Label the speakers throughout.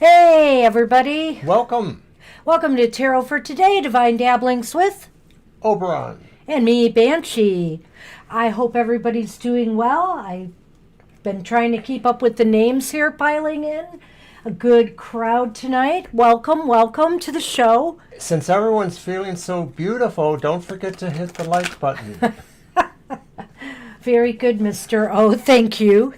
Speaker 1: Hey, everybody.
Speaker 2: Welcome,
Speaker 1: Welcome to Tarot for Today, Divine Dabblings with
Speaker 2: Oberon.
Speaker 1: and me, Banshee. I hope everybody's doing well. I've been trying to keep up with the names here piling in. A good crowd tonight. Welcome to the show.
Speaker 2: Since everyone's feeling so beautiful, don't forget to hit the like button.
Speaker 1: Very good, Mr. O. Thank you.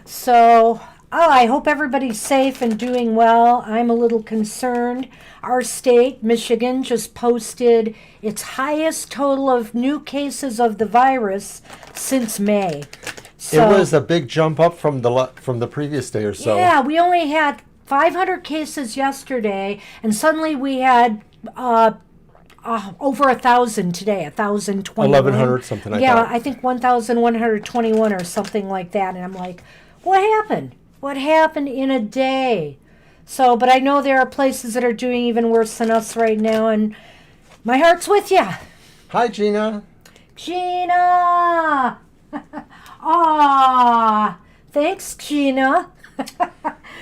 Speaker 1: So, I hope everybody's safe and doing well. I'm a little concerned. Our state, Michigan, just posted its highest total of new cases of the virus since May. So,
Speaker 2: It was a big jump up from the previous day or so.
Speaker 1: yeah, we only had 500 cases yesterday, and suddenly we had over 1,000 today, 1,021.
Speaker 2: 1,100 something like that.
Speaker 1: Yeah, I think 1,121 or something like that. And I'm like, what happened? What happened in a day? So, but I know there are places that are doing even worse than us right now, and my heart's with you.
Speaker 2: Hi, Gina.
Speaker 1: Gina! Aw, thanks, Gina.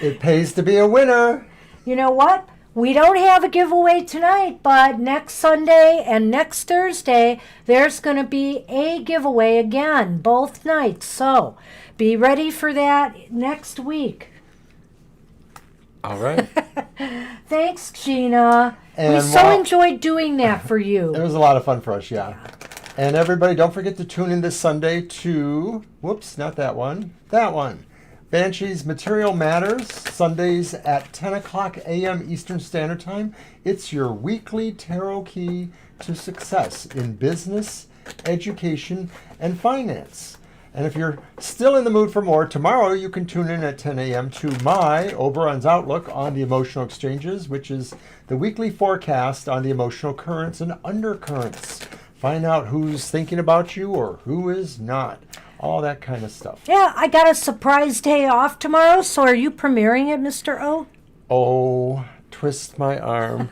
Speaker 2: It pays to be a winner.
Speaker 1: You know what? We don't have a giveaway tonight, but next Sunday and next Thursday, there's going to be a giveaway again, both nights. So be ready for that next week.
Speaker 2: All right.
Speaker 1: Thanks, Gina.
Speaker 2: And
Speaker 1: we so enjoyed doing that for
Speaker 2: It
Speaker 1: you.
Speaker 2: was a lot of fun for us, yeah. And everybody, don't forget to tune in this Sunday to, whoops, not that one, Banshee's Material Matters, Sundays at 10 o'clock a.m. Eastern Standard Time. It's your weekly tarot key to success in business, education, and finance. And if you're still in the mood for more, tomorrow you can tune in at 10 a.m. to my Oberon's Outlook on the Emotional Exchanges, which is the weekly forecast on the emotional currents and undercurrents. Find out who's thinking about you or who is not. All that kind of stuff.
Speaker 1: Yeah, I got a surprise day off tomorrow, so are you premiering it, Mr. O?
Speaker 2: Oh, twist my arm.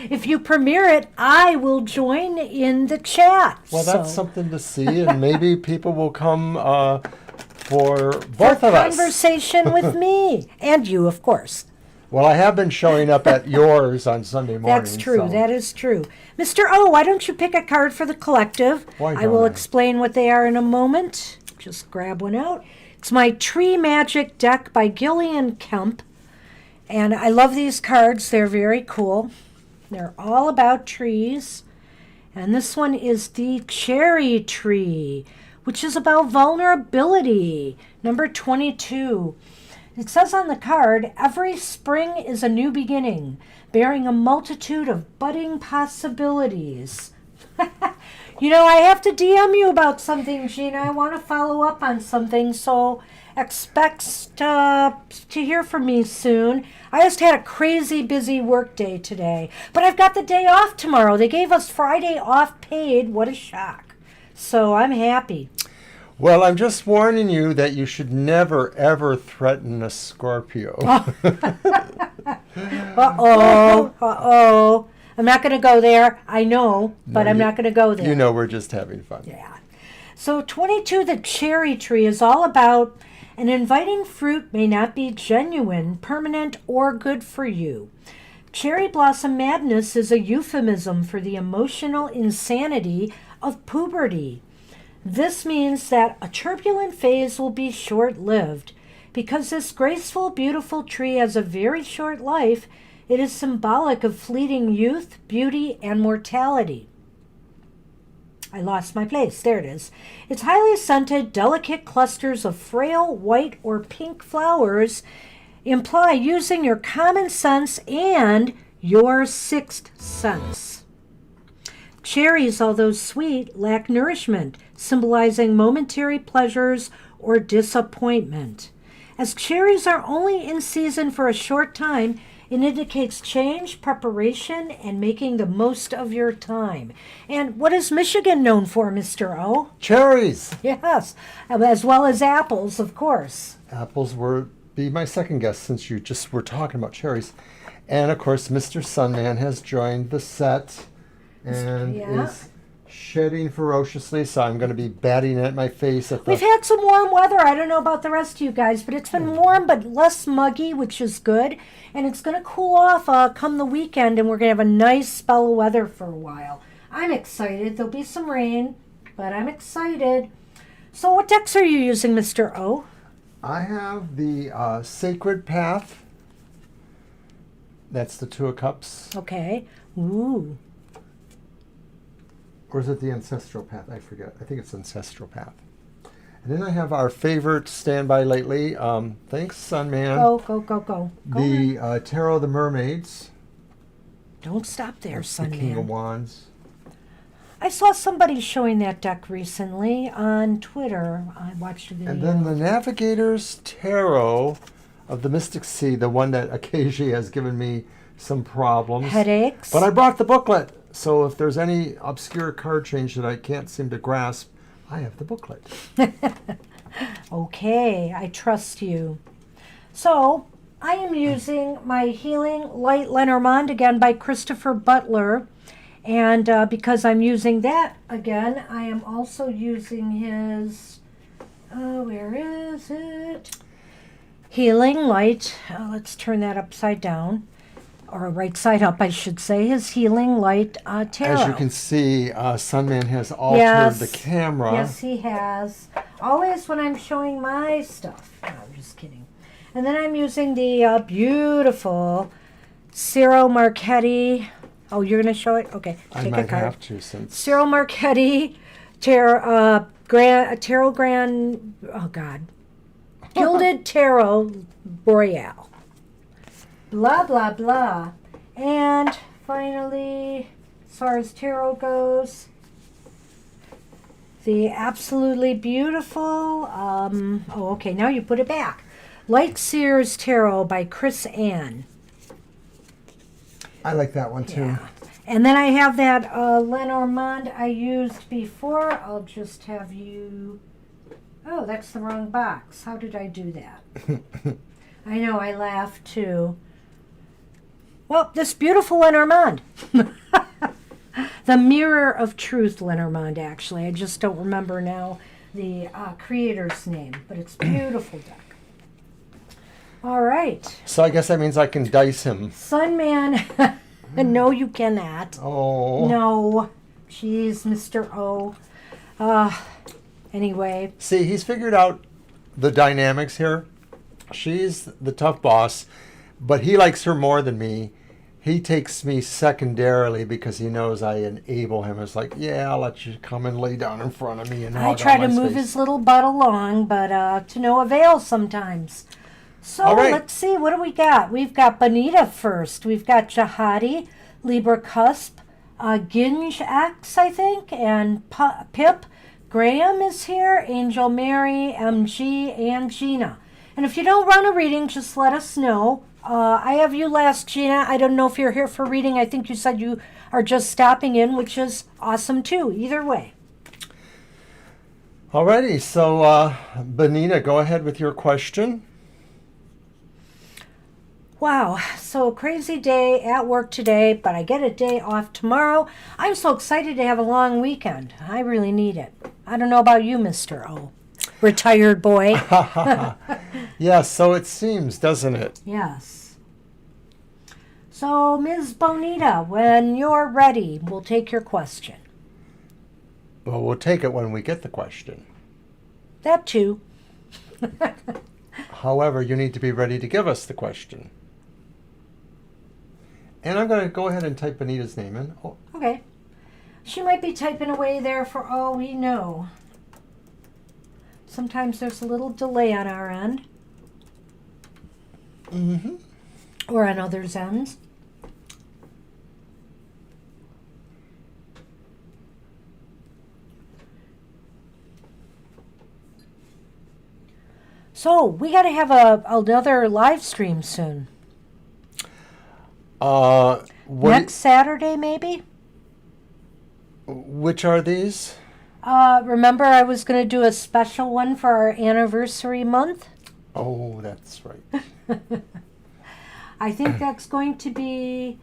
Speaker 1: If you premiere it, I will join in the chat.
Speaker 2: Well, that's
Speaker 1: So,
Speaker 2: something to see, and maybe people will come for both of us.
Speaker 1: conversation with me and you, of course.
Speaker 2: Well, I have been showing up at yours on Sunday morning.
Speaker 1: That's true.
Speaker 2: so-
Speaker 1: That is true. Mr. O, why don't you pick a card for the collective?
Speaker 2: Why
Speaker 1: I will
Speaker 2: don't I?
Speaker 1: explain what they are in a moment. Just grab one out. It's my Tree Magic deck by Gillian Kemp. And I love these cards. They're very cool. They're all about trees. And this one is the Cherry Tree, which is about vulnerability. Number 22. It says on the card, every spring is a new beginning, bearing a multitude of budding possibilities. You know, I have to DM you about something, Gina. I want to follow up on something, so expect to hear from me soon. I just had a crazy busy work day today, but I've got the day off tomorrow. They gave us Friday off paid. What a shock. So I'm happy.
Speaker 2: Well, I'm just warning you that you should never, ever threaten a Scorpio.
Speaker 1: Uh-oh. I'm not going to go there. I know, but I'm not going to go there.
Speaker 2: You know we're just having fun.
Speaker 1: Yeah. So 22, the Cherry Tree, is all about an inviting fruit may not be genuine, permanent, or good for you. Cherry blossom madness is a euphemism for the emotional insanity of puberty. This means that a turbulent phase will be short-lived. Because this graceful, beautiful tree has a very short life, it is symbolic of fleeting youth, beauty, and mortality. I lost my place. There it is. Its highly scented, delicate clusters of frail white or pink flowers imply using your common sense and your sixth sense. Cherries, although sweet, lack nourishment, symbolizing momentary pleasures or disappointment. As cherries are only in season for a short time, it indicates change, preparation, and making the most of your time. And what is Michigan known for, Mr. O?
Speaker 2: Cherries.
Speaker 1: Yes, as well as apples, of course.
Speaker 2: Apples would be my second guess since you just were talking about cherries. And of course, Mr. Sunman has joined the set and
Speaker 1: Yeah.
Speaker 2: is shedding ferociously, so I'm going to be batting at my face at the...
Speaker 1: We've had some warm weather. I don't know about the rest of you guys, but it's been warm but less muggy, which is good. And it's going to cool off come the weekend, and we're going to have a nice spell of weather for a while. I'm excited. There'll be some rain, but I'm excited. So what decks are you using, Mr. O?
Speaker 2: I have the Sacred Path. That's the Two of Cups.
Speaker 1: Okay. Ooh.
Speaker 2: Or is it the Ancestral Path? I forget. I think it's Ancestral Path. And then I have our favorite standby lately. Thanks, Sunman.
Speaker 1: Go.
Speaker 2: The Tarot of the Mermaids.
Speaker 1: Don't stop there,
Speaker 2: The King of
Speaker 1: Sunman.
Speaker 2: Wands.
Speaker 1: I saw somebody showing that deck recently on Twitter. I watched a video.
Speaker 2: And then the Navigator's Tarot of the Mystic Sea, the one that occasionally has given me some problems.
Speaker 1: Headaches.
Speaker 2: But I brought the booklet, so if there's any obscure card change that I can't seem to grasp, I have the booklet.
Speaker 1: Okay, I trust you. So, I am using my Healing Light Lenormand again by Christopher Butler. And because I'm using that again, I am also using his, where is it? Healing Light. Let's turn that upside down. Or right side up, I should say. His Healing Light Tarot.
Speaker 2: As you can see, Sunman has altered the camera.
Speaker 1: Yes, he has. Always when I'm showing my stuff. No, I'm just kidding. And then I'm using the beautiful Ciro Marchetti. Oh, you're going to show it? Okay,
Speaker 2: I
Speaker 1: take
Speaker 2: might
Speaker 1: a card.
Speaker 2: have to, since...
Speaker 1: Ciro Marchetti, Tarot Grand, oh God. Gilded Tarot Boreal. Blah, blah, blah. And finally, as far as tarot goes, the absolutely beautiful, okay, now you put it back. Light Seers Tarot by Chris Ann.
Speaker 2: I like that one, too.
Speaker 1: Yeah. And then I have that Lenormand I used before. I'll just have you... Oh, that's the wrong box. How did I do that? I know, I laughed too. Well, this beautiful Lenormand. The Mirror of Truth Lenormand, actually. I just don't remember now the creator's name, but it's beautiful deck. All right.
Speaker 2: So I guess that means I can dice him.
Speaker 1: Sunman. No, you cannot.
Speaker 2: Oh.
Speaker 1: No. Jeez, Mr. O. Anyway.
Speaker 2: See, he's figured out the dynamics here. She's the tough boss, but he likes her more than me. He takes me secondarily because he knows I enable him. It's like, yeah, I'll let you come and lay down in front of me and
Speaker 1: I
Speaker 2: hog
Speaker 1: try
Speaker 2: on
Speaker 1: to
Speaker 2: my
Speaker 1: move
Speaker 2: space.
Speaker 1: his little butt along, but to no avail sometimes. So
Speaker 2: All right.
Speaker 1: let's see, what do we got? We've got Bonita first. We've got Jihadi, Libra Cusp, Ginge X, I think, and Pip. Graham is here, Angel Mary, MG, and Gina. And if you don't run a reading, just let us know. I have you last, Gina. I don't know if you're here for reading. I think you said you are just stopping in, which is awesome too. Either way.
Speaker 2: Alrighty, so Benita, go ahead with your question.
Speaker 1: Wow, so crazy day at work today, but I get a day off tomorrow. I'm so excited to have a long weekend. I really need it. I don't know about you, Mr. O. Retired boy.
Speaker 2: Yes, so it seems, doesn't it?
Speaker 1: Yes. So, Ms. Bonita, when you're ready, we'll take your question.
Speaker 2: Well, we'll take it when we get the question.
Speaker 1: That too.
Speaker 2: However, you need to be ready to give us the question. And I'm going to go ahead and type Benita's name in. Oh,
Speaker 1: Okay. She might be typing away there for all we know. Sometimes there's a little delay on our end.
Speaker 2: mm-hmm.
Speaker 1: Or on others' ends. So, we got to have another live stream soon. Next Saturday, maybe?
Speaker 2: Which are these?
Speaker 1: Remember I was going to do a special one for our anniversary month?
Speaker 2: Oh, that's right.
Speaker 1: I think that's going to be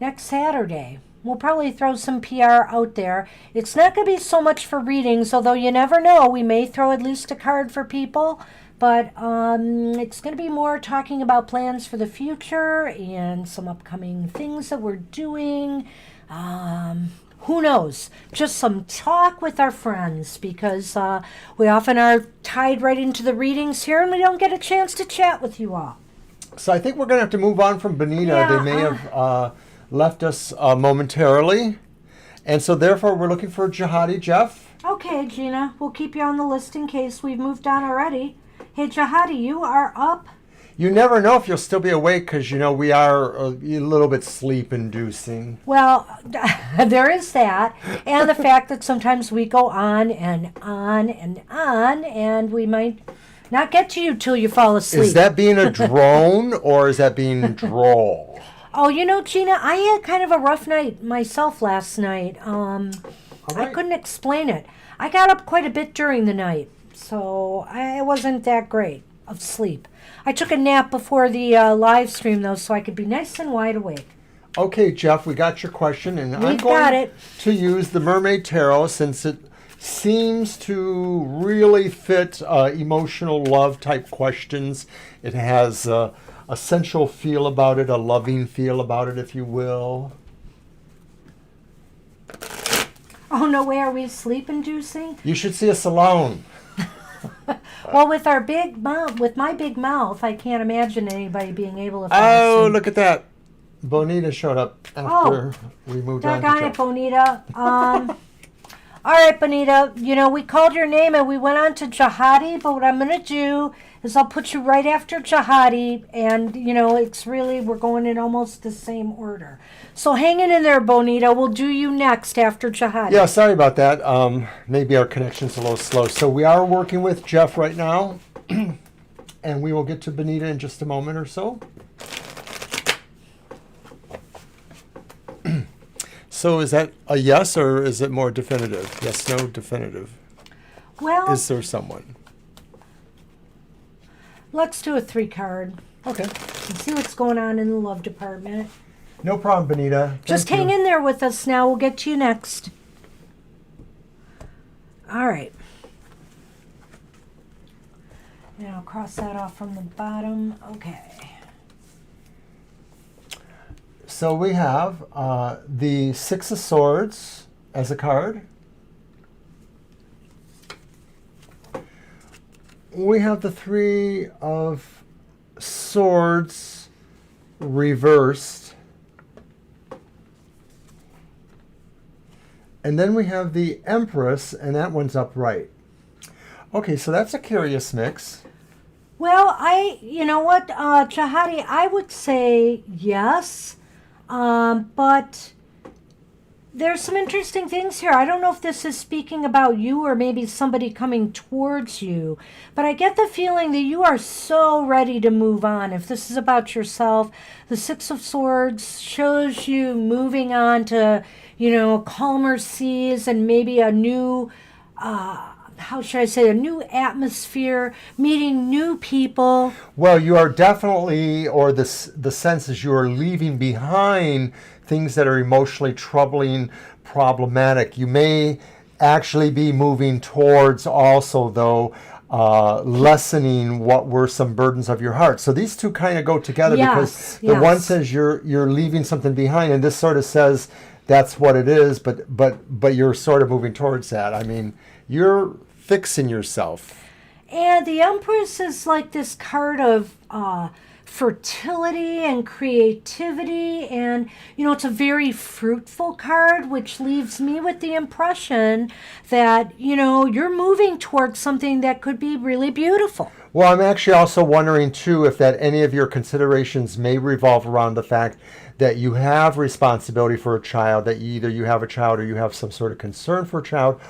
Speaker 1: next Saturday. We'll probably throw some PR out there. It's not going to be so much for readings, although you never know. We may throw at least a card for people. But it's going to be more talking about plans for the future and some upcoming things that we're doing. Who knows? Just some talk with our friends, because we often are tied right into the readings here and we don't get a chance to chat with you all.
Speaker 2: So I think we're going to have to move on from Benita.
Speaker 1: Yeah,
Speaker 2: they may have left us momentarily. And so therefore we're looking for Jihadi Jeff.
Speaker 1: Okay, Gina, we'll keep you on the list in case we've moved on already. Hey, Jihadi, you are up.
Speaker 2: You never know if you'll still be awake because, we are a little bit sleep-inducing.
Speaker 1: Well, there is that. And the fact that sometimes we go on and on and on, and we might not get to you till you fall asleep.
Speaker 2: Is that being a drone or is that being droll?
Speaker 1: Oh, Gina, I had kind of a rough night myself last night. I couldn't explain it. I got up quite a bit during the night, so I wasn't that great of sleep. I took a nap before the live stream, though, so I could be nice and wide awake.
Speaker 2: Okay, Jeff, we got your question, and I'm going to use the Mermaid Tarot since it seems to really fit emotional love type questions. It has a sensual feel about it, a loving feel about it, if you will.
Speaker 1: Oh, no way, are we sleep-inducing?
Speaker 2: You should see us alone.
Speaker 1: Well, with our big mouth, with my big mouth, I can't imagine anybody being able to.
Speaker 2: Oh, look at that! Bonita showed up after we moved on.
Speaker 1: Doggone it, Bonita. All right, Bonita. We called your name and we went on to Jihadi. But what I'm going to do is I'll put you right after Jihadi, and it's really we're going in almost the same order. So hang in there, Bonita. We'll do you next after Jihadi.
Speaker 2: Yeah, sorry about that. Maybe our connection's a little slow. So we are working with Jeff right now, and we will get to Bonita in just a moment or so. So is that a yes or is it more definitive? Yes, no, definitive.
Speaker 1: Well,
Speaker 2: is there someone?
Speaker 1: Let's do a 3-card.
Speaker 2: Okay.
Speaker 1: And see what's going on in the love department.
Speaker 2: No problem, Bonita.
Speaker 1: Just hang in there with us now. We'll get to you next. All right. Now I'll cross that off from the bottom. Okay.
Speaker 2: So we have the 6 of Swords as a card. We have the 3 of Swords reversed. And then we have the Empress, and that one's upright. Okay, so that's a curious mix.
Speaker 1: Well, you know what, Jihadi, I would say yes. But there's some interesting things here. I don't know if this is speaking about you or maybe somebody coming towards you, but I get the feeling that you are so ready to move on. If this is about yourself, the 6 of Swords shows you moving on to, calmer seas and maybe a new, how should I say, a new atmosphere, meeting new people.
Speaker 2: Well, you are definitely, or the sense is you are leaving behind things that are emotionally troubling, problematic. You may actually be moving towards also, though, lessening what were some burdens of your heart. So these two kind of go together because the one says you're leaving something behind, and this sort of says that's what it is, but you're sort of moving towards that. I mean, you're fixing yourself.
Speaker 1: And the Empress is like this card of fertility and creativity, and it's a very fruitful card, which leaves me with the impression that you're moving towards something that could be really beautiful.
Speaker 2: Well, I'm actually also wondering too if that any of your considerations may revolve around the fact that you have responsibility for a child, that either you have a child or you have some sort of concern for a child,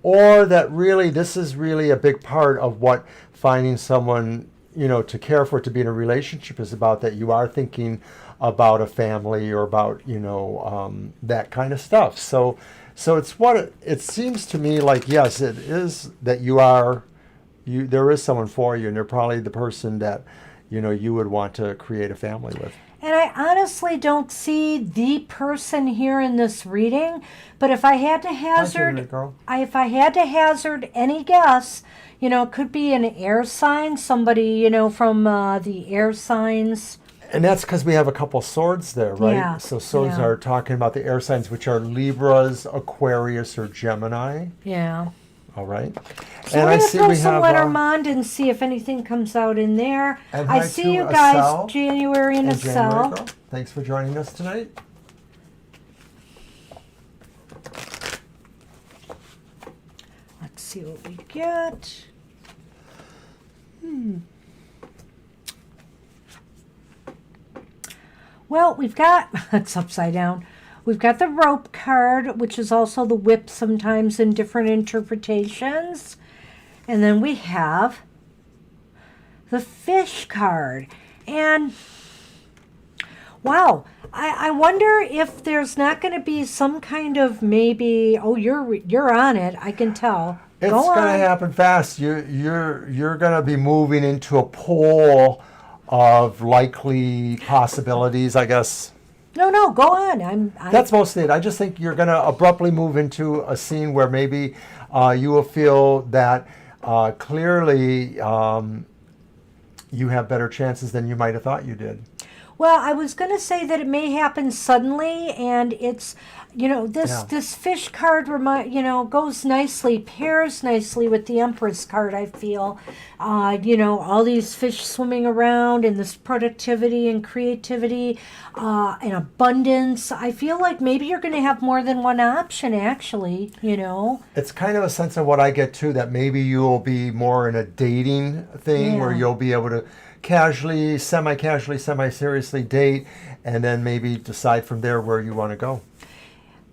Speaker 2: or that really this is really a big part of what finding someone to care for, to be in a relationship is about, that you are thinking about a family or about that kind of stuff. So it's what it seems to me like. Yes, it is that there is someone for you, and they're probably the person that you would want to create a family with.
Speaker 1: And I honestly don't see the person here in this reading, but if I had to hazard, if I had to hazard any guess, it could be an air sign, somebody, from the air signs.
Speaker 2: And that's because we have a couple swords there, right?
Speaker 1: Yeah,
Speaker 2: So swords are talking about the air signs, which are Libras, Aquarius, or Gemini.
Speaker 1: Yeah.
Speaker 2: All right.
Speaker 1: So we're going to throw some Lenormand and see if anything comes out in there. I see you guys, January in a cell.
Speaker 2: Thanks for joining us tonight.
Speaker 1: Let's see what we get. Well, we've got, it's upside down. We've got the rope card, which is also the whip sometimes in different interpretations. And then we have the fish card. And wow, I wonder if there's not going to be some kind of maybe, oh, you're on it, I can tell.
Speaker 2: It's going to happen fast. You're going to be moving into a pool of likely possibilities, I guess.
Speaker 1: No, go on.
Speaker 2: That's mostly it. I just think you're going to abruptly move into a scene where maybe you will feel that clearly you have better chances than you might have thought you did.
Speaker 1: Well, I was going to say that it may happen suddenly, and it's, this fish card, goes nicely, pairs nicely with the Empress card, I feel. All these fish swimming around and this productivity and creativity and abundance. I feel like maybe you're going to have more than one option, actually,
Speaker 2: It's kind of a sense of what I get, too, that maybe you'll be more in a dating thing where you'll be able to casually, semi-casually, semi-seriously date, and then maybe decide from there where you want to go.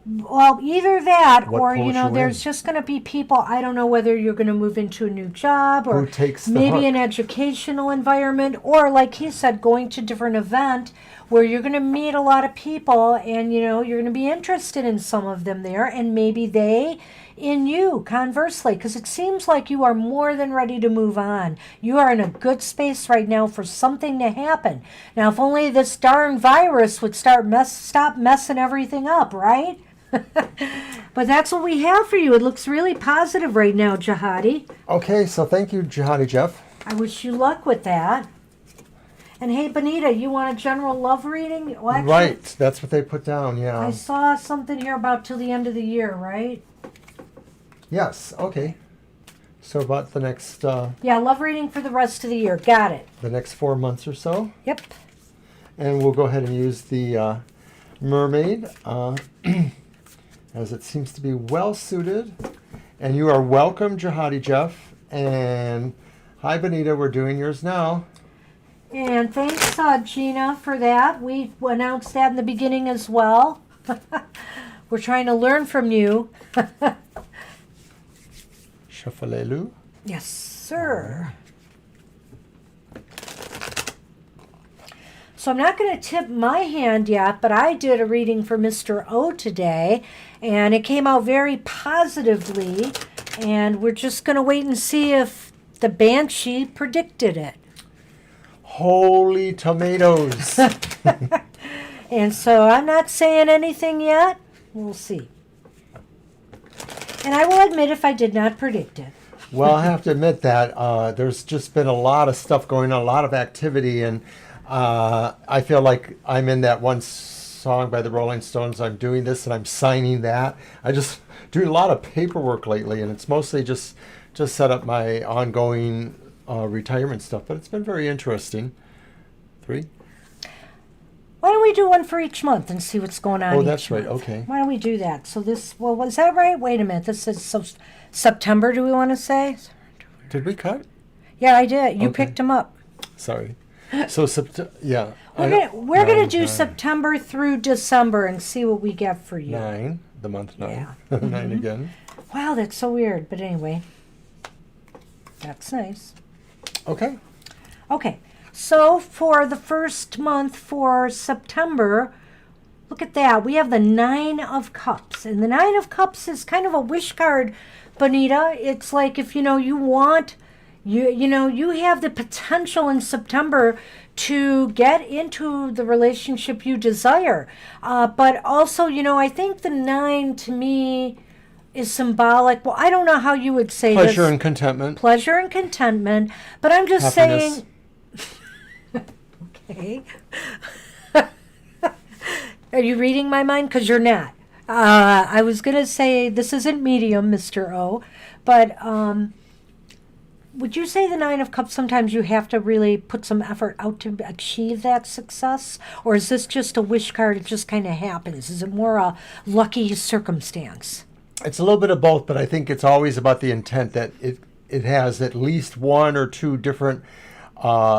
Speaker 1: Well, either that or, there's just going to be people, I don't know whether you're going to move into a new job or maybe an educational environment or, like he said, going to a different event where you're going to meet a lot of people and, you're going to be interested in some of them there and maybe they in you, conversely, because it seems like you are more than ready to move on. You are in a good space right now for something to happen. Now, if only this darn virus would stop messing everything up, right? But that's what we have for you. It looks really positive right now, Jihadi.
Speaker 2: Okay, so thank you, Jihadi Jeff.
Speaker 1: I wish you luck with that. And hey, Benita, you want a general love reading? Well, actually,
Speaker 2: right, that's what they put down, yeah.
Speaker 1: I saw something here about till the end of the year, right?
Speaker 2: Yes, okay. So about the next...
Speaker 1: love reading for the rest of the year. Got it.
Speaker 2: The next 4 months or so.
Speaker 1: Yep.
Speaker 2: And we'll go ahead and use the mermaid, as it seems to be well suited. And you are welcome, Jihadi Jeff. And hi, Benita, we're doing yours now.
Speaker 1: And thanks, Gina, for that. We announced that in the beginning as well. We're trying to learn from you.
Speaker 2: Shafalelu.
Speaker 1: Yes, sir. So I'm not going to tip my hand yet, but I did a reading for Mr. O today, and it came out very positively, and we're just going to wait and see if the Banshee predicted it.
Speaker 2: Holy tomatoes.
Speaker 1: And so I'm not saying anything yet. We'll see. And I will admit if I did not predict it.
Speaker 2: Well, I have to admit that there's just been a lot of stuff going on, a lot of activity, and I feel like I'm in that one song by the Rolling Stones, I'm doing this and I'm signing that. I just doing a lot of paperwork lately, and it's mostly just set up my ongoing retirement stuff, but it's been very interesting. 3.
Speaker 1: Why don't we do one for each month and see what's going on?
Speaker 2: Oh, that's right. Okay.
Speaker 1: Why don't we do that? So this, well, was that right? Wait a minute. This is September, do we want to say?
Speaker 2: Did we cut?
Speaker 1: Yeah, I did. You picked them up.
Speaker 2: Sorry. So, yeah.
Speaker 1: We're going to do September through December and see what we get for you.
Speaker 2: 9, the month 9.
Speaker 1: Yeah.
Speaker 2: 9 again.
Speaker 1: Wow, that's so weird. But anyway, that's nice.
Speaker 2: Okay.
Speaker 1: Okay. So for the first month for September, look at that. We have the 9 of Cups. And the 9 of Cups is kind of a wish card, Bonita. It's like if, you want, you have the potential in September to get into the relationship you desire. But also, I think the 9 to me is symbolic. Well, I don't know how you would say
Speaker 2: Pleasure
Speaker 1: this.
Speaker 2: and contentment.
Speaker 1: Pleasure and contentment. But I'm just
Speaker 2: Happiness.
Speaker 1: saying. Okay. Are you reading my mind? Because you're not. I was going to say this isn't medium, Mr. O, but would you say the 9 of Cups, sometimes you have to really put some effort out to achieve that success? Or is this just a wish card? It just kind of happens. Is it more a lucky circumstance?
Speaker 2: It's a little bit of both, but I think it's always about the intent that it has at least 1 or 2 different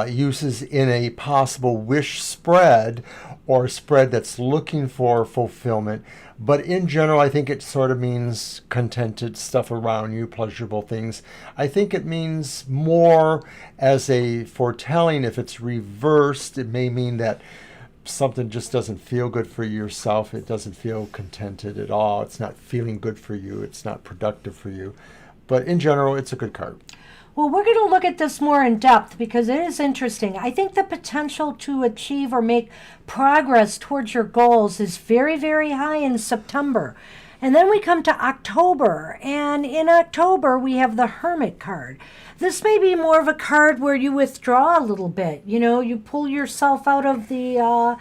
Speaker 2: uses in a possible wish spread or a spread that's looking for fulfillment. But in general, I think it sort of means contented stuff around you, pleasurable things. I think it means more as a foretelling. If it's reversed, it may mean that something just doesn't feel good for yourself. It doesn't feel contented at all. It's not feeling good for you. It's not productive for you. But in general, it's a good card.
Speaker 1: Well, we're going to look at this more in depth because it is interesting. I think the potential to achieve or make progress towards your goals is very, very high in September. And then we come to October. And in October, we have the Hermit card. This may be more of a card where you withdraw a little bit. You pull yourself out of the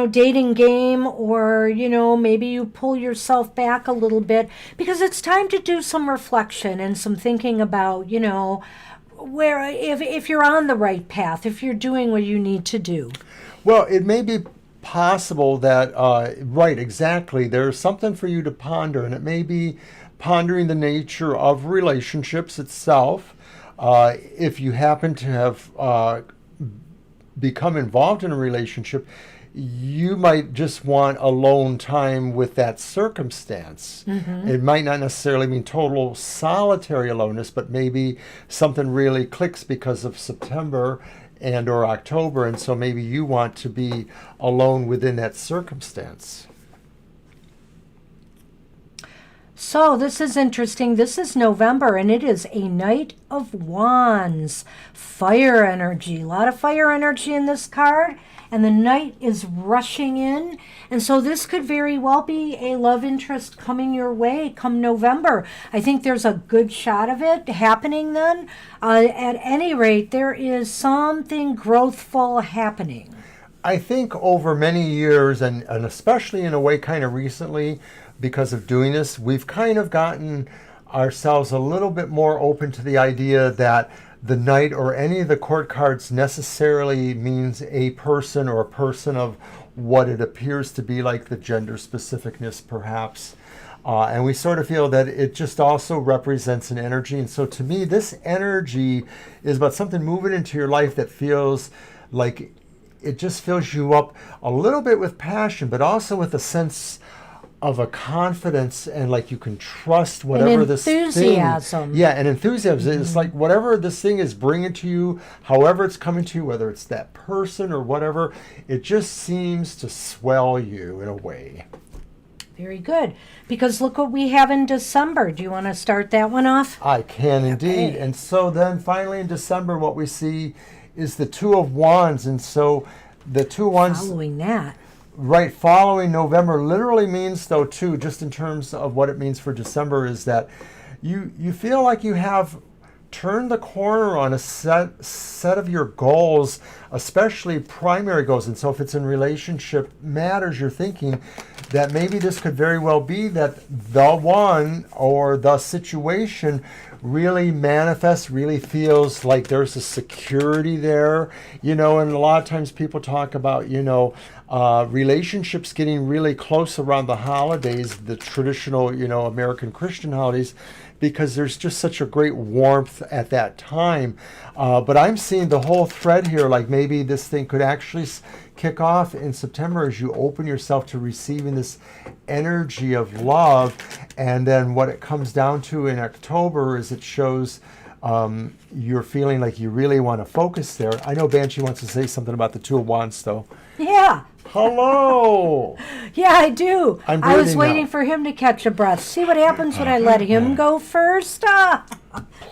Speaker 1: dating game, or, maybe you pull yourself back a little bit because it's time to do some reflection and some thinking about, where, if you're on the right path, if you're doing what you need to do.
Speaker 2: Well, it may be possible that, right, exactly, there's something for you to ponder, and it may be pondering the nature of relationships itself. If you happen to have become involved in a relationship, you might just want alone time with that circumstance. Mm-hmm. It might not necessarily mean total solitary aloneness, but maybe something really clicks because of September and or October, and so maybe you want to be alone within that circumstance.
Speaker 1: So this is interesting. This is November, and it is a Knight of Wands. Fire energy. A lot of fire energy in this card. And the Knight is rushing in. And so this could very well be a love interest coming your way come November. I think there's a good shot of it happening then. At any rate, there is something growthful happening.
Speaker 2: I think over many years, and especially in a way kind of recently, because of doing this, we've kind of gotten ourselves a little bit more open to the idea that the Knight or any of the court cards necessarily means a person or a person of what it appears to be, like the gender specificness perhaps. And we sort of feel that it just also represents an energy. And so to me, this energy is about something moving into your life that feels like it just fills you up a little bit with passion, but also with a sense of a confidence and like you can trust whatever this thing.
Speaker 1: Enthusiasm.
Speaker 2: Yeah, and enthusiasm. Mm-hmm. It's like whatever this thing is bringing to you, however it's coming to you, whether it's that person or whatever, it just seems to swell you in a way.
Speaker 1: Very good. Because look what we have in December. Do you want to start that one off?
Speaker 2: I can indeed. Okay. And so then finally in December, what we see is the Two of Wands. And so the Two of Wands.
Speaker 1: Following that.
Speaker 2: Right, following November literally means, though, too, just in terms of what it means for December, is that you feel like you have turned the corner on a set of your goals, especially primary goals. And so if it's in relationship matters, you're thinking that maybe this could very well be that the one or the situation really manifests, really feels like there's a security there, and a lot of times people talk about, relationships getting really close around the holidays, the traditional, American Christian holidays, because there's just such a great warmth at that time. But I'm seeing the whole thread here, like maybe this thing could actually kick off in September as you open yourself to receiving this energy of love. And then what it comes down to in October is it shows you're feeling like you really want to focus there. I know Banshee wants to say something about the Two of Wands, though.
Speaker 1: Yeah.
Speaker 2: Hello.
Speaker 1: Yeah, I do. I was waiting
Speaker 2: now
Speaker 1: for him to catch a breath. See what happens when I let him go first?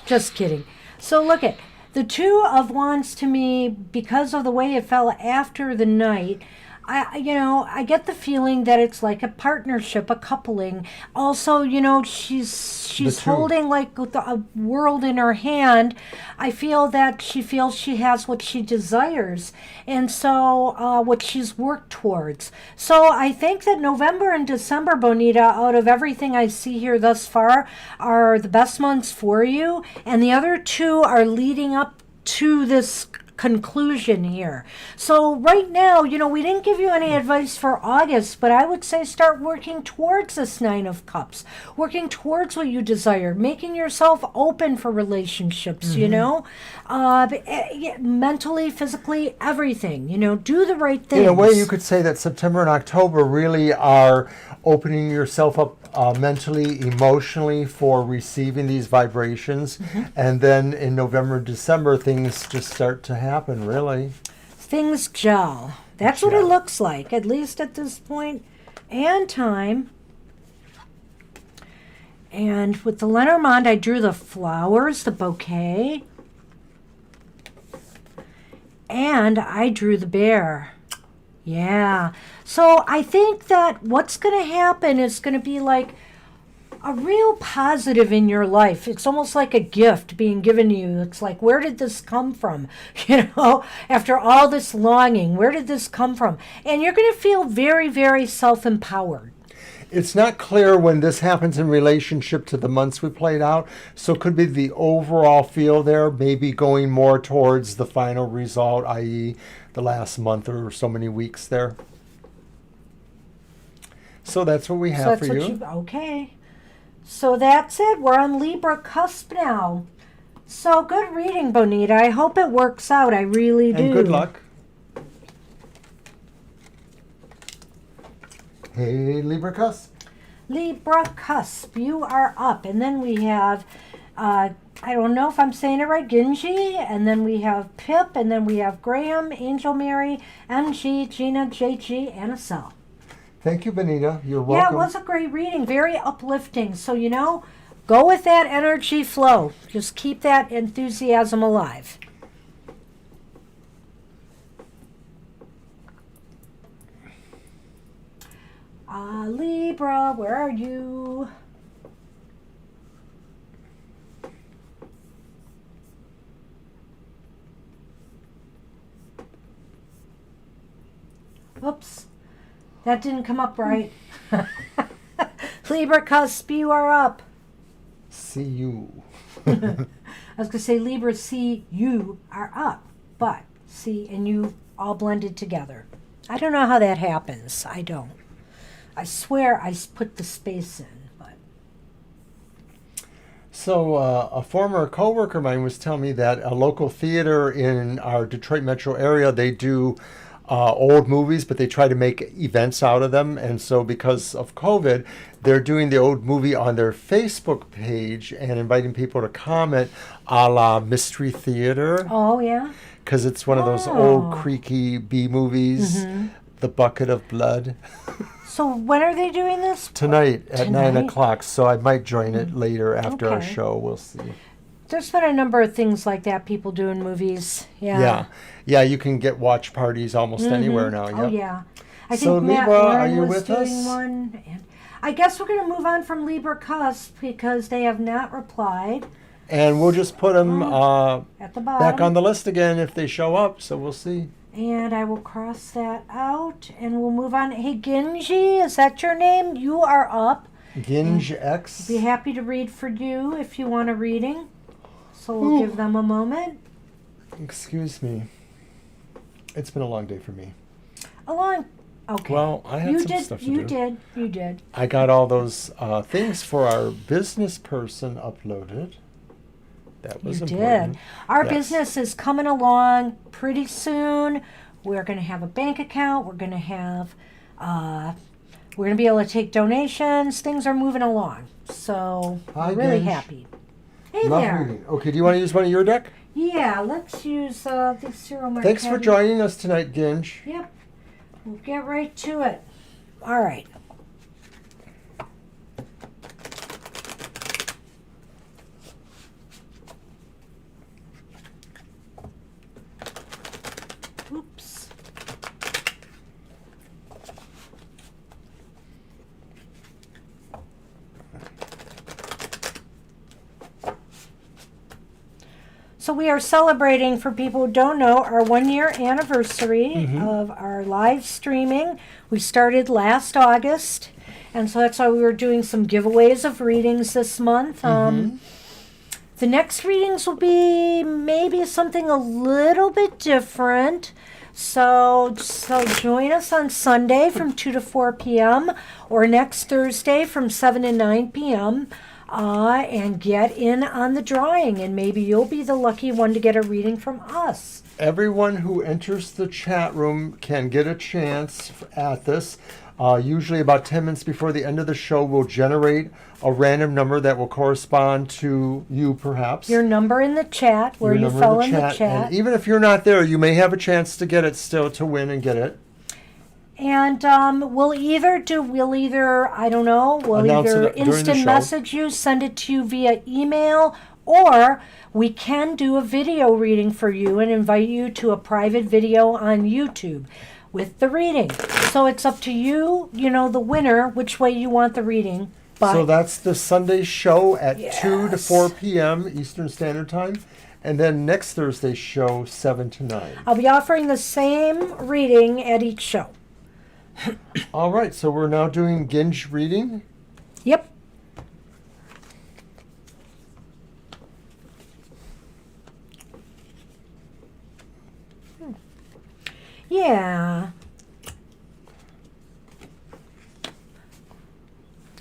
Speaker 1: Just kidding. So look at The Two of Wands to me, because of the way it fell after the Knight, I get the feeling that it's like a partnership, a coupling. Also, she's
Speaker 2: two.
Speaker 1: holding like a world in her hand. I feel that she feels she has what she desires, and so what she's worked towards. So I think that November and December, Bonita, out of everything I see here thus far, are the best months for you, and the other two are leading up to this conclusion here. So right now, we didn't give you any advice for August, but I would say start working towards this Nine of Cups, working towards what you desire, making yourself open for relationships, mentally, physically, everything, do the right things.
Speaker 2: In a way, you could say that September and October really are opening yourself up mentally, emotionally for receiving these vibrations. And then in November and December, things just start to happen, really.
Speaker 1: Things gel. That's what it looks like, at least at this point and time. And with the Lenormand, I drew the flowers, the bouquet. And I drew the bear. Yeah. So I think that what's going to happen is going to be like a real positive in your life. It's almost like a gift being given to you. It's like, where did this come from? After all this longing, where did this come from? And you're going to feel very, very self-empowered.
Speaker 2: It's not clear when this happens in relationship to the months we played out, so it could be the overall feel there, maybe going more towards the final result, i.e. the last month or so many weeks there. So that's what we have for you.
Speaker 1: Okay. So that's it. We're on Libra cusp now. So good reading, Bonita. I hope it works out. I really do.
Speaker 2: And good luck. Hey, Libra cusp.
Speaker 1: Libra cusp, you are up. And then we have, I don't know if I'm saying it right, Ginji. And then we have Pip. And then we have Graham, Angel Mary, MG, Gina, JG, and Acel.
Speaker 2: Thank you, Bonita. You're welcome.
Speaker 1: Yeah, it was a great reading. Very uplifting. So, go with that energy flow. Just keep that enthusiasm alive. Libra, where are you? Oops. That didn't come up right. Libra cusp, you are up.
Speaker 2: See you.
Speaker 1: I was going to say Libra, see, you are up. But see and you all blended together. I don't know how that happens. I don't. I swear I put the space in. But
Speaker 2: So a former coworker of mine was telling me that a local theater in our Detroit metro area, they do old movies, but they try to make events out of them. And so because of COVID, they're doing the old movie on their Facebook page and inviting people to comment a la Mystery Theater.
Speaker 1: Oh, yeah?
Speaker 2: Because it's one of those old creaky B movies, The Bucket of Blood.
Speaker 1: So when are they doing this?
Speaker 2: Tonight at 9 o'clock. So I might join it later after our show. We'll see.
Speaker 1: There's been a number of things like that, people doing movies. Yeah.
Speaker 2: Yeah, you can get watch parties almost anywhere now.
Speaker 1: Oh, yeah. I think
Speaker 2: So
Speaker 1: Matt
Speaker 2: Libra,
Speaker 1: Warren
Speaker 2: are you
Speaker 1: was
Speaker 2: with
Speaker 1: doing
Speaker 2: us?
Speaker 1: one. And I guess we're going to move on from Libra cusp because they have not replied.
Speaker 2: And we'll just put them
Speaker 1: At the bottom.
Speaker 2: back on the list again if they show up. So we'll see.
Speaker 1: And I will cross that out and we'll move on. Hey, Ginji, is that your name? You are up.
Speaker 2: Ginge X.
Speaker 1: Be happy to read for you if you want a reading. So we'll give them a moment.
Speaker 2: Excuse me. It's been a long day for me.
Speaker 1: Okay.
Speaker 2: Well, I had some stuff to do.
Speaker 1: You did.
Speaker 2: I got all those things for our business person uploaded. That was important.
Speaker 1: Did. Our
Speaker 2: Yes.
Speaker 1: business is coming along pretty soon. We're going to have a bank account. We're going to have, we're going to be able to take donations. Things are moving along. So
Speaker 2: Hi,
Speaker 1: we're really
Speaker 2: Ginge.
Speaker 1: happy. Hey
Speaker 2: Love
Speaker 1: there.
Speaker 2: reading. Okay, do you want to use one of your deck?
Speaker 1: Yeah, let's use the Cyril Marquette.
Speaker 2: Thanks for joining us tonight, Ginge.
Speaker 1: Yep. We'll get right to it. All right. So we are celebrating, for people who don't know, our 1-year anniversary of our live streaming. We started last August, and so that's why we were doing some giveaways of readings this month. The next readings will be maybe something a little bit different. So join us on Sunday from 2 to 4 p.m. or next Thursday from 7 to 9 p.m. And get in on the drawing, and maybe you'll be the lucky one to get a reading from us.
Speaker 2: Everyone who enters the chat room can get a chance at this. Usually about 10 minutes before the end of the show, we'll generate a random number that will correspond to you, perhaps.
Speaker 1: Your number in the chat, where you fell in the chat.
Speaker 2: And even if you're not there, you may have a chance to get it still, to win and get it.
Speaker 1: And we'll either I don't know, we'll either instant message you, send it to you via email, or we can do a video reading for you and invite you to a private video on YouTube with the reading. So it's up to you, the winner, which way you want the reading. But
Speaker 2: so that's the Sunday show at 2 to 4 p.m. Eastern Standard Time. And then next Thursday's show, 7 to 9.
Speaker 1: I'll be offering the same reading at each show.
Speaker 2: All right, so we're now doing Ginge reading.
Speaker 1: Yep. Yeah.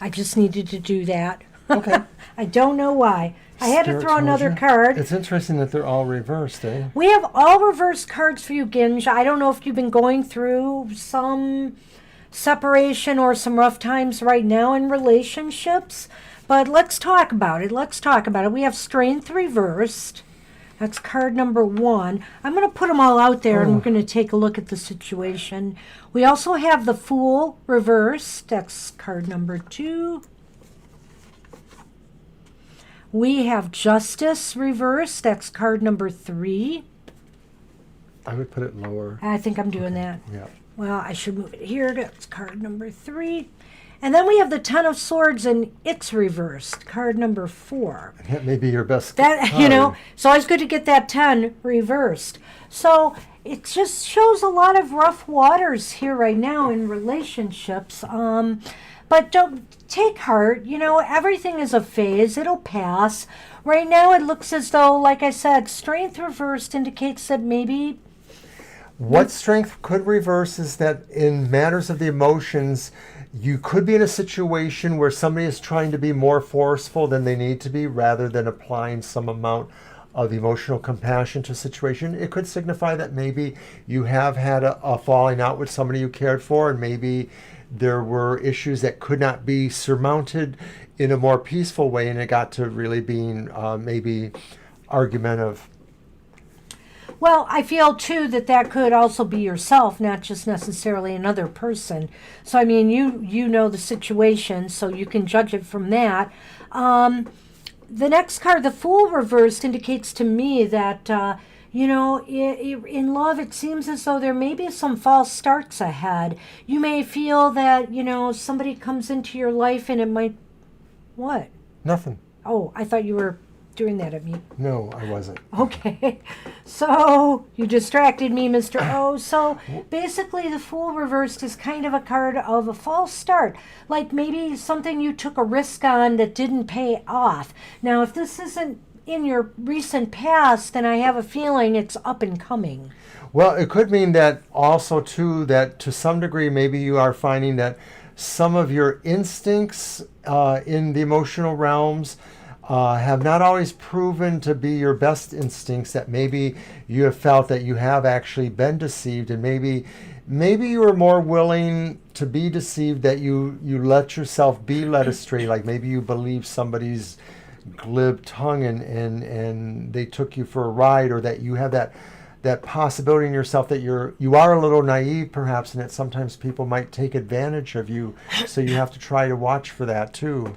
Speaker 1: I just needed to do that.
Speaker 2: Okay.
Speaker 1: I don't know why. I had to throw another card.
Speaker 2: It's interesting that they're all reversed, eh?
Speaker 1: We have all reversed cards for you, Ginge. I don't know if you've been going through some separation or some rough times right now in relationships, but let's talk about it. We have Strength reversed. That's card number 1. I'm going to put them all out there, and we're going to take a look at the situation. We also have the Fool reversed. That's card number 2. We have Justice reversed. That's card number 3.
Speaker 2: I would put it lower.
Speaker 1: I think I'm doing that.
Speaker 2: Yeah.
Speaker 1: Well, I should move it here. That's card number 3. And then we have the Ten of Swords, and it's reversed. Card number 4.
Speaker 2: That may be your best
Speaker 1: card. It's always good to get that 10 reversed. So it just shows a lot of rough waters here right now in relationships. But don't take heart. Everything is a phase. It'll pass. Right now it looks as though, like I said, Strength reversed indicates that maybe...
Speaker 2: What Strength could reverse is that in matters of the emotions, you could be in a situation where somebody is trying to be more forceful than they need to be, rather than applying some amount of emotional compassion to a situation. It could signify that maybe you have had a falling out with somebody you cared for, and maybe there were issues that could not be surmounted in a more peaceful way, and it got to really being maybe argumentative.
Speaker 1: Well, I feel, too, that could also be yourself, not just necessarily another person. So, I mean, you know the situation, so you can judge it from that. The next card, the Fool reversed, indicates to me that, in love, it seems as though there may be some false starts ahead. You may feel that, somebody comes into your life and it might... What?
Speaker 2: Nothing.
Speaker 1: Oh, I thought you were doing that at me.
Speaker 2: No, I wasn't.
Speaker 1: Okay. So you distracted me, Mr. O. So basically the Fool reversed is kind of a card of a false start. Like maybe something you took a risk on that didn't pay off. Now, if this isn't in your recent past, then I have a feeling it's up and coming.
Speaker 2: Well, it could mean that also, too, that to some degree maybe you are finding that some of your instincts in the emotional realms have not always proven to be your best instincts, that maybe you have felt that you have actually been deceived, and maybe you are more willing to be deceived, that you let yourself be led astray, like maybe you believe somebody's glib tongue and they took you for a ride, or that you have that possibility in yourself that you are a little naive perhaps, and that sometimes people might take advantage of you, so you have to try to watch for that too.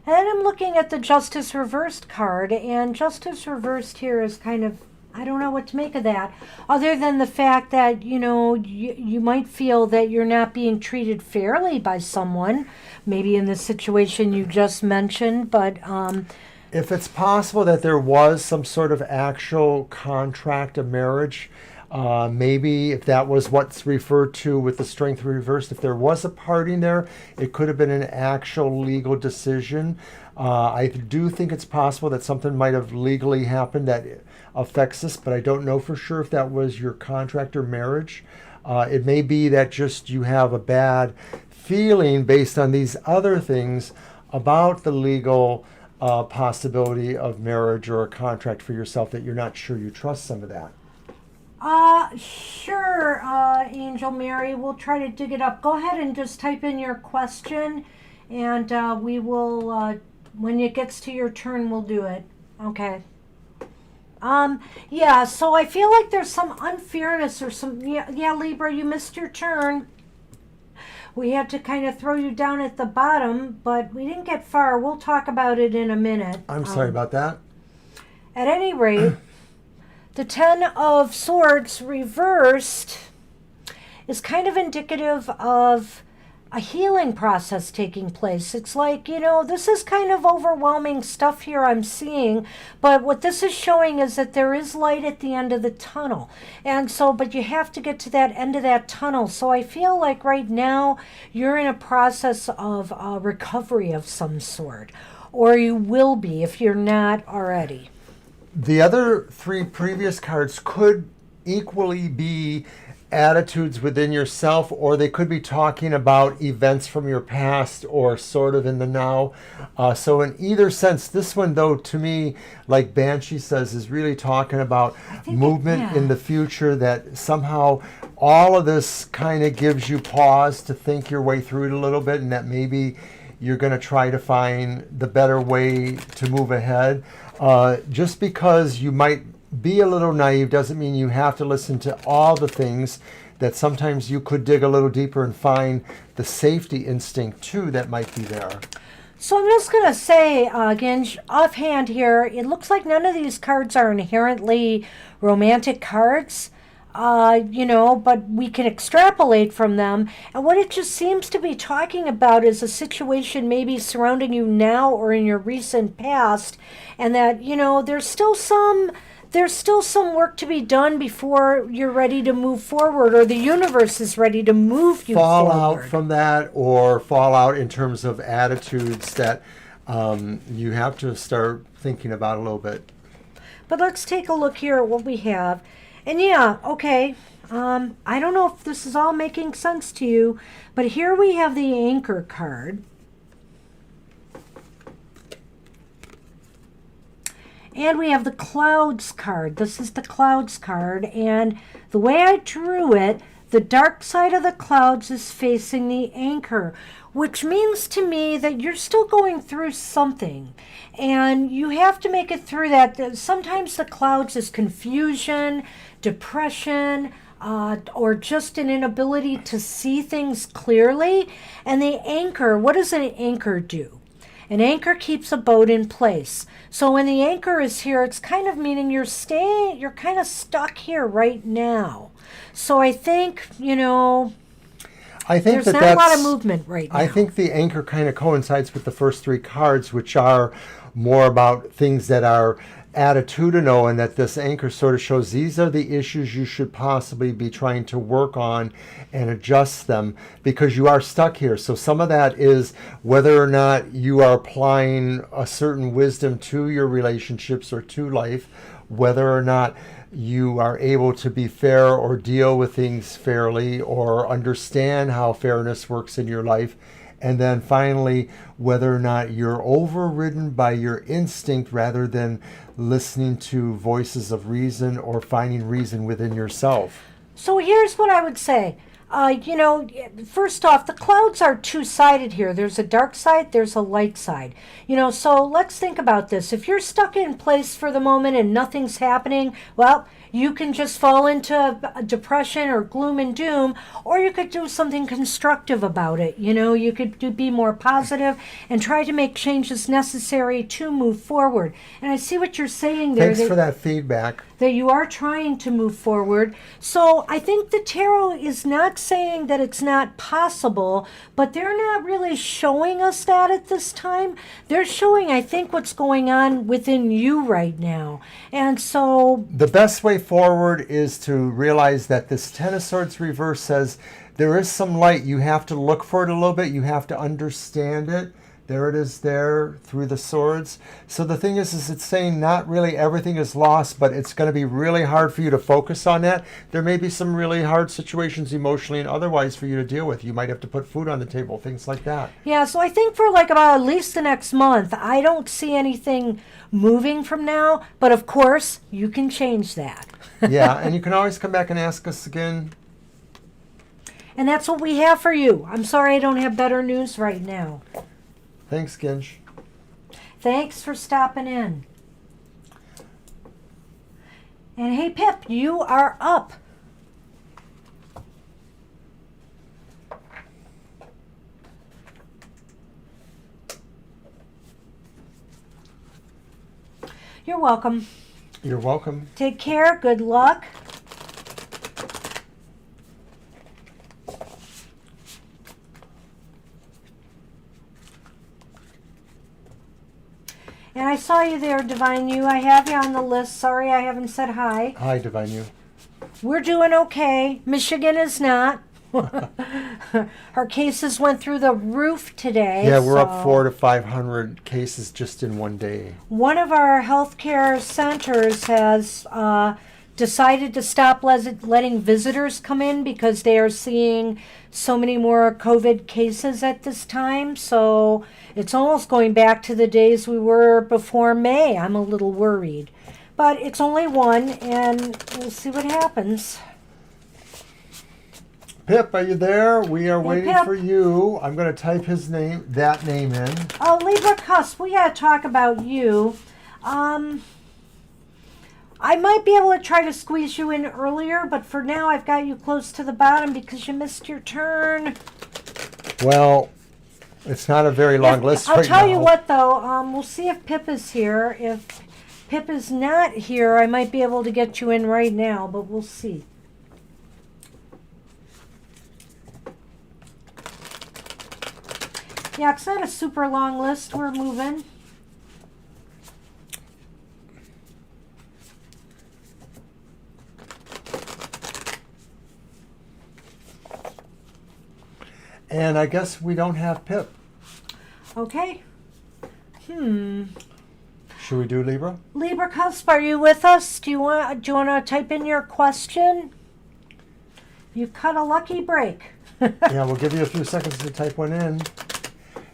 Speaker 1: And then I'm looking at the Justice reversed card, and Justice reversed here is kind of I don't know what to make of that, other than the fact that, you might feel that you're not being treated fairly by someone, maybe in the situation you just mentioned, but
Speaker 2: If it's possible that there was some sort of actual contract of marriage, maybe if that was what's referred to with the strength reversed, if there was a parting there, it could have been an actual legal decision. I do think it's possible that something might have legally happened that affects this, but I don't know for sure if that was your contract or marriage. It may be that just you have a bad feeling based on these other things about the legal possibility of marriage or a contract for yourself, that you're not sure you trust some of that.
Speaker 1: Sure, Angel Mary, we'll try to dig it up. Go ahead and just type in your question, and we will, when it gets to your turn, we'll do it. Okay. Yeah, so I feel like there's some unfairness or some, yeah, Libra, you missed your turn. We had to kind of throw you down at the bottom, but we didn't get far. We'll talk about it in a minute.
Speaker 2: I'm sorry about that.
Speaker 1: At any rate, the Ten of Swords reversed is kind of indicative of a healing process taking place. It's like, this is kind of overwhelming stuff here I'm seeing, but what this is showing is that there is light at the end of the tunnel. And so, but you have to get to that end of that tunnel. So I feel like right now you're in a process of recovery of some sort, or you will be if you're not already.
Speaker 2: The other three previous cards could equally be attitudes within yourself, or they could be talking about events from your past or sort of in the now. So in either sense, this one, though, to me, like Banshee says, is really talking about movement in the future, that somehow all of this kind of gives you pause to think your way through it a little bit, and that maybe you're going to try to find the better way to move ahead. Just because you might be a little naive doesn't mean you have to listen to all the things. That sometimes you could dig a little deeper and find the safety instinct too that might be there.
Speaker 1: So I'm just going to say, again, offhand here, it looks like none of these cards are inherently romantic cards, but we can extrapolate from them. And what it just seems to be talking about is a situation maybe surrounding you now or in your recent past, and that, there's still some work to be done before you're ready to move forward, or the universe is ready to move you forward.
Speaker 2: Fallout from that, or fallout in terms of attitudes that you have to start thinking about a little bit.
Speaker 1: But let's take a look here at what we have. And yeah, okay, I don't know if this is all making sense to you, but here we have the Anchor card. And we have the Clouds card. This is the Clouds card. And the way I drew it, the dark side of the clouds is facing the Anchor, which means to me that you're still going through something. And you have to make it through that. Sometimes the clouds is confusion, depression, or just an inability to see things clearly. And the Anchor, what does an anchor do? An anchor keeps a boat in place. So when the anchor is here, it's kind of meaning you're kind of stuck here right now. So I think, there's not a lot of movement right now.
Speaker 2: I think the anchor kind of coincides with the first three cards, which are more about things that are attitudinal, and that this anchor sort of shows these are the issues you should possibly be trying to work on and adjust them, because you are stuck here. So some of that is whether or not you are applying a certain wisdom to your relationships or to life, whether or not you are able to be fair or deal with things fairly or understand how fairness works in your life. And then finally, whether or not you're overridden by your instinct rather than listening to voices of reason or finding reason within yourself.
Speaker 1: So here's what I would say. First off, the clouds are two-sided here. There's a dark side, there's a light side. So let's think about this. If you're stuck in place for the moment and nothing's happening, well, you can just fall into depression or gloom and doom, or you could do something constructive about it. You could be more positive and try to make changes necessary to move forward. And I see what you're saying there.
Speaker 2: Thanks for that feedback.
Speaker 1: that you are trying to move forward. So I think the tarot is not saying that it's not possible, but they're not really showing us that at this time. They're showing, I think, what's going on within you right now. And so
Speaker 2: the best way forward is to realize that this Ten of Swords reverse says there is some light. You have to look for it a little bit. You have to understand it. There it is there through the swords. So the thing is it's saying not really everything is lost, but it's going to be really hard for you to focus on that. There may be some really hard situations emotionally and otherwise for you to deal with. You might have to put food on the table, things like that.
Speaker 1: yeah, so I think for like about at least the next month, I don't see anything moving from now, but of course, you can change that.
Speaker 2: Yeah, and you can always come back and ask us again.
Speaker 1: And that's what we have for you. I'm sorry I don't have better news right now.
Speaker 2: Thanks, Ginge.
Speaker 1: Thanks for stopping in. And hey, Pip, you are up. You're welcome.
Speaker 2: You're welcome.
Speaker 1: Take care. Good luck. And I saw you there, Divine You. I have you on the list. Sorry I haven't said hi.
Speaker 2: Hi, Divine You.
Speaker 1: We're doing okay. Michigan is not. Her cases went through the roof today.
Speaker 2: Yeah, we're up 400 to 500 cases just in one day.
Speaker 1: One of our healthcare centers has decided to stop letting visitors come in because they are seeing so many more COVID cases at this time. So it's almost going back to the days we were before May. I'm a little worried. But it's only one, and we'll see what happens.
Speaker 2: Pip, are you there? We are waiting
Speaker 1: Pip.
Speaker 2: for you. I'm going to type that name in.
Speaker 1: Oh, Libra Cusp, we got to talk about you. I might be able to try to squeeze you in earlier, but for now I've got you close to the bottom because you missed your turn.
Speaker 2: Well, it's not a very long list right now.
Speaker 1: I'll tell you what, though. We'll see if Pip is here. If Pip is not here, I might be able to get you in right now, but we'll see. Yeah, it's not a super long list. We're moving.
Speaker 2: And I guess we don't have Pip.
Speaker 1: Okay.
Speaker 2: Should we do Libra?
Speaker 1: Libra Cusp, are you with us? Do you want to type in your question? You cut a lucky break.
Speaker 2: Yeah, we'll give you a few seconds to type one in.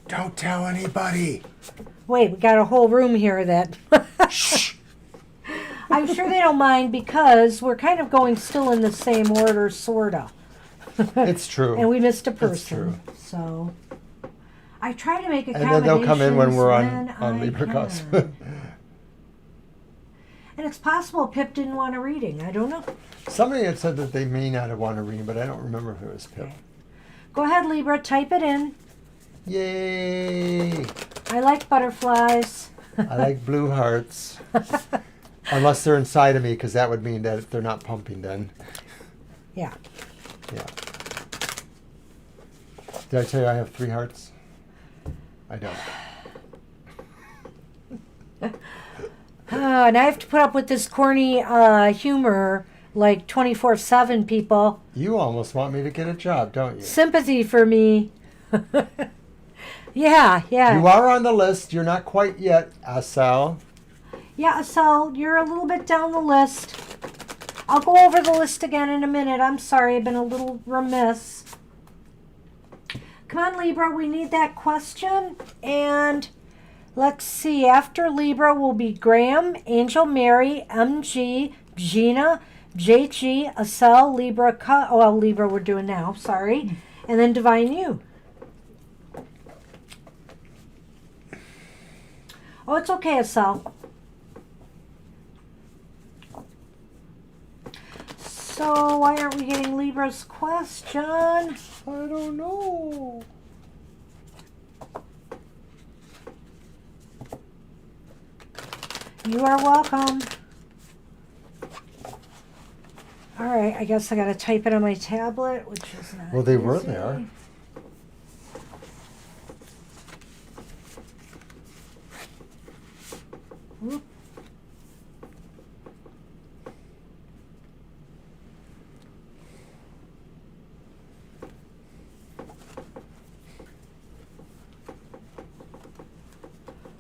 Speaker 2: Don't tell anybody.
Speaker 1: Wait, we got a whole room here that...
Speaker 2: Shh.
Speaker 1: I'm sure they don't mind because we're kind of going still in the same order, sorta.
Speaker 2: It's true.
Speaker 1: And we missed a
Speaker 2: It's
Speaker 1: person.
Speaker 2: true.
Speaker 1: So I try to make
Speaker 2: And
Speaker 1: accommodations.
Speaker 2: then they'll come in when we're
Speaker 1: when
Speaker 2: on
Speaker 1: I
Speaker 2: Libra Cusp.
Speaker 1: can. And it's possible Pip didn't want a reading. I don't know.
Speaker 2: Somebody had said that they may not have wanted a reading, but I don't remember if it was Pip.
Speaker 1: Okay. Go ahead, Libra. Type it in.
Speaker 2: Yay!
Speaker 1: I like butterflies.
Speaker 2: I like blue hearts. Unless they're inside of me, because that would mean that they're not pumping then.
Speaker 1: Yeah.
Speaker 2: Yeah. Did I tell you I have 3 hearts? I don't.
Speaker 1: And I have to put up with this corny humor like 24/7, people.
Speaker 2: You almost want me to get a job, don't you?
Speaker 1: Sympathy for me. Yeah.
Speaker 2: You are on the list. You're not quite yet, Asal.
Speaker 1: Yeah, so you're a little bit down the list. I'll go over the list again in a minute. I'm sorry, I've been a little remiss. Come on, Libra, we need that question. And let's see, after Libra will be Graham, Angel Mary, MG, Gina, JG, Asel, Libra, Libra we're doing now, sorry. And then Divine You. Oh, it's okay, Asel. So why aren't we getting Libra's question?
Speaker 2: I don't know.
Speaker 1: You are welcome. All right, I guess I got to type it on my tablet, which is not
Speaker 2: Well, they were
Speaker 1: easy.
Speaker 2: there.
Speaker 1: Whoop.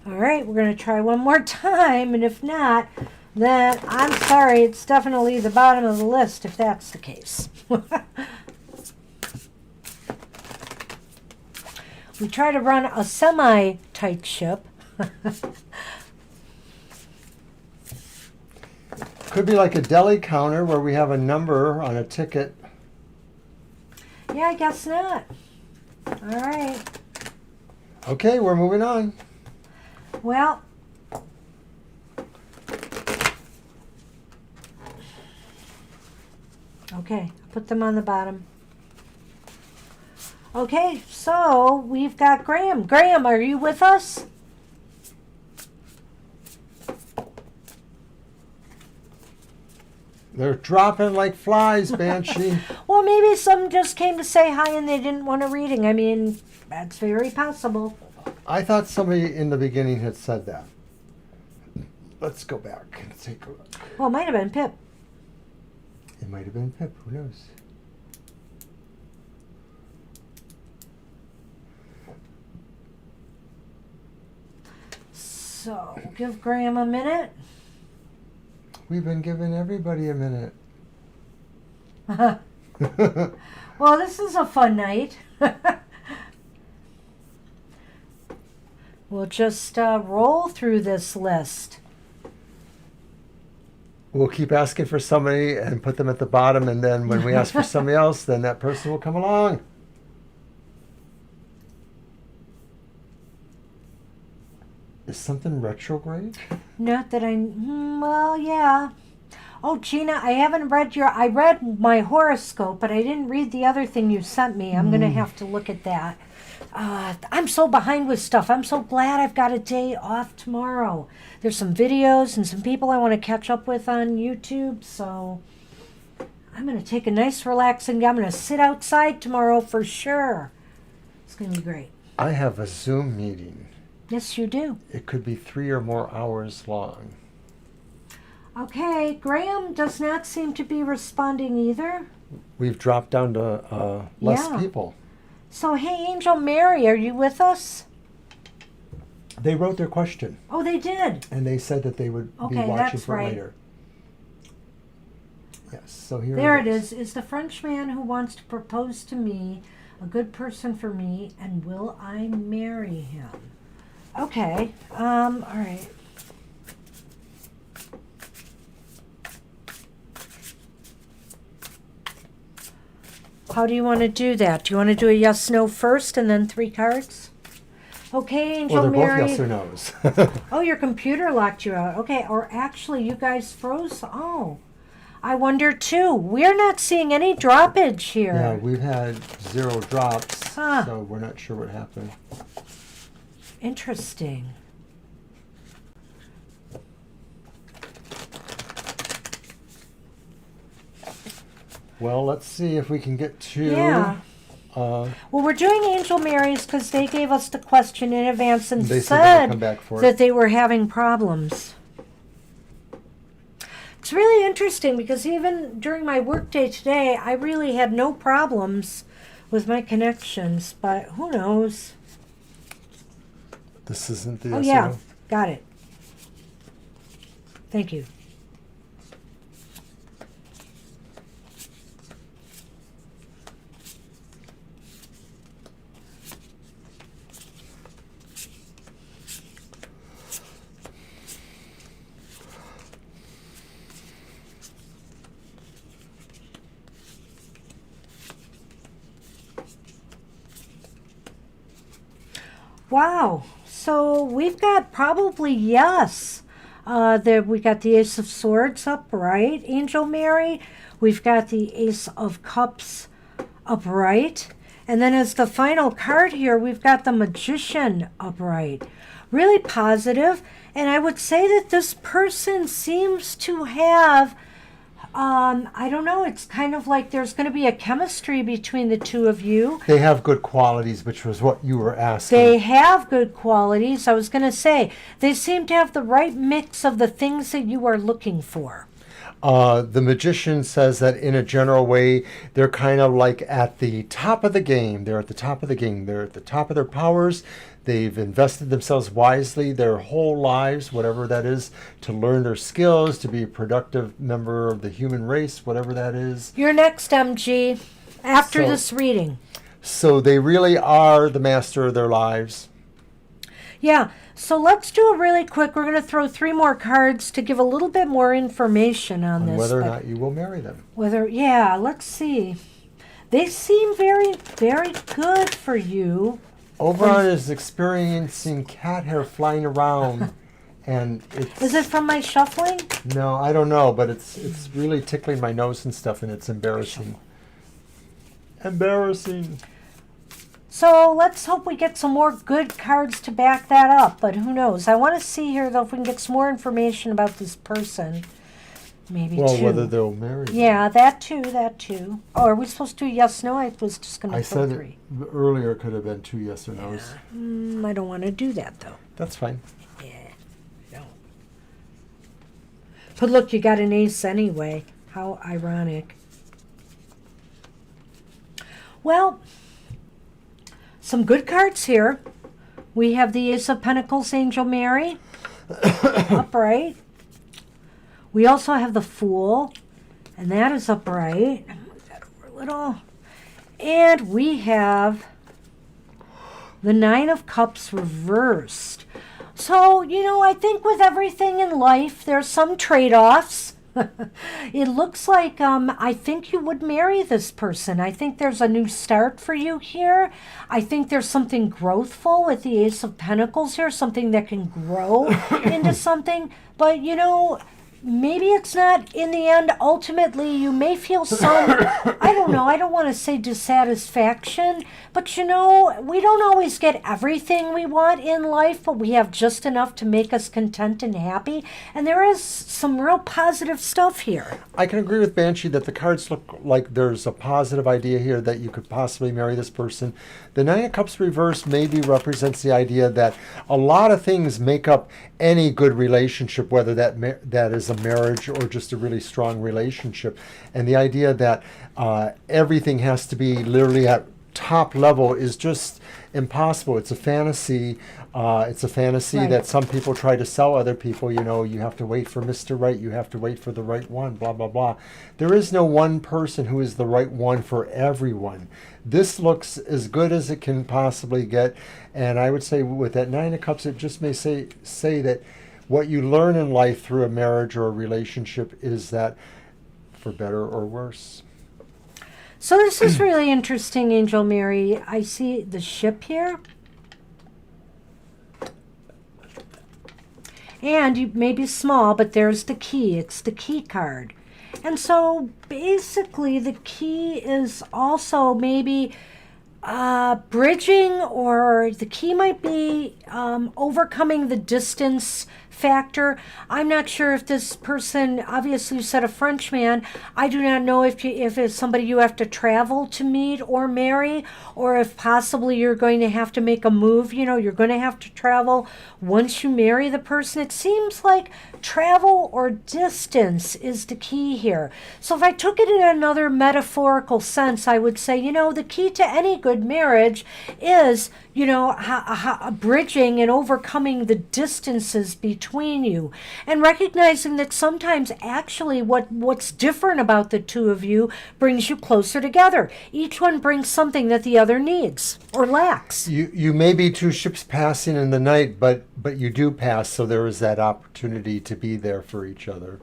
Speaker 1: All right, we're going to try one more time, and if not, then I'm sorry, it's definitely the bottom of the list if that's the case. We try to run a semi-tight ship.
Speaker 2: Could be like a deli counter where we have a number on a ticket.
Speaker 1: Yeah, I guess not. All right.
Speaker 2: Okay, we're moving on.
Speaker 1: Well, okay, put them on the bottom. Okay, so we've got Graham. Graham, are you with us?
Speaker 2: They're dropping like flies, Banshee.
Speaker 1: Well, maybe some just came to say hi and they didn't want a reading. I mean, that's very possible.
Speaker 2: I thought somebody in the beginning had said that. Let's go back and take a look.
Speaker 1: Well, it might have been Pip.
Speaker 2: It might have been Pip. Who knows?
Speaker 1: So, give Graham a minute.
Speaker 2: We've been giving everybody a minute.
Speaker 1: Well, this is a fun night. We'll just roll through this list.
Speaker 2: We'll keep asking for somebody and put them at the bottom, and then when we ask for somebody else, then that person will come along. Is something retrograde?
Speaker 1: Not that well, yeah. Oh, Gina, I haven't read I read my horoscope, but I didn't read the other thing you sent me. I'm going to have to look at that. I'm so behind with stuff. I'm so glad I've got a day off tomorrow. There's some videos and some people I want to catch up with on YouTube, so I'm going to take a nice relaxing day. I'm going to sit outside tomorrow for sure. It's going to be great.
Speaker 2: I have a Zoom meeting.
Speaker 1: Yes, you do.
Speaker 2: It could be 3 or more hours long.
Speaker 1: Okay, Graham does not seem to be responding either.
Speaker 2: We've dropped down to less
Speaker 1: Yeah.
Speaker 2: people.
Speaker 1: So, hey, Angel Mary, are you with us?
Speaker 2: They wrote their question,
Speaker 1: Oh, they did.
Speaker 2: and they said that they would be
Speaker 1: Okay,
Speaker 2: watching
Speaker 1: that's
Speaker 2: for it
Speaker 1: right.
Speaker 2: later. Yes, so here
Speaker 1: There
Speaker 2: it
Speaker 1: it is. Is the French man who wants to propose to me a good person for me, and will I marry him? Okay, all right. How do you want to do that? Do you want to do a yes, no first and then 3 cards? Okay, Angel
Speaker 2: Well, they're
Speaker 1: Mary.
Speaker 2: both yes or no's.
Speaker 1: Oh, your computer locked you out. Okay, or actually, you guys froze. Oh, I wonder too. We're not seeing any droppage here.
Speaker 2: Yeah, we've had 0 drops,
Speaker 1: Huh.
Speaker 2: so we're not sure what happened.
Speaker 1: Interesting.
Speaker 2: Well, let's see if we can get to...
Speaker 1: Yeah. Well, we're doing Angel Marys because they gave us the question in advance and
Speaker 2: They said they would come
Speaker 1: said
Speaker 2: back for
Speaker 1: that
Speaker 2: it.
Speaker 1: they were having problems. It's really interesting because even during my workday today, I really had no problems with my connections, but who knows?
Speaker 2: This isn't the
Speaker 1: Oh,
Speaker 2: yes or
Speaker 1: yeah.
Speaker 2: no?
Speaker 1: Got it. Thank you. Wow. So we've got probably yes. We got the Ace of Swords upright, Angel Mary. We've got the Ace of Cups upright. And then as the final card here, we've got the Magician upright. Really positive. And I would say that this person seems to have I don't know. It's kind of like there's going to be a chemistry between the two of you.
Speaker 2: They have good qualities, which was what you were asking.
Speaker 1: They have good qualities. I was going to say, they seem to have the right mix of the things that you are looking for.
Speaker 2: The magician says that in a general way, they're kind of like at the top of the game. They're at the top of the game. They're at the top of their powers. They've invested themselves wisely their whole lives, whatever that is, to learn their skills, to be a productive member of the human race, whatever that is.
Speaker 1: You're next, MG, after
Speaker 2: So-
Speaker 1: this reading.
Speaker 2: So they really are the master of their lives.
Speaker 1: Yeah, so let's do it really quick. We're going to throw 3 more cards to give a little bit more information on
Speaker 2: On
Speaker 1: this.
Speaker 2: whether or
Speaker 1: but
Speaker 2: not you will marry them.
Speaker 1: yeah, let's see. They seem very, very good for you.
Speaker 2: Oberon is experiencing cat hair flying around, and it's...
Speaker 1: Is it from my shuffling?
Speaker 2: No, I don't know, but it's really tickling my nose and stuff, and it's embarrassing. Embarrassing.
Speaker 1: So let's hope we get some more good cards to back that up, but who knows? I want to see here, though, if we can get some more information about this person. Maybe
Speaker 2: Well,
Speaker 1: 2.
Speaker 2: whether they'll marry them.
Speaker 1: Yeah, that too. Oh, are we supposed to do yes, no? I was just going
Speaker 2: I
Speaker 1: to throw
Speaker 2: said
Speaker 1: 3.
Speaker 2: it earlier it could have been 2 yes or no's.
Speaker 1: I don't want to do that, though.
Speaker 2: That's fine.
Speaker 1: Yeah, no. But look, you got an ace anyway. How ironic. Well, some good cards here. We have the Ace of Pentacles, Angel Mary, upright. We also have the Fool, and that is upright. Move that over a little. And we have the Nine of Cups reversed. So, I think with everything in life, there's some trade-offs. It looks like I think you would marry this person. I think there's a new start for you here. I think there's something growthful with the Ace of Pentacles here, something that can grow into something. But, maybe it's not in the end. Ultimately, you may feel some, I don't know, I don't want to say dissatisfaction, but we don't always get everything we want in life, but we have just enough to make us content and happy. And there is some real positive stuff here.
Speaker 2: I can agree with Banshee that the cards look like there's a positive idea here that you could possibly marry this person. The Nine of Cups reversed maybe represents the idea that a lot of things make up any good relationship, whether that is a marriage or just a really strong relationship. And the idea that everything has to be literally at top level is just impossible. It's a fantasy.
Speaker 1: Right.
Speaker 2: That some people try to sell other people. You have to wait for Mr. Right. You have to wait for the right one, blah, blah, blah. There is no one person who is the right one for everyone. This looks as good as it can possibly get. And I would say with that Nine of Cups, it just may say that what you learn in life through a marriage or a relationship is that for better or worse.
Speaker 1: So this is really interesting, Angel Mary. I see the ship here. And you may be small, but there's the key. It's the key card. And so basically the key is also maybe bridging, or the key might be overcoming the distance factor. I'm not sure if this person, obviously you said a French man, I do not know if it's somebody you have to travel to meet or marry, or if possibly you're going to have to make a move. You're going to have to travel once you marry the person. It seems like travel or distance is the key here. So if I took it in another metaphorical sense, I would say, the key to any good marriage is, bridging and overcoming the distances between you, and recognizing that sometimes actually what's different about the two of you brings you closer together. Each one brings something that the other needs or lacks.
Speaker 2: You may be two ships passing in the night, but you do pass, so there is that opportunity to be there for each other.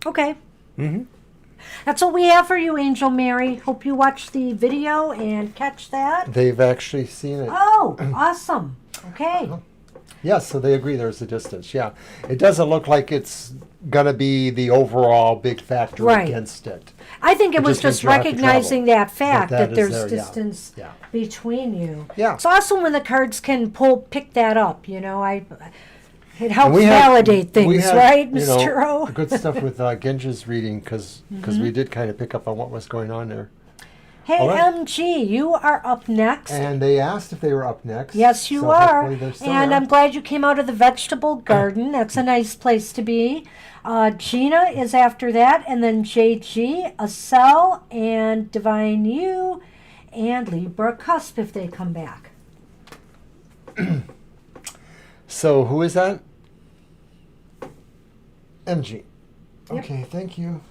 Speaker 1: Okay.
Speaker 2: Mm-hmm.
Speaker 1: That's what we have for you, Angel Mary. Hope you watch the video and catch that.
Speaker 2: They've actually seen it.
Speaker 1: Oh, awesome. Okay.
Speaker 2: Yes, so they agree there's a distance. Yeah. It doesn't look like it's going to be the overall big factor
Speaker 1: Right.
Speaker 2: against it.
Speaker 1: I think it
Speaker 2: It
Speaker 1: was
Speaker 2: just
Speaker 1: just
Speaker 2: means you have to
Speaker 1: recognizing
Speaker 2: travel.
Speaker 1: that fact
Speaker 2: But
Speaker 1: that
Speaker 2: is
Speaker 1: there's
Speaker 2: there, yeah.
Speaker 1: distance
Speaker 2: Yeah.
Speaker 1: between you.
Speaker 2: Yeah.
Speaker 1: It's awesome when the cards can pick that up, It helps
Speaker 2: And
Speaker 1: validate
Speaker 2: we
Speaker 1: things,
Speaker 2: had,
Speaker 1: right,
Speaker 2: you know,
Speaker 1: Mr. O?
Speaker 2: good stuff with Genja's reading because we did kind of pick up on what was going on there.
Speaker 1: Hey,
Speaker 2: All right.
Speaker 1: MG, you are up next.
Speaker 2: And they asked if they were up next.
Speaker 1: Yes, you
Speaker 2: so
Speaker 1: are.
Speaker 2: hopefully they're still
Speaker 1: And
Speaker 2: there.
Speaker 1: I'm glad you came out of the vegetable garden. That's a nice place to be. Gina is after that, and then JG, Acel, and Divine You, and Libra Cusp if they come back.
Speaker 2: So who is that? MG.
Speaker 1: Yep.
Speaker 2: Okay, thank you.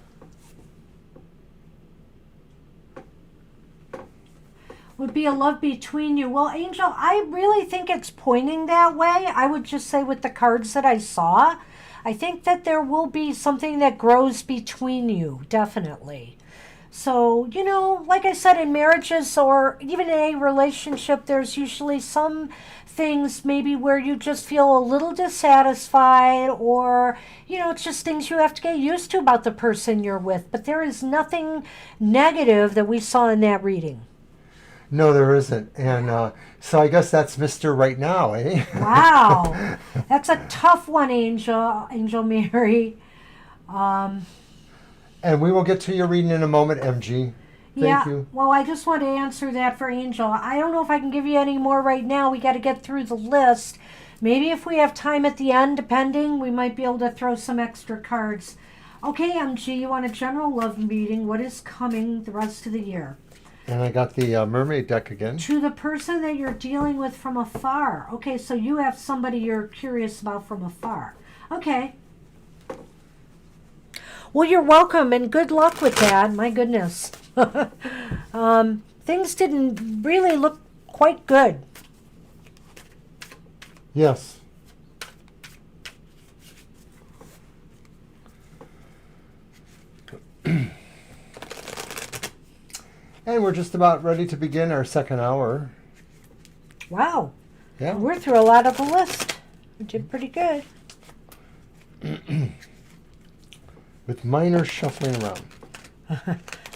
Speaker 1: Would be a love between you. Well, Angel, I really think it's pointing that way. I would just say with the cards that I saw, I think that there will be something that grows between you, definitely. So, you know, like I said, in marriages or even in a relationship, there's usually some things maybe where you just feel a little dissatisfied or, you know, it's just things you have to get used to about the person you're with. But there is nothing negative that we saw in that reading.
Speaker 2: No, there isn't. And so I guess that's Mr. Right Now, eh?
Speaker 1: Wow. That's a tough one, Angel Mary.
Speaker 2: And we will get to your reading in a moment, MG. Thank you.
Speaker 1: Well, I just want to answer that for Angel. I don't know if I can give you any more right now. We got to get through the list. Maybe if we have time at the end, depending, we might be able to throw some extra cards. Okay, MG, you want a general love reading. What is coming the rest of the year?
Speaker 2: And I got the mermaid deck again.
Speaker 1: To the person that you're dealing with from afar. Okay, so you have somebody you're curious about from afar. Okay. Well, you're welcome and good luck with that. My goodness. Things didn't really look quite good.
Speaker 2: Yes. And we're just about ready to begin our second hour.
Speaker 1: Wow.
Speaker 2: Yeah.
Speaker 1: We're through a lot of the list. We did pretty good.
Speaker 2: With minor shuffling around.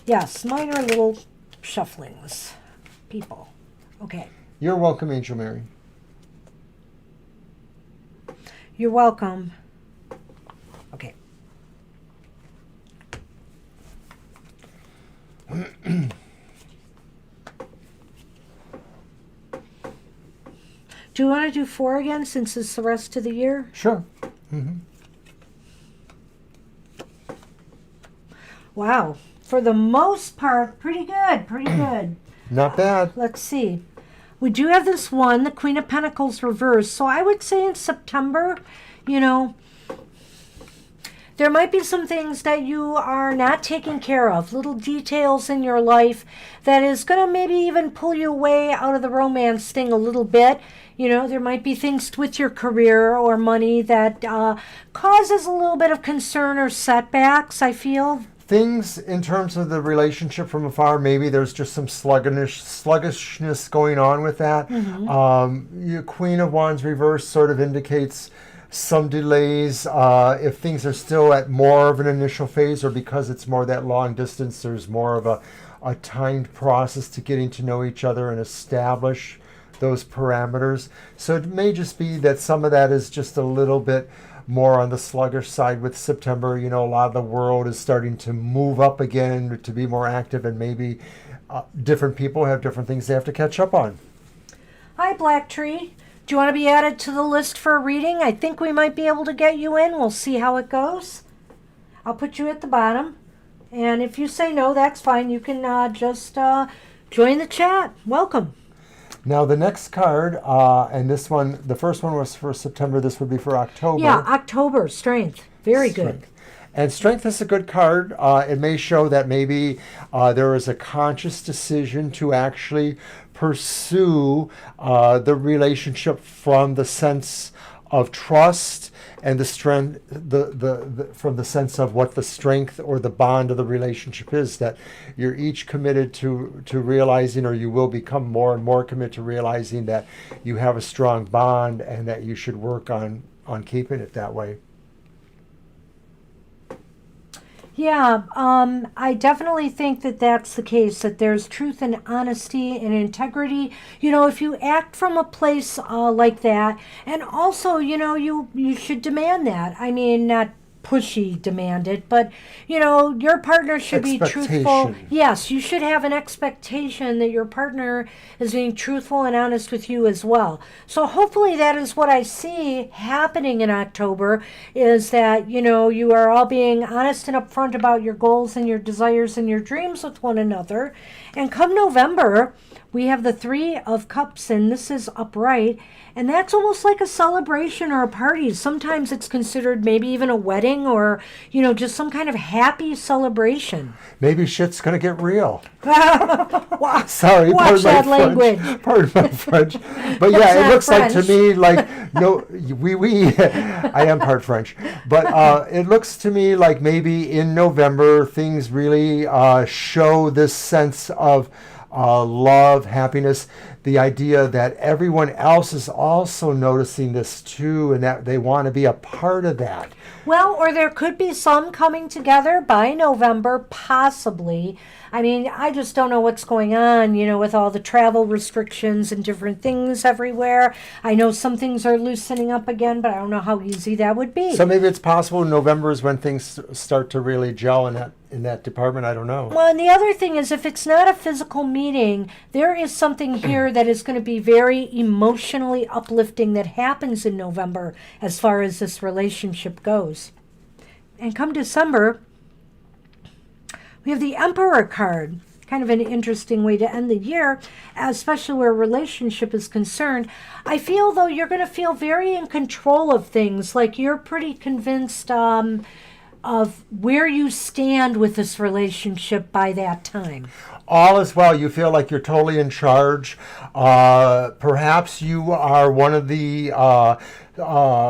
Speaker 1: Yes, minor little shufflings. People. Okay.
Speaker 2: You're welcome, Angel Mary.
Speaker 1: You're welcome. Okay. Do you want to do 4 again since it's the rest of the year?
Speaker 2: Sure. Mm-hmm.
Speaker 1: Wow. For the most part, pretty good. Pretty good.
Speaker 2: Not bad.
Speaker 1: Let's see. We do have this one, the Queen of Pentacles reversed. So I would say in September, you know, there might be some things that you are not taking care of, little details in your life that is going to maybe even pull you away out of the romance thing a little bit. You know, there might be things with your career or money that causes a little bit of concern or setbacks, I feel.
Speaker 2: Things in terms of the relationship from afar, maybe there's just some sluggishness going on with that. Your Queen of Wands reverse sort of indicates some delays. If things are still at more of an initial phase or because it's more that long distance, there's more of a timed process to getting to know each other and establish those parameters. So it may just be that some of that is just a little bit more on the sluggish side with September. You know, a lot of the world is starting to move up again to be more active, and maybe different people have different things they have to catch up on.
Speaker 1: Hi, Black Tree. Do you want to be added to the list for a reading? I think we might be able to get you in. We'll see how it goes. I'll put you at the bottom. And if you say no, that's fine. You can just join the chat. Welcome.
Speaker 2: Now the next card, and this one, the first one was for September, this would be for October.
Speaker 1: Yeah, October, Strength. Very
Speaker 2: Strength.
Speaker 1: good.
Speaker 2: And Strength is a good card. It may show that maybe there is a conscious decision to actually pursue the relationship from the sense of trust and the strength, from the sense of what the strength or the bond of the relationship is, that you're each committed to realizing, or you will become more and more committed to realizing that you have a strong bond and that you should work on keeping it that way.
Speaker 1: Yeah, I definitely think that that's the case, that there's truth and honesty and integrity. You know, if you act from a place like that, and also, you know, you should demand that. I mean, not pushy demand it, but, you know, your partner should be truthful.
Speaker 2: Expectation.
Speaker 1: Yes, you should have an expectation that your partner is being truthful and honest with you as well. So hopefully that is what I see happening in October, is that, you know, you are all being honest and upfront about your goals and your desires and your dreams with one another. And come November, we have the Three of Cups, and this is upright. And that's almost like a celebration or a party. Sometimes it's considered maybe even a wedding, or, you know, just some kind of happy celebration.
Speaker 2: Maybe shit's gonna get real.
Speaker 1: Watch
Speaker 2: Sorry,
Speaker 1: that
Speaker 2: pardon my
Speaker 1: language.
Speaker 2: French. Pardon my French. But
Speaker 1: That's
Speaker 2: yeah, it
Speaker 1: not
Speaker 2: looks like to
Speaker 1: French.
Speaker 2: me like no, we I am part French, but it looks to me like maybe in November things really show this sense of love, happiness, the idea that everyone else is also noticing this too, and that they want to be a part of that.
Speaker 1: Well, or there could be some coming together by November, possibly. I mean, I just don't know what's going on, you know, with all the travel restrictions and different things everywhere. I know some things are loosening up again, but I don't know how easy that would be.
Speaker 2: So maybe it's possible November is when things start to really gel in that department. I don't know.
Speaker 1: Well, and the other thing is, if it's not a physical meeting, there is something here that is going to be very emotionally uplifting that happens in November as far as this relationship goes. And come December, we have the Emperor card. Kind of an interesting way to end the year, especially where a relationship is concerned. I feel, though, you're going to feel very in control of things, like you're pretty convinced of where you stand with this relationship by that time.
Speaker 2: All is well. You feel like you're totally in charge. Perhaps you are one of the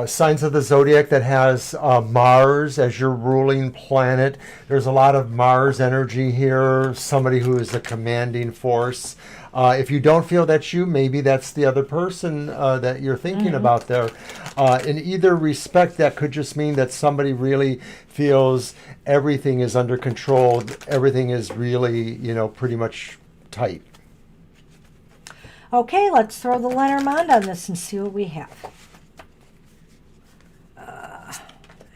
Speaker 2: signs of the zodiac that has Mars as your ruling planet. There's a lot of Mars energy here, somebody who is a commanding force. If you don't feel that's you, maybe that's the other person that you're thinking about there. In either respect, that could just mean that somebody really feels everything is under control. Everything is really, you know, pretty much tight.
Speaker 1: Okay, let's throw the Lenormand on this and see what we have.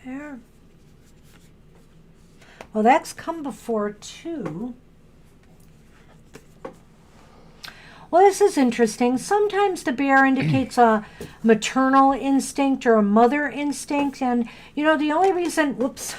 Speaker 1: There. Well, that's come before too. Well, this is interesting. Sometimes the bear indicates a maternal instinct or a mother instinct. And, you know, the only reason, whoops,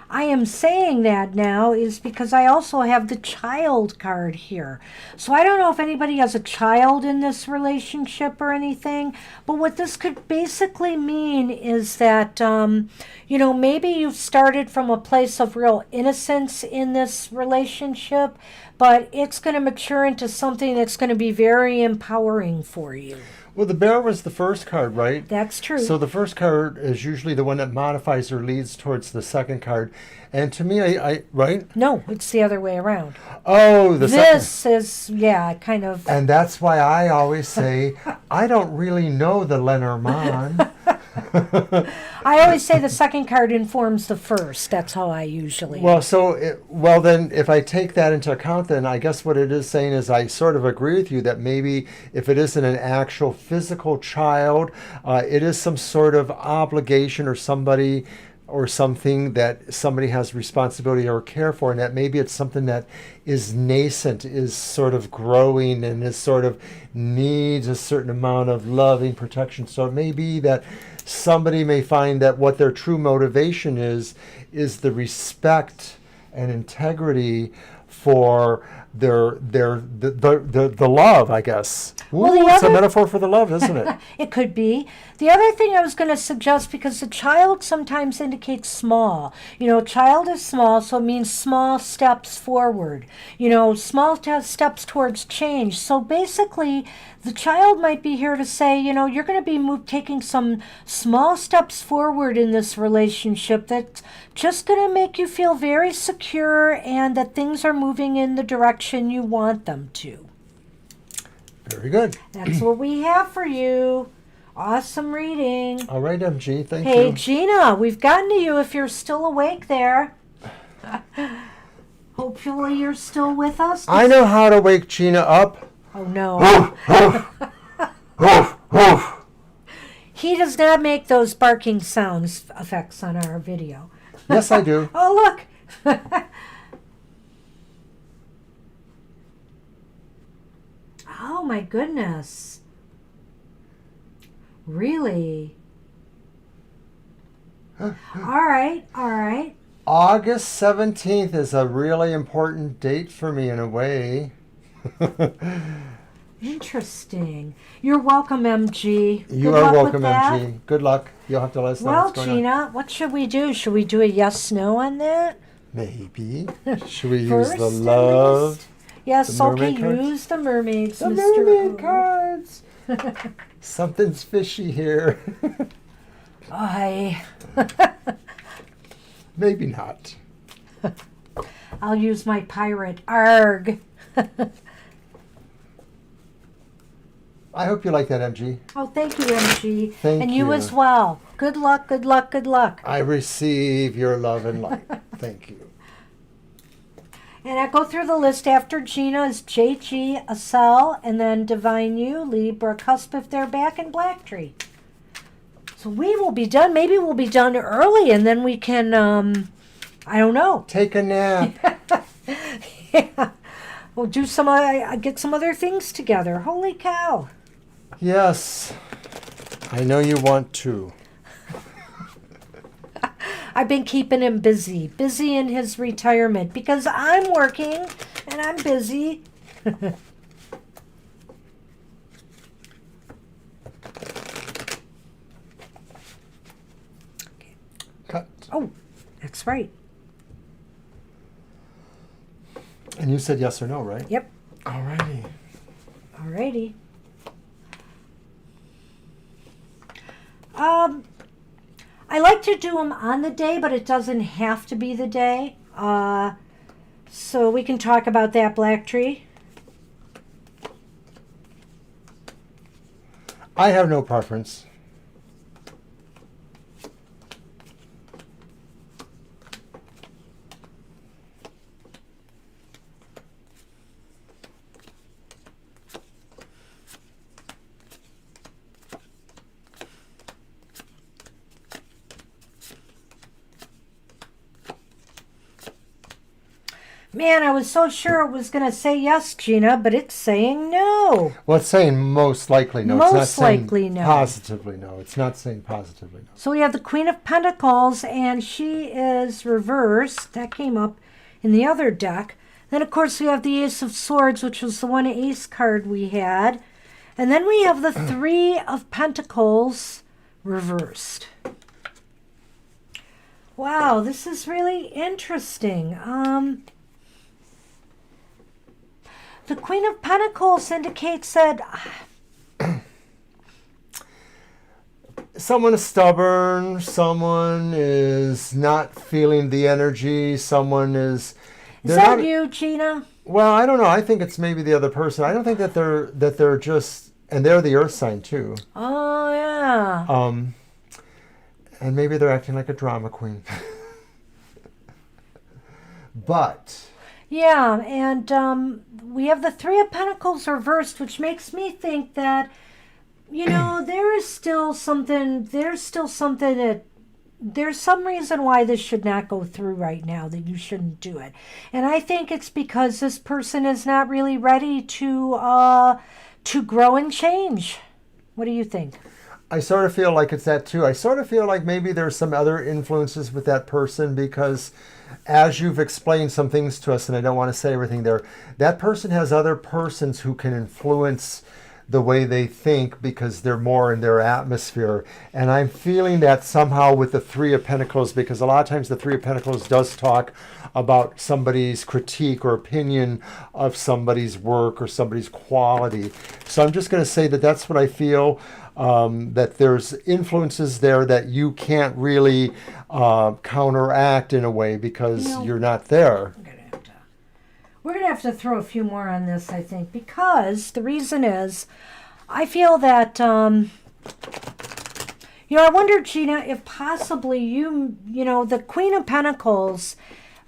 Speaker 1: I am saying that now is because I also have the child card here. So I don't know if anybody has a child in this relationship or anything, but what this could basically mean is that, you know, maybe you've started from a place of real innocence in this relationship, but it's going to mature into something that's going to be very empowering for you.
Speaker 2: Well, the bear was the first card, right?
Speaker 1: That's true.
Speaker 2: So the first card is usually the one that modifies or leads towards the second card. And to me, I right?
Speaker 1: No, it's the other way around.
Speaker 2: Oh, the second.
Speaker 1: This is, yeah, kind of.
Speaker 2: And that's why I always say, I don't really know the Lenormand.
Speaker 1: I always say the second card informs the first. That's how I usually.
Speaker 2: Well, then, if I take that into account, then I guess what it is saying is I sort of agree with you that maybe if it isn't an actual physical child, it is some sort of obligation or somebody or something that somebody has responsibility or care for, and that maybe it's something that is nascent, is sort of growing, and is sort of needs a certain amount of loving protection. So it may be that somebody may find that what their true motivation is the respect and integrity for the love, I guess. Ooh,
Speaker 1: Well,
Speaker 2: it's a metaphor for the love, isn't it?
Speaker 1: It could be. The other thing I was going to suggest, because the child sometimes indicates small. You know, child is small, so it means small steps forward. You know, small steps towards change. So basically, the child might be here to say, you know, you're going to be taking some small steps forward in this relationship that's just going to make you feel very secure and that things are moving in the direction you want them to.
Speaker 2: Very good.
Speaker 1: That's what we have for you. Awesome reading.
Speaker 2: All right, MG, thank you.
Speaker 1: Hey, Gina, we've gotten to you if you're still awake there. Hopefully you're still with us.
Speaker 2: I know how to wake Gina up.
Speaker 1: Oh, no.
Speaker 2: Woof, woof, woof.
Speaker 1: He does not make those barking sounds effects on our video.
Speaker 2: Yes, I do.
Speaker 1: Oh, look. Oh, my goodness. Really? All right, all right.
Speaker 2: August 17th is a really important date for me in a way.
Speaker 1: Interesting. You're welcome, MG.
Speaker 2: You
Speaker 1: Good
Speaker 2: are
Speaker 1: luck
Speaker 2: welcome,
Speaker 1: with that.
Speaker 2: MG. Good luck. You'll have to let us know
Speaker 1: Well,
Speaker 2: what's going on.
Speaker 1: Gina, what should we do? Should we do a yes/no on that?
Speaker 2: Maybe. Should we use
Speaker 1: First,
Speaker 2: the
Speaker 1: at
Speaker 2: love?
Speaker 1: least. Yes,
Speaker 2: The
Speaker 1: okay,
Speaker 2: mermaid cards?
Speaker 1: use the mermaids,
Speaker 2: The
Speaker 1: Mr.
Speaker 2: mermaid
Speaker 1: O.
Speaker 2: cards. Something's fishy here.
Speaker 1: I.
Speaker 2: Maybe not.
Speaker 1: I'll use my pirate. Arg.
Speaker 2: I hope you like that, MG.
Speaker 1: Oh, thank you, MG.
Speaker 2: Thank
Speaker 1: and you
Speaker 2: you.
Speaker 1: as well. Good luck, good luck, good luck.
Speaker 2: I receive your love and light. Thank you.
Speaker 1: And I go through the list after Gina is JG, Acel, and then Divine U, Libra, Cusp if they're back, and Black Tree. So we will be done. Maybe we'll be done early, and then we can, I don't know.
Speaker 2: Take a nap.
Speaker 1: Yeah. We'll do some, get some other things together. Holy cow.
Speaker 2: Yes. I know you want to.
Speaker 1: I've been keeping him busy in his retirement because I'm working and I'm busy.
Speaker 2: Cut.
Speaker 1: Oh, that's right.
Speaker 2: And you said yes or no, right?
Speaker 1: Yep.
Speaker 2: Alrighty.
Speaker 1: Alrighty. I like to do them on the day, but it doesn't have to be the day. So we can talk about that, Black Tree.
Speaker 2: I have no preference.
Speaker 1: Man, I was so sure it was going to say yes, Gina, but it's saying no.
Speaker 2: Well, it's saying most likely no. It's not
Speaker 1: Most
Speaker 2: saying
Speaker 1: likely no.
Speaker 2: positively no. It's not saying positively no.
Speaker 1: So we have the Queen of Pentacles, and she is reversed. That came up in the other deck. Then, of course, we have the Ace of Swords, which was the one ace card we had. And then we have the Three of Pentacles reversed. Wow, this is really interesting. The Queen of Pentacles indicates that
Speaker 2: Someone is stubborn. Someone is not feeling the energy. Someone is.
Speaker 1: is that you, Gina?
Speaker 2: Well, I don't know. I think it's maybe the other person. I don't think that they're just, and they're the Earth sign too.
Speaker 1: Oh, yeah.
Speaker 2: And maybe they're acting like a drama queen. But.
Speaker 1: Yeah, and we have the Three of Pentacles reversed, which makes me think that, you know, there's still something that, there's some reason why this should not go through right now, that you shouldn't do it. And I think it's because this person is not really ready to grow and change. What do you think?
Speaker 2: I sort of feel like it's that too. I sort of feel like maybe there's some other influences with that person because as you've explained some things to us, and I don't want to say everything there, that person has other persons who can influence the way they think because they're more in their atmosphere. And I'm feeling that somehow with the Three of Pentacles, because a lot of times the Three of Pentacles does talk about somebody's critique or opinion of somebody's work or somebody's quality. So I'm just going to say that that's what I feel, that there's influences there that you can't really counteract in a way because you're not there.
Speaker 1: We're going to have to throw a few more on this, I think, because the reason is I feel that, I wonder, Gina, if possibly the Queen of Pentacles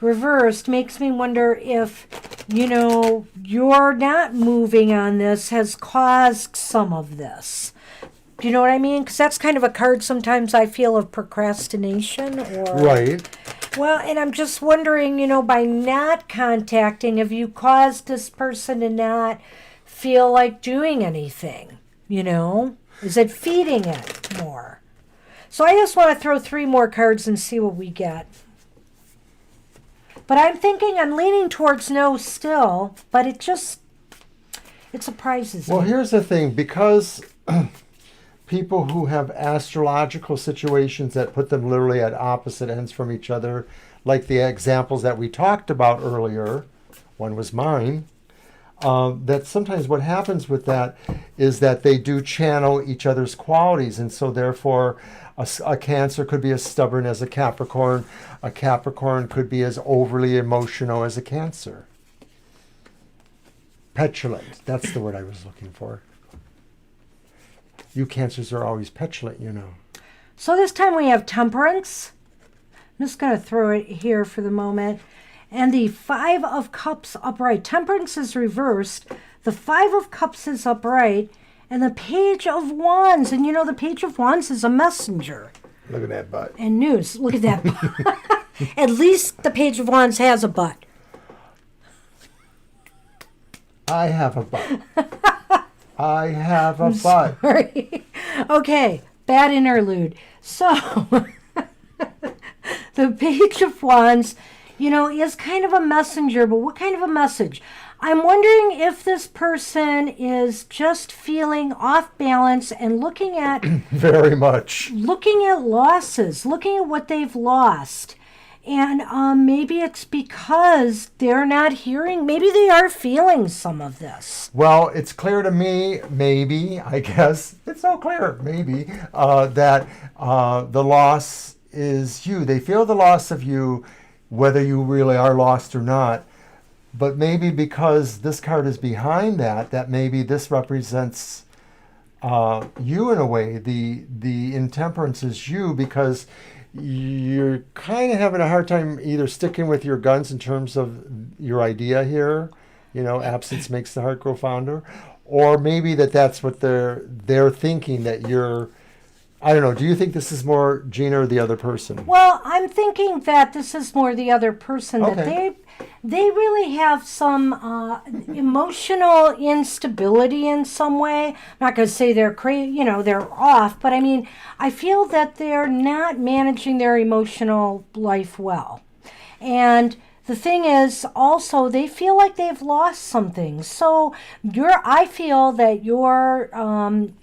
Speaker 1: reversed makes me wonder if, you're not moving on this has caused some of this. Do you know what I mean? Because that's kind of a card sometimes I feel of procrastination or...
Speaker 2: Right.
Speaker 1: Well, and I'm just wondering, by not contacting, have you caused this person to not feel like doing anything? Is it feeding it more? So I just want to throw 3 more cards and see what we get. But I'm leaning towards no still, but it surprises me.
Speaker 2: Well, here's the thing, because people who have astrological situations that put them literally at opposite ends from each other, like the examples that we talked about earlier, one was mine, that sometimes what happens with that is that they do channel each other's qualities, and so therefore a Cancer could be as stubborn as a Capricorn could be as overly emotional as a Cancer. Petulant, that's the word I was looking for. You Cancers are always petulant,
Speaker 1: So this time we have Temperance. I'm just going to throw it here for the moment. And the 5 of Cups upright. Temperance is reversed. The 5 of Cups is upright. And the Page of Wands. And the Page of Wands is a messenger.
Speaker 2: Look at that butt.
Speaker 1: And news. Look at that butt. At least the Page of Wands has a butt.
Speaker 2: I have a butt. I have a butt.
Speaker 1: Sorry. Okay, bad interlude. So, the Page of Wands, is kind of a messenger, but what kind of a message? I'm wondering if this person is just feeling off balance and looking at...
Speaker 2: Very much.
Speaker 1: Looking at losses, looking at what they've lost. And maybe it's because they're not hearing, maybe they are feeling some of this.
Speaker 2: Well, it's clear to me, maybe, I guess, it's so clear, maybe, that the loss is you. They feel the loss of you, whether you really are lost or not. But maybe because this card is behind that maybe this represents you in a way. The intemperance is you, because you're kind of having a hard time either sticking with your guns in terms of your idea here, absence makes the heart grow fonder, or maybe that's what they're thinking, that you're, I don't know. Do you think this is more Gina or the other person?
Speaker 1: Well, I'm thinking that this is more the other person,
Speaker 2: okay.
Speaker 1: That they really have some emotional instability in some way. I'm not going to say they're crazy, they're off, but I feel that they're not managing their emotional life well. And the thing is also they feel like they've lost something. So I feel that your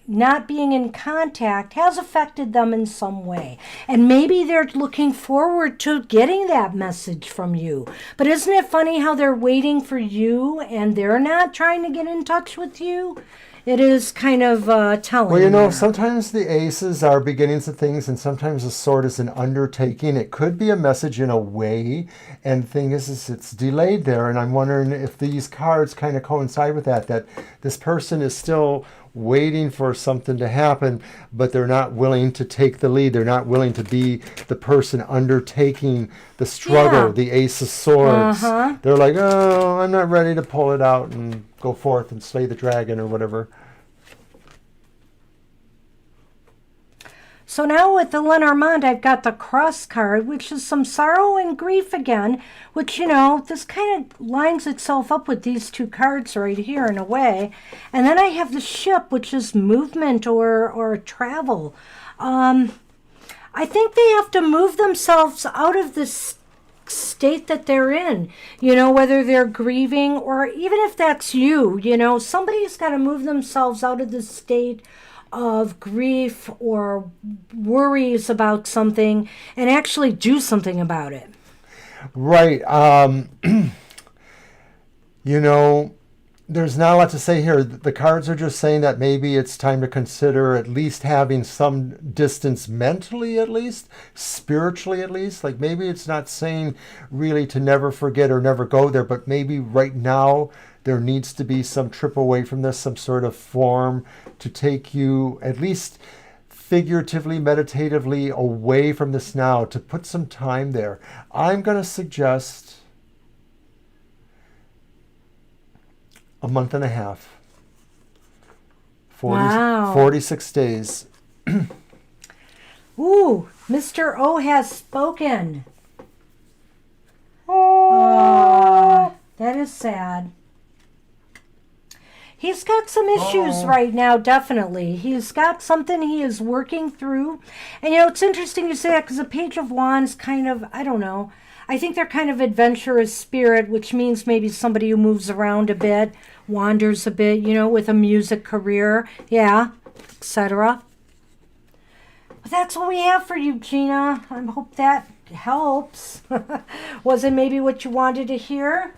Speaker 1: not being in contact has affected them in some way. And maybe they're looking forward to getting that message from you. But isn't it funny how they're waiting for you and they're not trying to get in touch with you? It is kind of telling.
Speaker 2: Well, sometimes the aces are beginnings of things, and sometimes the sword is an undertaking. It could be a message in a way, and the thing is it's delayed there. And I'm wondering if these cards kind of coincide with that this person is still waiting for something to happen, but they're not willing to take the lead. They're not willing to be the person undertaking the struggle, the Ace of Swords.
Speaker 1: Uh-huh.
Speaker 2: They're like, oh, I'm not ready to pull it out and go forth and slay the dragon or whatever.
Speaker 1: So now with the Lenormand, I've got the Cross card, which is some sorrow and grief again, which, this kind of lines itself up with these 2 cards right here in a way. And then I have the Ship, which is movement or travel. I think they have to move themselves out of this state that they're in, whether they're grieving or even if that's you, somebody's got to move themselves out of this state of grief or worries about something and actually do something about it.
Speaker 2: Right. There's not a lot to say here. The cards are just saying that maybe it's time to consider at least having some distance mentally, at least spiritually, at least. Like maybe it's not saying really to never forget or never go there, but maybe right now there needs to be some trip away from this, some sort of form to take you at least figuratively, meditatively away from this now, to put some time there, I'm going to suggest a month and a half. 46 days.
Speaker 1: Ooh, Mr. O has spoken. That is sad. He's got some issues right now, definitely. He's got something he is working through. And, it's interesting you say that because the Page of Wands kind of, I don't know, I think they're kind of adventurous spirit, which means maybe somebody who moves around a bit, wanders a bit, with a music career, etc. But that's what we have for you, Gina. I hope that helps. Was it maybe what you wanted to hear?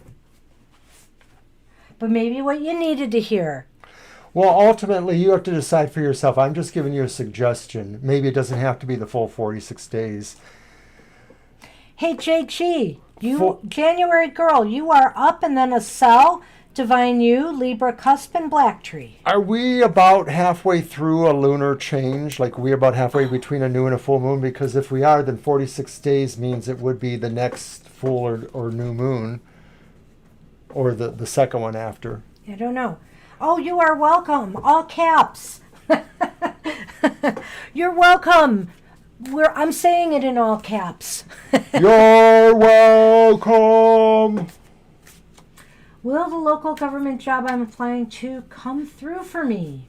Speaker 1: But maybe what you needed to hear.
Speaker 2: Well, ultimately, you have to decide for yourself. I'm just giving you a suggestion. Maybe it doesn't have to be the full 46 days.
Speaker 1: Hey, JG, January girl, you are up and then a cell, Divine You, Libra Cusp, and Black Tree.
Speaker 2: Are we about halfway through a lunar change? Like, we're about halfway between a new and a full moon? Because if we are, then 46 days means it would be the next full or new moon. Or the second one after.
Speaker 1: I don't know. Oh, you are welcome. All caps. You're welcome. I'm saying it in all caps.
Speaker 2: You're welcome.
Speaker 1: Will the local government job I'm applying to come through for me?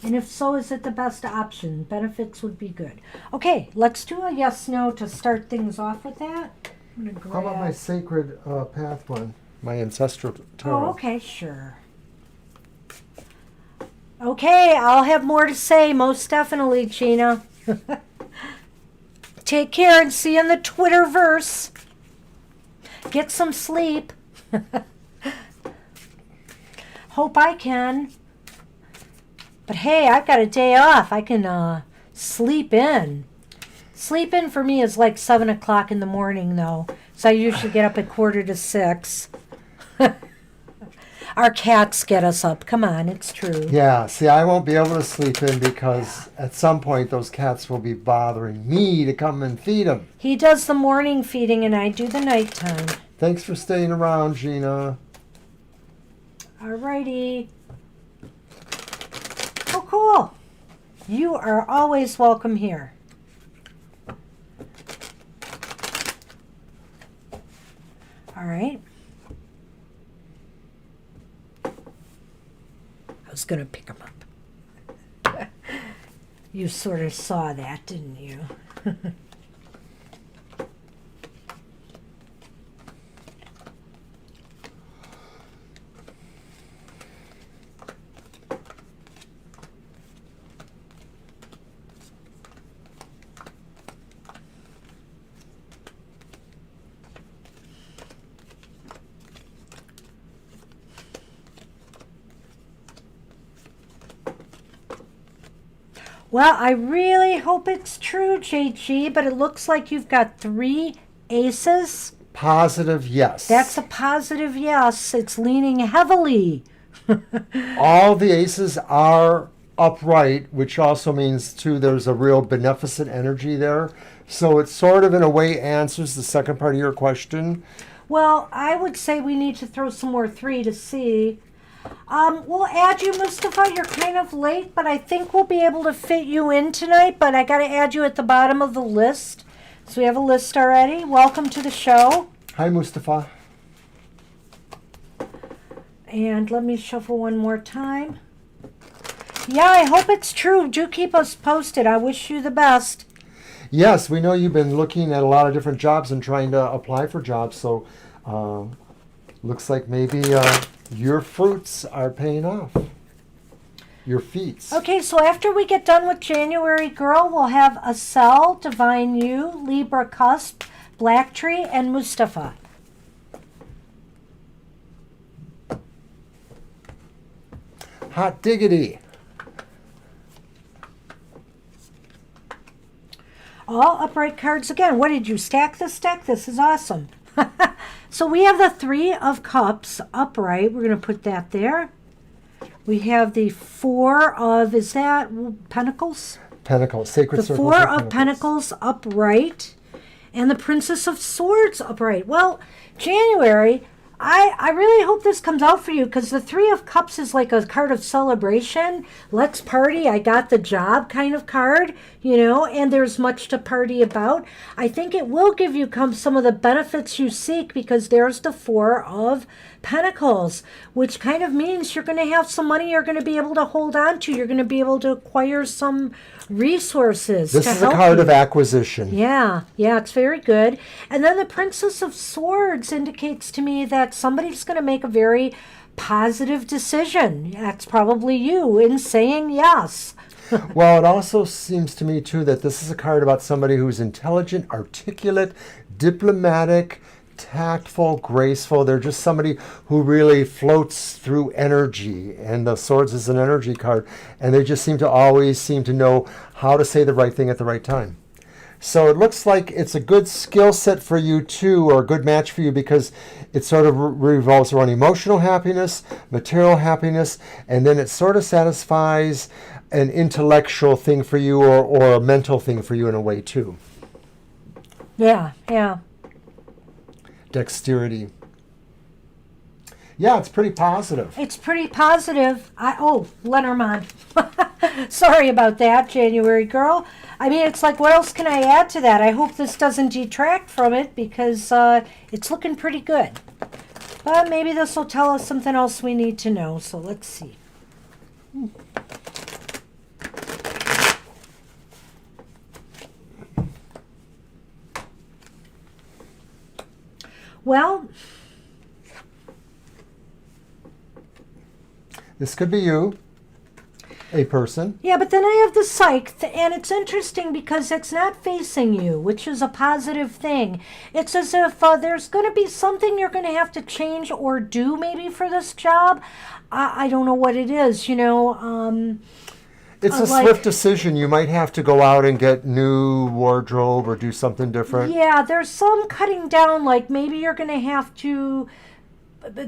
Speaker 1: And if so, is it the best option? Benefits would be good. Okay, let's do a yes/no to start things off with that. I'm gonna grab...
Speaker 2: How about my sacred path one? My ancestral tarot.
Speaker 1: Oh, okay, sure. Okay, I'll have more to say, most definitely, Gina. Take care and see you in the Twitterverse. Get some sleep. Hope I can. But hey, I've got a day off. I can sleep in. Sleep in for me is like 7 o'clock in the morning, though. So I usually get up at 5:45. Our cats get us up. Come on, it's true.
Speaker 2: Yeah, see, I won't be able to sleep in because at some point those cats will be bothering me to come and feed them.
Speaker 1: He does the morning feeding and I do the nighttime.
Speaker 2: Thanks for staying around, Gina.
Speaker 1: Alrighty. Oh, cool. You are always welcome here. All right. I was going to pick them up. You sort of saw that, didn't you? Well, I really hope it's true, JG, but it looks like you've got 3 aces.
Speaker 2: Positive yes.
Speaker 1: That's a positive yes. It's leaning heavily.
Speaker 2: All the aces are upright, which also means, too, there's a real beneficent energy there. So it sort of, in a way, answers the second part of your question.
Speaker 1: Well, I would say we need to throw some more 3 to see. We'll add you, Mustafa. You're kind of late, but I think we'll be able to fit you in tonight. But I got to add you at the bottom of the list. So we have a list already. Welcome to the show.
Speaker 2: Hi, Mustafa.
Speaker 1: And let me shuffle one more time. Yeah, I hope it's true. Do keep us posted. I wish you the best.
Speaker 2: Yes, we know you've been looking at a lot of different jobs and trying to apply for jobs. So looks like maybe your fruits are paying off. Your feats.
Speaker 1: Okay, so after we get done with January Girl, we'll have Acel, Divine You, Libra Cusp, Black Tree, and Mustafa.
Speaker 2: Hot diggity.
Speaker 1: All upright cards again. What did you stack this deck? This is awesome. So we have the 3 of Cups upright. We're going to put that there. We have the 4 of, is that Pentacles?
Speaker 2: Pentacles, Sacred
Speaker 1: The
Speaker 2: Circles.
Speaker 1: Four of Pentacles upright, and the Princess of Swords upright. Well, January, I really hope this comes out for you, because the Three of Cups is like a card of celebration. Let's party, I got the job kind of card, and there's much to party about. I think it will give you some of the benefits you seek, because there's the Four of Pentacles, which kind of means you're going to have some money you're going to be able to hold on to. You're going to be able to acquire some resources.
Speaker 2: This is a card of acquisition.
Speaker 1: Yeah, it's very good. And then the Princess of Swords indicates to me that somebody's going to make a very positive decision. That's probably you in saying yes.
Speaker 2: Well, it also seems to me, too, that this is a card about somebody who's intelligent, articulate, diplomatic, tactful, graceful. They're just somebody who really floats through energy, and the Swords is an energy card, and they just always seem to know how to say the right thing at the right time. So it looks like it's a good skill set for you too, or a good match for you, because it sort of revolves around emotional happiness, material happiness, and then it sort of satisfies an intellectual thing for you, or a mental thing for you in a way too.
Speaker 1: Yeah.
Speaker 2: Dexterity. Yeah, it's pretty positive.
Speaker 1: It's pretty positive. Lenormand. Sorry about that, January girl. I mean, it's like, what else can I add to that? I hope this doesn't detract from it, because it's looking pretty good. But maybe this will tell us something else we need to know. So let's see. Well,
Speaker 2: this could be you, a person.
Speaker 1: yeah, but then I have the Psyche, and it's interesting because it's not facing you, which is a positive thing. It's as if there's going to be something you're going to have to change or do maybe for this job. I don't know what it is,
Speaker 2: It's a swift decision. You might have to go out and get new wardrobe or do something different.
Speaker 1: Yeah, there's some cutting down, like maybe you're going to have to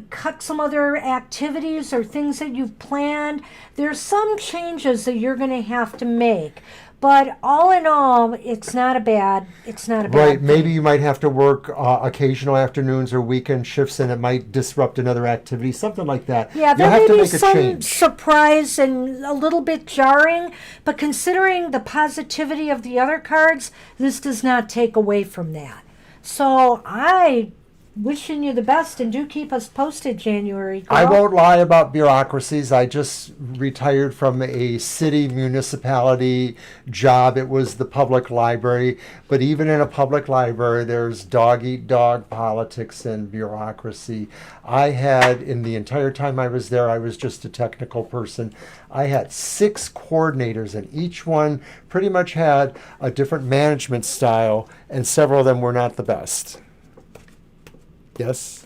Speaker 1: cut some other activities or things that you've planned. There's some changes that you're going to have to make. But all in all, it's not a bad
Speaker 2: Right,
Speaker 1: thing.
Speaker 2: maybe you might have to work occasional afternoons or weekend shifts, and it might disrupt another activity, something like that.
Speaker 1: Yeah,
Speaker 2: You'll
Speaker 1: there
Speaker 2: have
Speaker 1: may
Speaker 2: to
Speaker 1: be
Speaker 2: make a
Speaker 1: some
Speaker 2: change.
Speaker 1: surprise and a little bit jarring, but considering the positivity of the other cards, this does not take away from that. So I wishing you the best, and do keep us posted, January girl.
Speaker 2: I won't lie about bureaucracies. I just retired from a city municipality job. It was the public library. But even in a public library, there's dog-eat-dog politics and bureaucracy. I had, in the entire time I was there, I was just a technical person. I had 6 coordinators, and each one pretty much had a different management style, and several of them were not the best. Yes.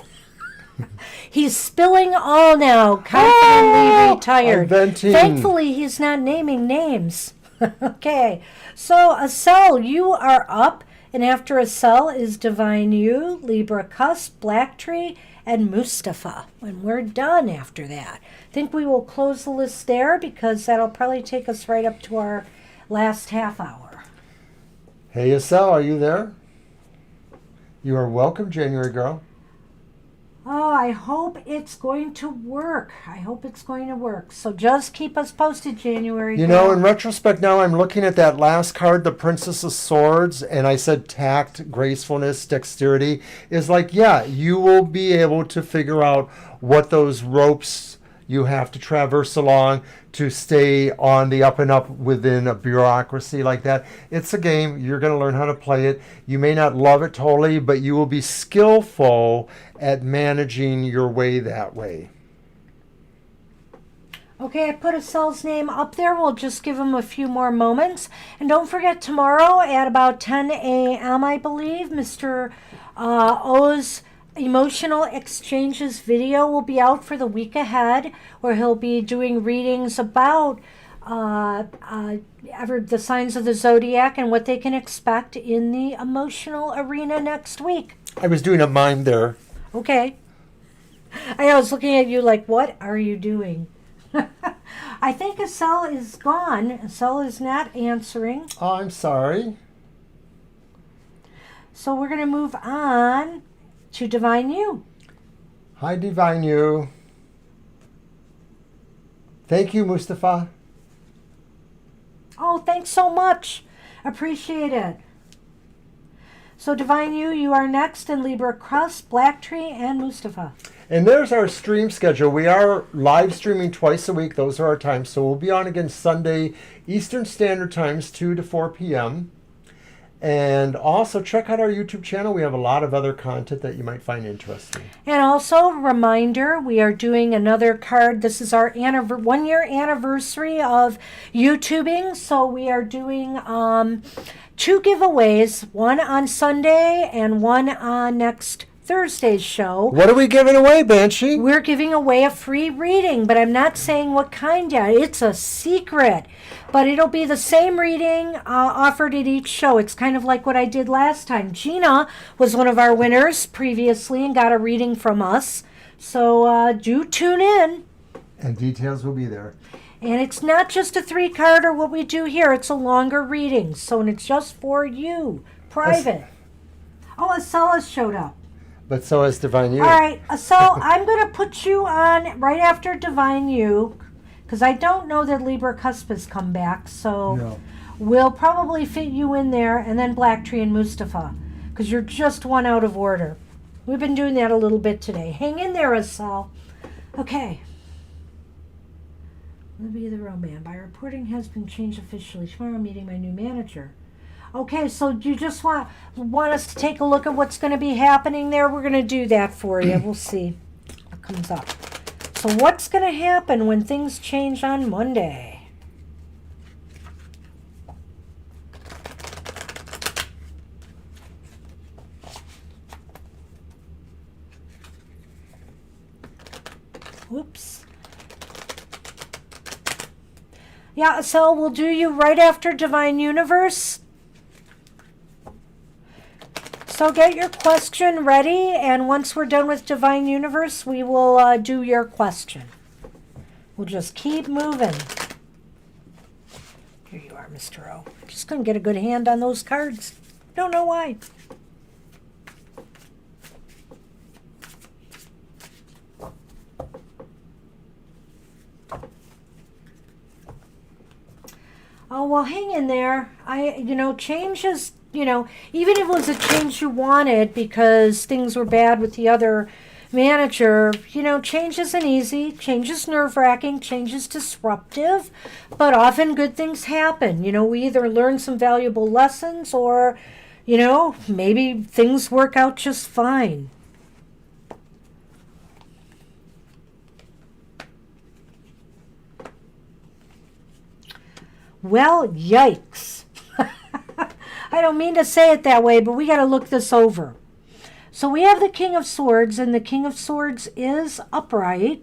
Speaker 1: He's spilling all now, confidently retired.
Speaker 2: I'm venting.
Speaker 1: Thankfully, he's not naming names. Okay, so Acel, you are up, and after Acel is Divine You, Libra Cusp, Black Tree, and Mustafa. And we're done after that. I think we will close the list there, because that'll probably take us right up to our last half hour.
Speaker 2: Hey, Estelle, are you there? You are welcome, January girl.
Speaker 1: Oh, I hope it's going to work. So just keep us posted, January.
Speaker 2: You know, in retrospect now, I'm looking at that last card, the Princess of Swords, and I said tact, gracefulness, dexterity, is like, yeah, you will be able to figure out what those ropes you have to traverse along to stay on the up and up within a bureaucracy like that. It's a game. You're going to learn how to play it. You may not love it totally, but you will be skillful at managing your way that way.
Speaker 1: Okay, I put Acel's name up there. We'll just give him a few more moments. And don't forget, tomorrow at about 10 a.m., I believe, Mr. O's Emotional Exchanges video will be out for the week ahead, where he'll be doing readings about the signs of the zodiac and what they can expect in the emotional arena next week.
Speaker 2: I was doing a mime there.
Speaker 1: Okay. I was looking at you like, what are you doing? I think Estelle is gone. Estelle is not answering.
Speaker 2: Oh, I'm sorry.
Speaker 1: So we're going to move on to Divine You.
Speaker 2: Hi, Divine You. Thank you, Mustafa.
Speaker 1: Oh, thanks so much. Appreciate it. So Divine You, you are next in Libra Crust, Black Tree, and Mustafa.
Speaker 2: And there's our stream schedule. We are live streaming twice a week. Those are our times. So we'll be on again Sunday, Eastern Standard Times, 2 to 4 p.m. And also check out our YouTube channel. We have a lot of other content that you might find interesting.
Speaker 1: And also, reminder, we are doing another card. This is our 1 year anniversary of YouTubing. So we are doing 2 giveaways, one on Sunday and one on next Thursday's show.
Speaker 2: What are we giving away, Banshee?
Speaker 1: We're giving away a free reading, but I'm not saying what kind yet. It's a secret. But it'll be the same reading offered at each show. It's kind of like what I did last time. Gina was one of our winners previously and got a reading from us. So do tune in.
Speaker 2: And details will be there.
Speaker 1: And it's not just a 3 card or what we do here. It's a longer reading. So and it's just for you. Private. Oh, Acella's showed up.
Speaker 2: But so has Divine You.
Speaker 1: All right, so I'm going to put you on right after Divine You, because I don't know that Libra Cusp has come back, so
Speaker 2: No.
Speaker 1: we'll probably fit you in there, and then Black Tree and Mustafa, because you're just one out of order. We've been doing that a little bit today. Hang in there, Asal. Okay. Libya the Roman. My reporting has been changed officially. Tomorrow I'm meeting my new manager. Okay, so you just want us to take a look at what's going to be happening there? We're going to do that for you. We'll see what comes up. So what's going to happen when things change on Monday? Whoops. Yeah, so we'll do you right after Divine Universe. So get your question ready, and once we're done with Divine Universe, we will do your question. We'll just keep moving. Here you are, Mr. O. Just couldn't get a good hand on those cards. Don't know why. Oh, well, hang in there. Change is, even if it was a change you wanted because things were bad with the other manager, change isn't easy. Change is nerve-wracking. Change is disruptive. But often good things happen. We either learn some valuable lessons or, maybe things work out just fine. Well, yikes. I don't mean to say it that way, but we got to look this over. So we have the King of Swords, and the King of Swords is upright.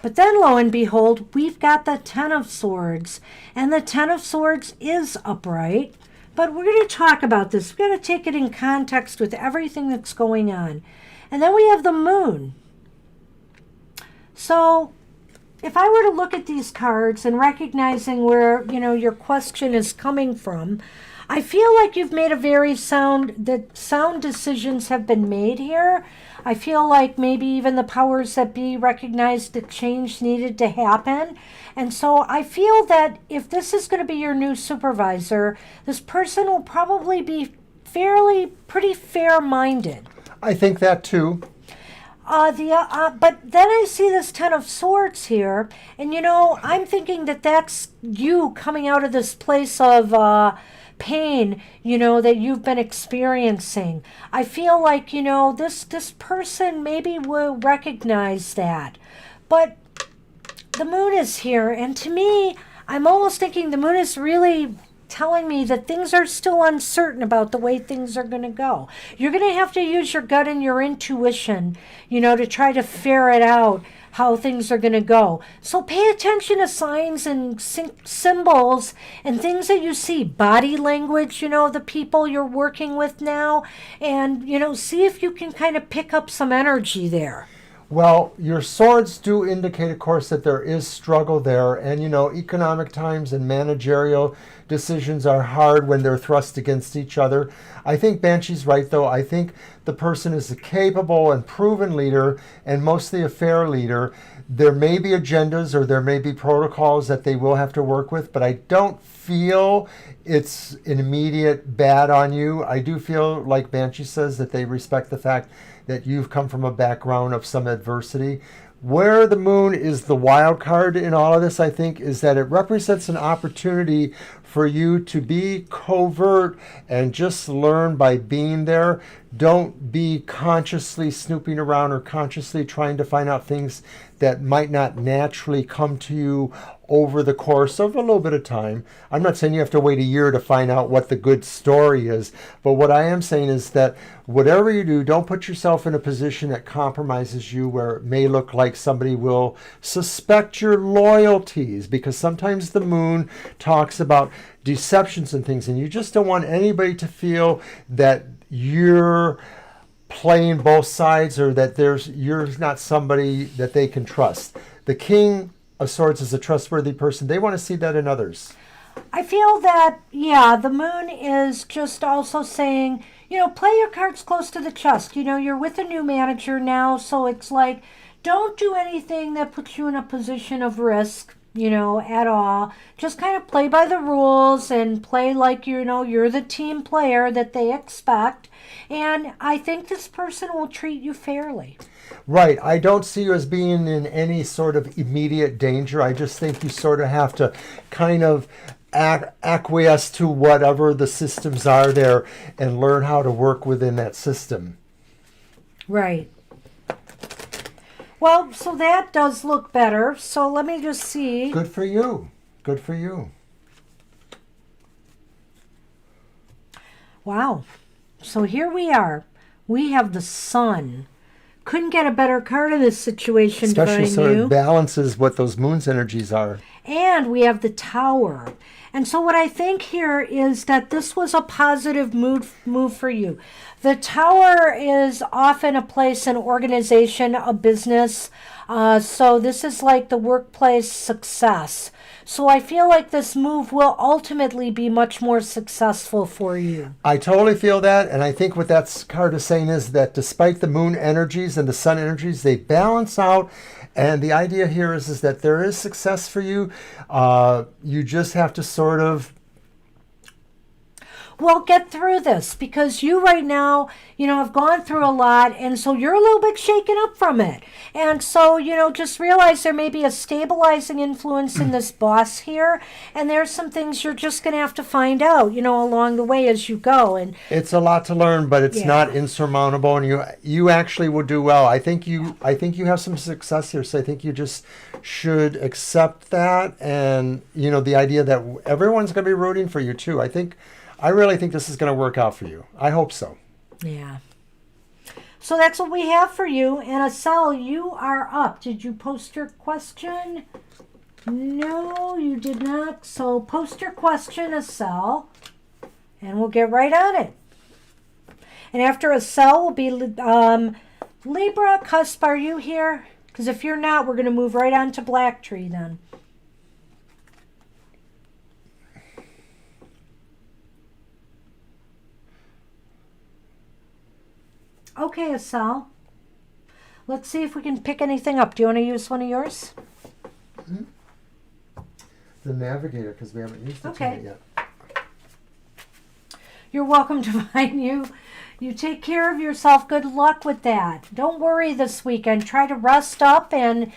Speaker 1: But then, lo and behold, we've got the Ten of Swords, and the Ten of Swords is upright. But we're going to talk about this. We're going to take it in context with everything that's going on. And then we have the Moon. So if I were to look at these cards and recognizing where, your question is coming from, I feel like you've made a very sound decisions have been made here. I feel like maybe even the powers that be recognized that change needed to happen. And so I feel that if this is going to be your new supervisor, this person will probably be pretty fair-minded.
Speaker 2: I think that too.
Speaker 1: But then I see this Ten of Swords here, and I'm thinking that that's you coming out of this place of pain, that you've been experiencing. I feel like, this person maybe will recognize that. But the Moon is here, and to me, I'm almost thinking the Moon is really telling me that things are still uncertain about the way things are going to go. You're going to have to use your gut and your intuition, to try to ferret out how things are going to go. So pay attention to signs and symbols and things that you see, body language, the people you're working with now, and, see if you can kind of pick up some energy there.
Speaker 2: Well, your swords do indicate, of course, that there is struggle there. And, economic times and managerial decisions are hard when they're thrust against each other. I think Banshee's right, though. I think the person is a capable and proven leader, and mostly a fair leader. There may be agendas or there may be protocols that they will have to work with, but I don't feel it's an immediate bad on you. I do feel, like Banshee says, that they respect the fact that you've come from a background of some adversity. Where the moon is the wild card in all of this, I think, is that it represents an opportunity for you to be covert and just learn by being there. Don't be consciously snooping around or consciously trying to find out things that might not naturally come to you over the course of a little bit of time. I'm not saying you have to wait a year to find out what the good story is, but what I am saying is that whatever you do, don't put yourself in a position that compromises you where it may look like somebody will suspect your loyalties, because sometimes the moon talks about deceptions and things, and you just don't want anybody to feel that you're playing both sides or that you're not somebody that they can trust. The King of Swords is a trustworthy person. They want to see that in others.
Speaker 1: I feel that, the moon is just also saying, play your cards close to the chest. You're with a new manager now, so it's like, don't do anything that puts you in a position of risk, at all. Just kind of play by the rules and play like, you're the team player that they expect. And I think this person will treat you fairly.
Speaker 2: Right. I don't see you as being in any sort of immediate danger. I just think you sort of have to kind of acquiesce to whatever the systems are there and learn how to work within that system.
Speaker 1: Right. Well, so that does look better. So let me just see.
Speaker 2: Good for you. Good for you.
Speaker 1: Wow. So here we are. We have the Sun. Couldn't get a better card in this situation,
Speaker 2: Especially so
Speaker 1: you.
Speaker 2: it balances what those moon's energies are.
Speaker 1: And we have the Tower. And so what I think here is that this was a positive move for you. The Tower is often a place, an organization, a business. So this is like the workplace success. So I feel like this move will ultimately be much more successful for you.
Speaker 2: I totally feel that, and I think what that card is saying is that despite the moon energies and the sun energies, they balance out. And the idea here is that there is success for you. You just have to sort of
Speaker 1: get through this, because you right now, have gone through a lot, and so you're a little bit shaken up from it. And so, just realize there may be a stabilizing influence in this boss here, and there's some things you're just going to have to find out, along the way as you go. And
Speaker 2: it's a lot to learn, but it's not insurmountable, and you actually will do well. I think you have some success here, so I think you just should accept that, and the idea that everyone's going to be rooting for you too. I really think this is going to work out for you. I hope so.
Speaker 1: Yeah. So that's what we have for you. And Asel, you are up. Did you post your question? No, you did not. So post your question, Asel, and we'll get right on it. And after Asel will be Libra. Cusp, are you here? Because if you're not, we're going to move right on to Black Tree then. Okay, Asel. Let's see if we can pick anything up. Do you want to use one of yours?
Speaker 2: Mm-hmm. The Navigator, because we haven't used it tonight yet.
Speaker 1: You're welcome to find you. You take care of yourself. Good luck with that. Don't worry this weekend. Try to rest up and,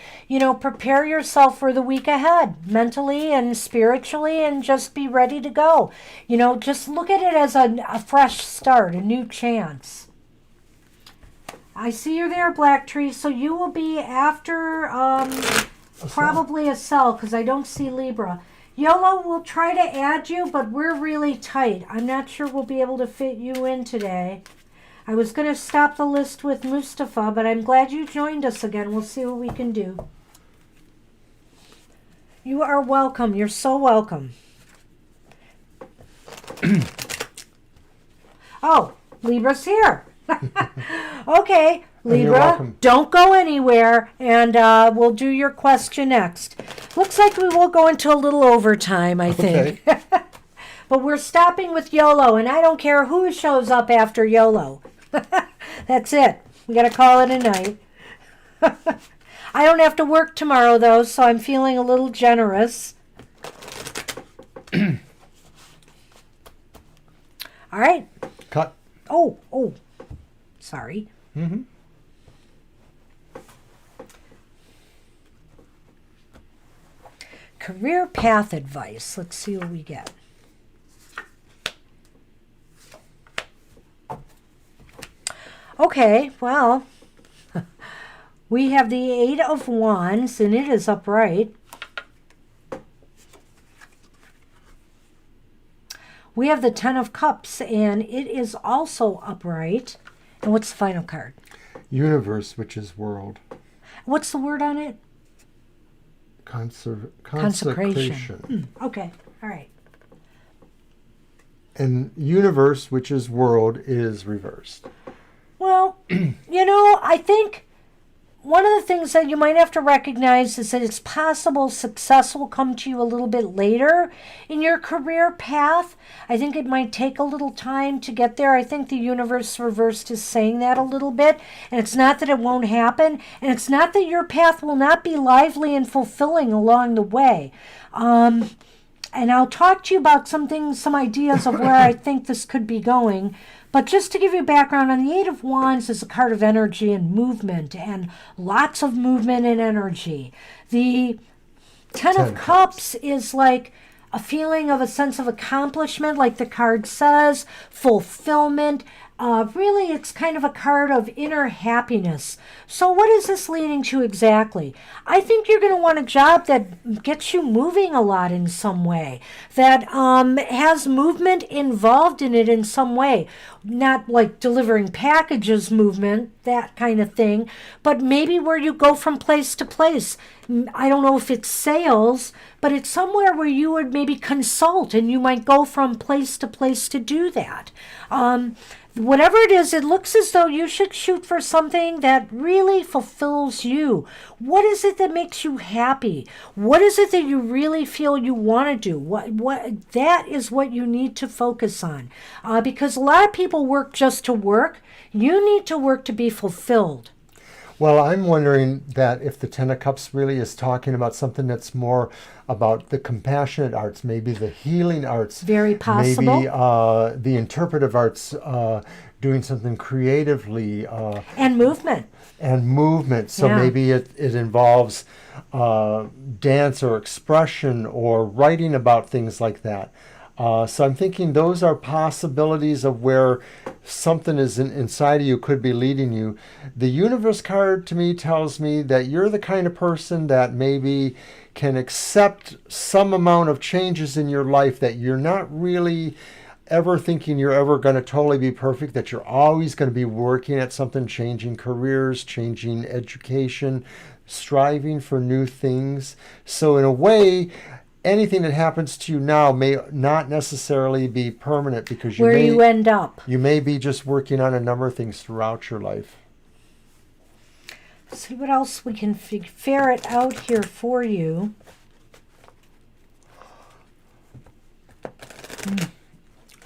Speaker 1: prepare yourself for the week ahead, mentally and spiritually, and just be ready to go. Just look at it as a fresh start, a new chance. I see you're there, Black Tree, so you will be after probably Asel, because I don't see Libra. Yolo will try to add you, but we're really tight. I'm not sure we'll be able to fit you in today. I was going to stop the list with Mustafa, but I'm glad you joined us again. We'll see what we can do. You are welcome. You're so welcome. Oh, Libra's here. Okay,
Speaker 2: And you're
Speaker 1: Libra,
Speaker 2: welcome.
Speaker 1: don't go anywhere, and we'll do your question next. Looks like we will go into a little overtime, I think.
Speaker 2: Okay.
Speaker 1: But we're stopping with YOLO, and I don't care who shows up after YOLO. That's it. We got to call it a night. I don't have to work tomorrow, though, so I'm feeling a little generous. All right.
Speaker 2: Cut.
Speaker 1: Oh, sorry.
Speaker 2: Mm-hmm.
Speaker 1: Career path advice. Let's see what we get. Okay, well, we have the Eight of Wands, and it is upright. We have the Ten of Cups, and it is also upright. And what's the final card?
Speaker 2: Universe, which is world.
Speaker 1: What's the word on it?
Speaker 2: Consecration.
Speaker 1: Okay, all right.
Speaker 2: And universe, which is world, is reversed.
Speaker 1: Well, I think one of the things that you might have to recognize is that it's possible success will come to you a little bit later in your career path. I think it might take a little time to get there. I think the universe reversed is saying that a little bit. And it's not that it won't happen. And it's not that your path will not be lively and fulfilling along the way. And I'll talk to you about some ideas of where I think this could be going. But just to give you background on the Eight of Wands is a card of energy and movement, and lots of movement and energy. The Ten of Cups is like a feeling of a sense of accomplishment, like the card says, fulfillment. Really, it's kind of a card of inner happiness. So what is this leading to exactly? I think you're going to want a job that gets you moving a lot in some way, that has movement involved in it in some way. Not like delivering packages movement, that kind of thing, but maybe where you go from place to place. I don't know if it's sales, but it's somewhere where you would maybe consult and you might go from place to place to do that. Whatever it is, it looks as though you should shoot for something that really fulfills you. What is it that makes you happy? What is it that you really feel you want to do? What that is what you need to focus on. Because a lot of people work just to work. You need to work to be fulfilled.
Speaker 2: Well, I'm wondering that if the Ten of Cups really is talking about something that's more about the compassionate arts, maybe the healing arts.
Speaker 1: Very possible.
Speaker 2: Maybe the interpretive arts, doing something creatively.
Speaker 1: And movement.
Speaker 2: And movement. So maybe it involves dance or expression or writing about things like that. So I'm thinking those are possibilities of where something is inside of you could be leading you. The universe card to me tells me that you're the kind of person that maybe can accept some amount of changes in your life, that you're not really ever thinking you're ever going to totally be perfect, that you're always going to be working at something, changing careers, changing education, striving for new things. So in a way, anything that happens to you now may not necessarily be permanent, because you
Speaker 1: end up.
Speaker 2: You may be just working on a number of things throughout your life.
Speaker 1: See what else we can ferret out here for you.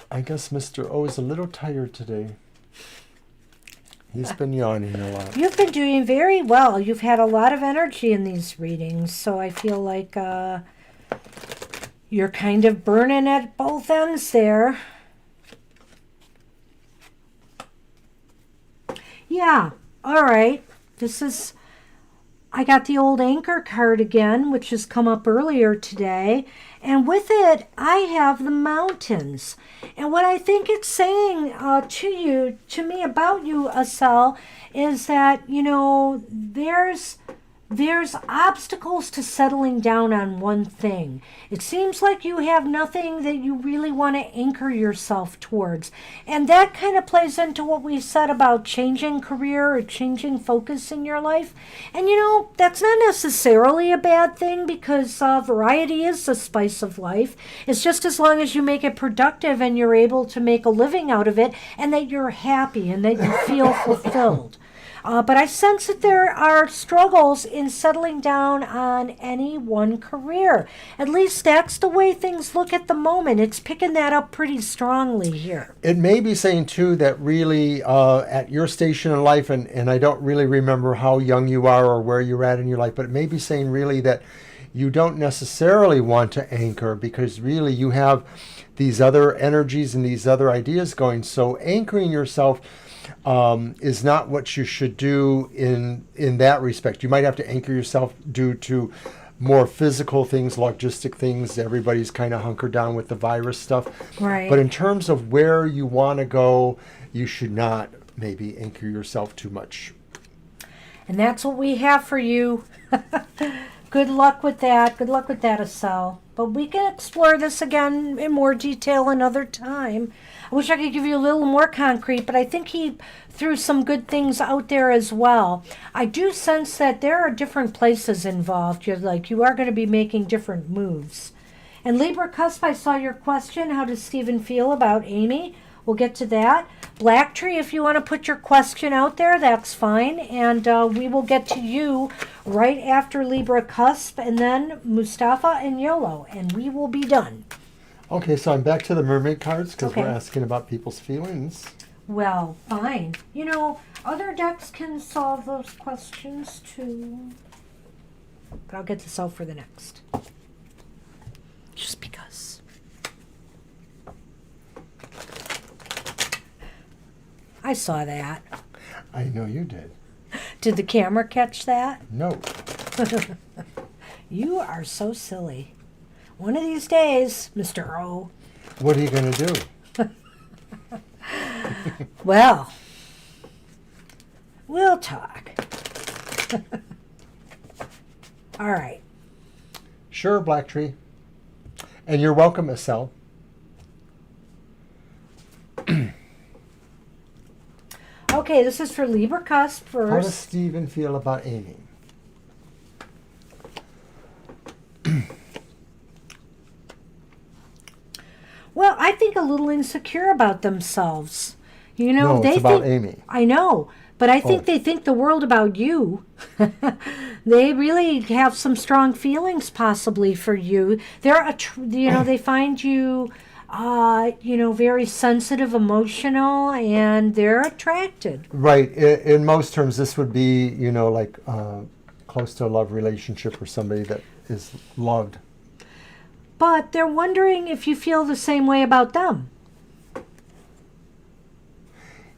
Speaker 2: I guess Mr. O is a little tired today. He's been yawning a lot.
Speaker 1: You've been doing very well. You've had a lot of energy in these readings, so I feel like you're kind of burning at both ends there. Yeah, all right. I got the old Anchor card again, which has come up earlier today. And with it, I have the mountains. And what I think it's saying to me about you, Asel, is that, there's obstacles to settling down on one thing. It seems like you have nothing that you really want to anchor yourself towards. And that kind of plays into what we said about changing career or changing focus in your life. And that's not necessarily a bad thing, because variety is the spice of life. It's just as long as you make it productive and you're able to make a living out of it, and that you're happy and that you feel fulfilled. But I sense that there are struggles in settling down on any one career. At least that's the way things look at the moment. It's picking that up pretty strongly here.
Speaker 2: It may be saying, too, that really at your station in life, and I don't really remember how young you are or where you're at in your life, but it may be saying really that you don't necessarily want to anchor because really you have these other energies and these other ideas going. So anchoring yourself is not what you should do in that respect. You might have to anchor yourself due to more physical things, logistic things. Everybody's kind of hunkered down with the virus stuff.
Speaker 1: Right.
Speaker 2: But in terms of where you want to go, you should not maybe anchor yourself too much.
Speaker 1: And that's what we have for you. Good luck with that. Good luck with that, Estelle. But we can explore this again in more detail another time. I wish I could give you a little more concrete, but I think he threw some good things out there as well. I do sense that there are different places involved. You are going to be making different moves. And Libra Cusp, I saw your question. How does Stephen feel about Amy? We'll get to that. Black Tree, if you want to put your question out there, that's fine. And we will get to you right after Libra Cusp, and then Mustafa and Yolo, and we will be done.
Speaker 2: Okay, so I'm back to the mermaid cards because
Speaker 1: Okay.
Speaker 2: we're asking about people's feelings.
Speaker 1: Well, fine. Other decks can solve those questions too. But I'll get this out for the next. Just because. I saw that.
Speaker 2: I know you did.
Speaker 1: Did the camera catch that?
Speaker 2: No.
Speaker 1: You are so silly. One of these days, Mr. O.
Speaker 2: What are you going to do?
Speaker 1: Well, we'll talk. All right.
Speaker 2: Sure, Black Tree. And you're welcome, Estelle.
Speaker 1: Okay, this is for Libra Cusp
Speaker 2: How does
Speaker 1: first.
Speaker 2: Stephen feel about Amy?
Speaker 1: Well, I think a little insecure about themselves.
Speaker 2: No,
Speaker 1: they
Speaker 2: it's about
Speaker 1: think,
Speaker 2: Amy.
Speaker 1: I know, but I think
Speaker 2: Oh.
Speaker 1: they think the world about you. They really have some strong feelings, possibly for you. They find you, very sensitive, emotional, and they're attracted.
Speaker 2: Right. In most terms, this would be, like close to a love relationship or somebody that is loved.
Speaker 1: But they're wondering if you feel the same way about them.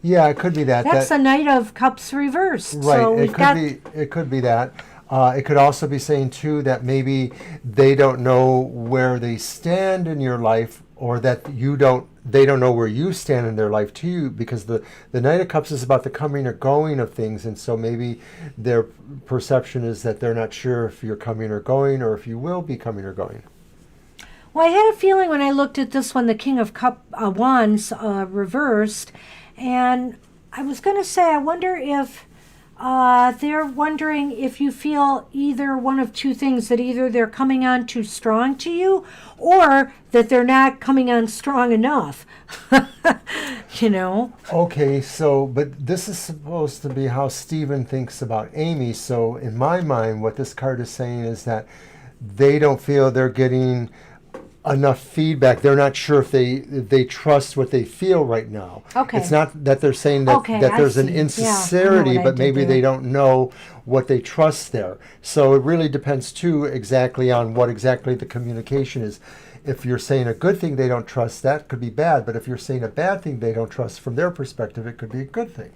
Speaker 2: Yeah, it could be that.
Speaker 1: That's the Knight of Cups reversed.
Speaker 2: Right.
Speaker 1: So
Speaker 2: It could be that. It could also be saying too that maybe they don't know where they stand in your life, or that they don't know where you stand in their life too, because the Knight of Cups is about the coming or going of things, and so maybe their perception is that they're not sure if you're coming or going, or if you will be coming or going.
Speaker 1: Well, I had a feeling when I looked at this one, the King of Wands reversed, and I was going to say, I wonder if they're wondering if you feel either one of two things, that either they're coming on too strong to you, or that they're not coming on strong enough.
Speaker 2: Okay, but this is supposed to be how Stephen thinks about Amy. So in my mind, what this card is saying is that they don't feel they're getting enough feedback. They're not sure if they trust what they feel right now.
Speaker 1: Okay.
Speaker 2: It's not that they're saying that,
Speaker 1: Okay,
Speaker 2: that
Speaker 1: I
Speaker 2: there's an
Speaker 1: see.
Speaker 2: insincerity,
Speaker 1: Yeah, I know what I
Speaker 2: but
Speaker 1: did
Speaker 2: maybe
Speaker 1: there.
Speaker 2: they don't know what they trust there. So it really depends too exactly on what exactly the communication is. If you're saying a good thing they don't trust, that could be bad. But if you're saying a bad thing they don't trust, from their perspective, it could be a good thing.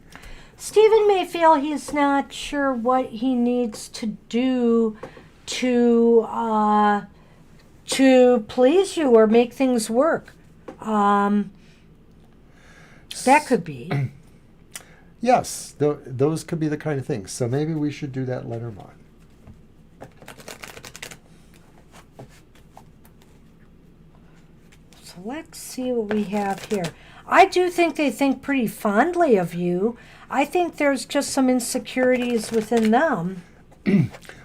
Speaker 1: Stephen may feel he's not sure what he needs to do to please you or make things work. That could be.
Speaker 2: Yes, those could be the kind of things. So maybe we should do that Lenormand.
Speaker 1: So let's see what we have here. I do think they think pretty fondly of you. I think there's just some insecurities within them.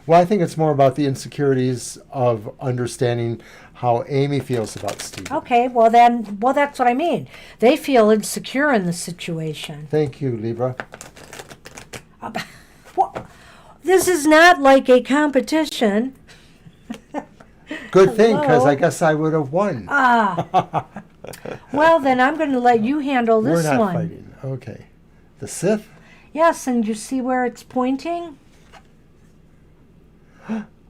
Speaker 2: Well, I think it's more about the insecurities of understanding how Amy feels about Steve.
Speaker 1: Okay, well that's what I mean. They feel insecure in the situation.
Speaker 2: Thank you, Libra.
Speaker 1: Well, this is not like a competition.
Speaker 2: Good thing, because
Speaker 1: Hello?
Speaker 2: I guess I would have won.
Speaker 1: Ah. Well, then I'm going to let you handle
Speaker 2: We're
Speaker 1: this
Speaker 2: not
Speaker 1: one.
Speaker 2: fighting. Okay. The Sith?
Speaker 1: Yes, and you see where it's pointing?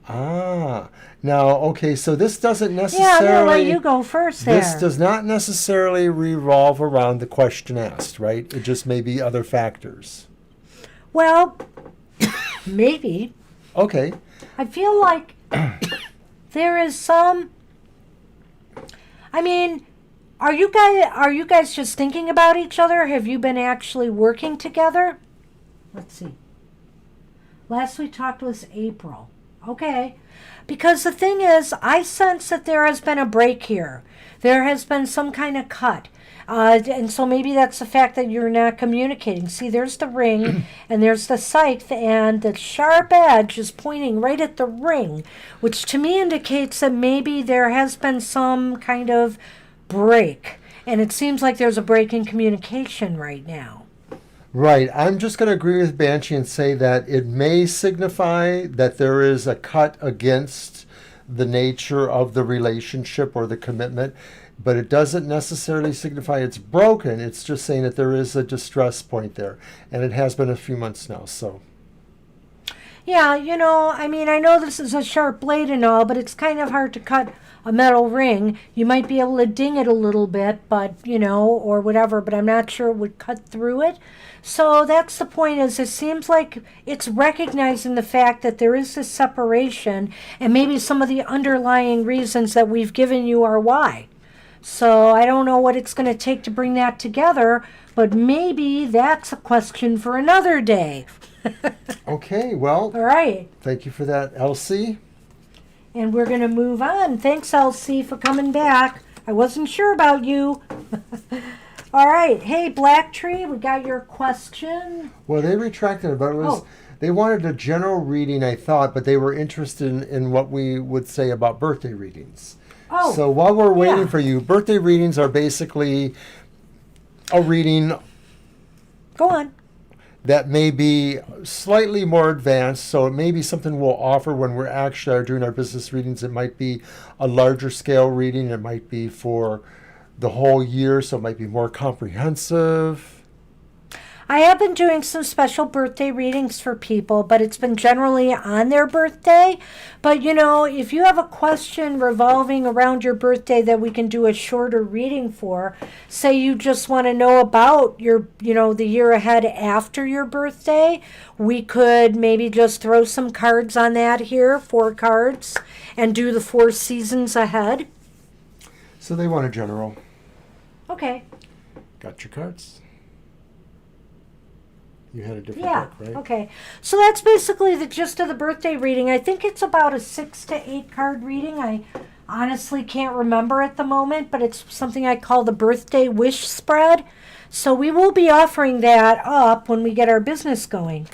Speaker 2: Ah. Now, okay, so this doesn't
Speaker 1: Yeah, I'm
Speaker 2: necessarily...
Speaker 1: going to let you go first there.
Speaker 2: This does not necessarily revolve around the question asked, right? It just may be other factors.
Speaker 1: Well, maybe.
Speaker 2: Okay.
Speaker 1: I feel like there is some. I mean, are you guys just thinking about each other? Have you been actually working together? Let's see. Last we talked was April. Okay. Because the thing is, I sense that there has been a break here. There has been some kind of cut. And so maybe that's the fact that you're not communicating. See, there's the ring, and there's the scythe, and the sharp edge is pointing right at the ring, which to me indicates that maybe there has been some kind of break. And it seems like there's a break in communication right now.
Speaker 2: Right. I'm just going to agree with Banshee and say that it may signify that there is a cut against the nature of the relationship or the commitment, but it doesn't necessarily signify it's broken. It's just saying that there is a distress point there, and it has been a few months now. So,
Speaker 1: Yeah, I mean, I know this is a sharp blade and all, but it's kind of hard to cut a metal ring. You might be able to ding it a little bit, but, or whatever, but I'm not sure it would cut through it. So that's the point, is it seems like it's recognizing the fact that there is this separation, and maybe some of the underlying reasons that we've given you are why. So I don't know what it's going to take to bring that together, but maybe that's a question for another day.
Speaker 2: okay, well,
Speaker 1: All right.
Speaker 2: thank you for that, Elsie.
Speaker 1: And we're going to move on. Thanks, Elsie, for coming back. I wasn't sure about you. All right. Hey, Black Tree, we got your question.
Speaker 2: Well, they retracted it, but it was... They wanted a general reading, I thought, but they were interested in what we would say about birthday readings.
Speaker 1: Oh,
Speaker 2: so while we're waiting
Speaker 1: yeah.
Speaker 2: for you, birthday readings are basically a reading
Speaker 1: Go on.
Speaker 2: that may be slightly more advanced. So it may be something we'll offer when we're actually doing our business readings. It might be a larger scale reading. It might be for the whole year, so it might be more comprehensive.
Speaker 1: I have been doing some special birthday readings for people, but it's been generally on their birthday. But, if you have a question revolving around your birthday that we can do a shorter reading for, say you just want to know about your, the year ahead after your birthday, we could maybe just throw some cards on that here, 4 cards, and do the 4 seasons ahead.
Speaker 2: So they want a general.
Speaker 1: Okay.
Speaker 2: Got your cards? You had a different
Speaker 1: Yeah,
Speaker 2: deck, right?
Speaker 1: okay. So that's basically the gist of the birthday reading. I think it's about a 6 to 8 card reading. I honestly can't remember at the moment, but it's something I call the birthday wish spread. So we will be offering that up when we get our business going.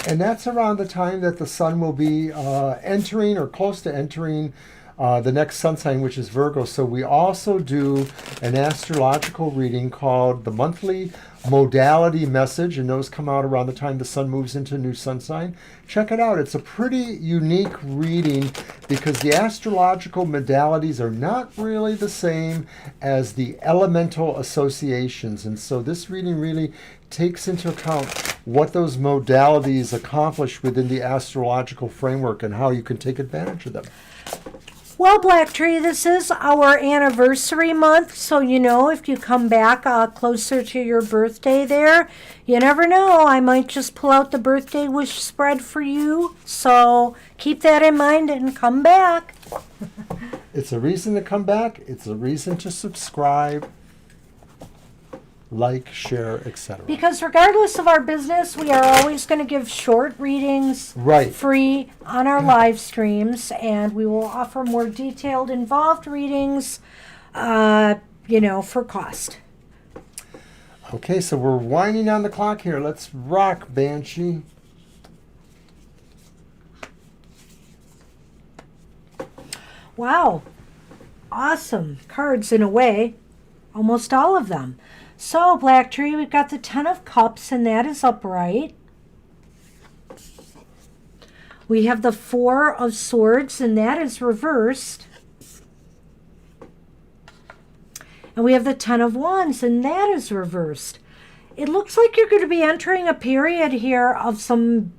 Speaker 2: And that's around the time that the sun will be entering or close to entering the next sun sign, which is Virgo. So we also do an astrological reading called the monthly modality message, and those come out around the time the sun moves into new sun sign. Check it out. It's a pretty unique reading because the astrological modalities are not really the same as the elemental associations. And so this reading really takes into account what those modalities accomplish within the astrological framework and how you can take advantage of them.
Speaker 1: Well, Black Tree, this is our anniversary month, so if you come back closer to your birthday there, you never know, I might just pull out the birthday wish spread for you, so keep that in mind and come back.
Speaker 2: It's a reason to come back. It's a reason to subscribe, like, share, etc.
Speaker 1: Because regardless of our business, we are always going to give short readings
Speaker 2: Right.
Speaker 1: free on our live streams, and we will offer more detailed, involved readings, for cost.
Speaker 2: Okay, so we're winding on the clock here. Let's rock, Banshee.
Speaker 1: Wow. Awesome cards in a way. Almost all of them. So, Black Tree, we've got the 10 of Cups, and that is upright. We have the Four of Swords, and that is reversed. And we have the Ten of Wands, and that is reversed. It looks like you're going to be entering a period here of some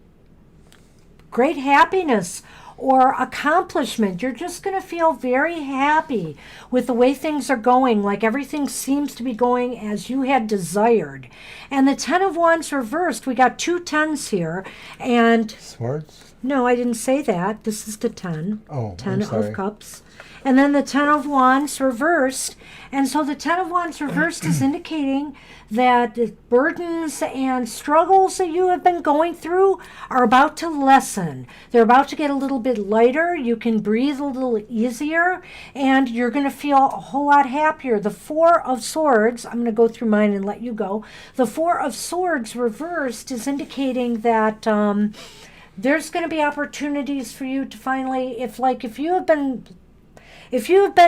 Speaker 1: great happiness or accomplishment. You're just going to feel very happy with the way things are going, like everything seems to be going as you had desired. And the Ten of Wands reversed, we got two tens here. And
Speaker 2: Swords?
Speaker 1: no, I didn't say that. This is the 10.
Speaker 2: Oh,
Speaker 1: 10
Speaker 2: I'm sorry.
Speaker 1: of Cups. And then the Ten of Wands reversed. And so the Ten of Wands reversed is indicating that the burdens and struggles that you have been going through are about to lessen. They're about to get a little bit lighter. You can breathe a little easier, and you're going to feel a whole lot happier. The Four of Swords, I'm going to go through mine and let you go. The Four of Swords reversed is indicating that there's going to be opportunities for you to finally, if you have been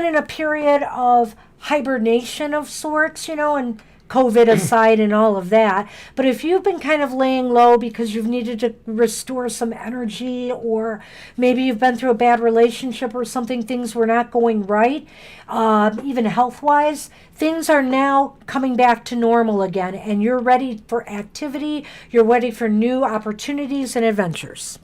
Speaker 1: in a period of hibernation of sorts, and COVID aside and all of that, but if you've been kind of laying low because you've needed to restore some energy, or maybe you've been through a bad relationship or something, things were not going right, even health-wise, things are now coming back to normal again, and you're ready for activity, you're ready for new opportunities and adventures.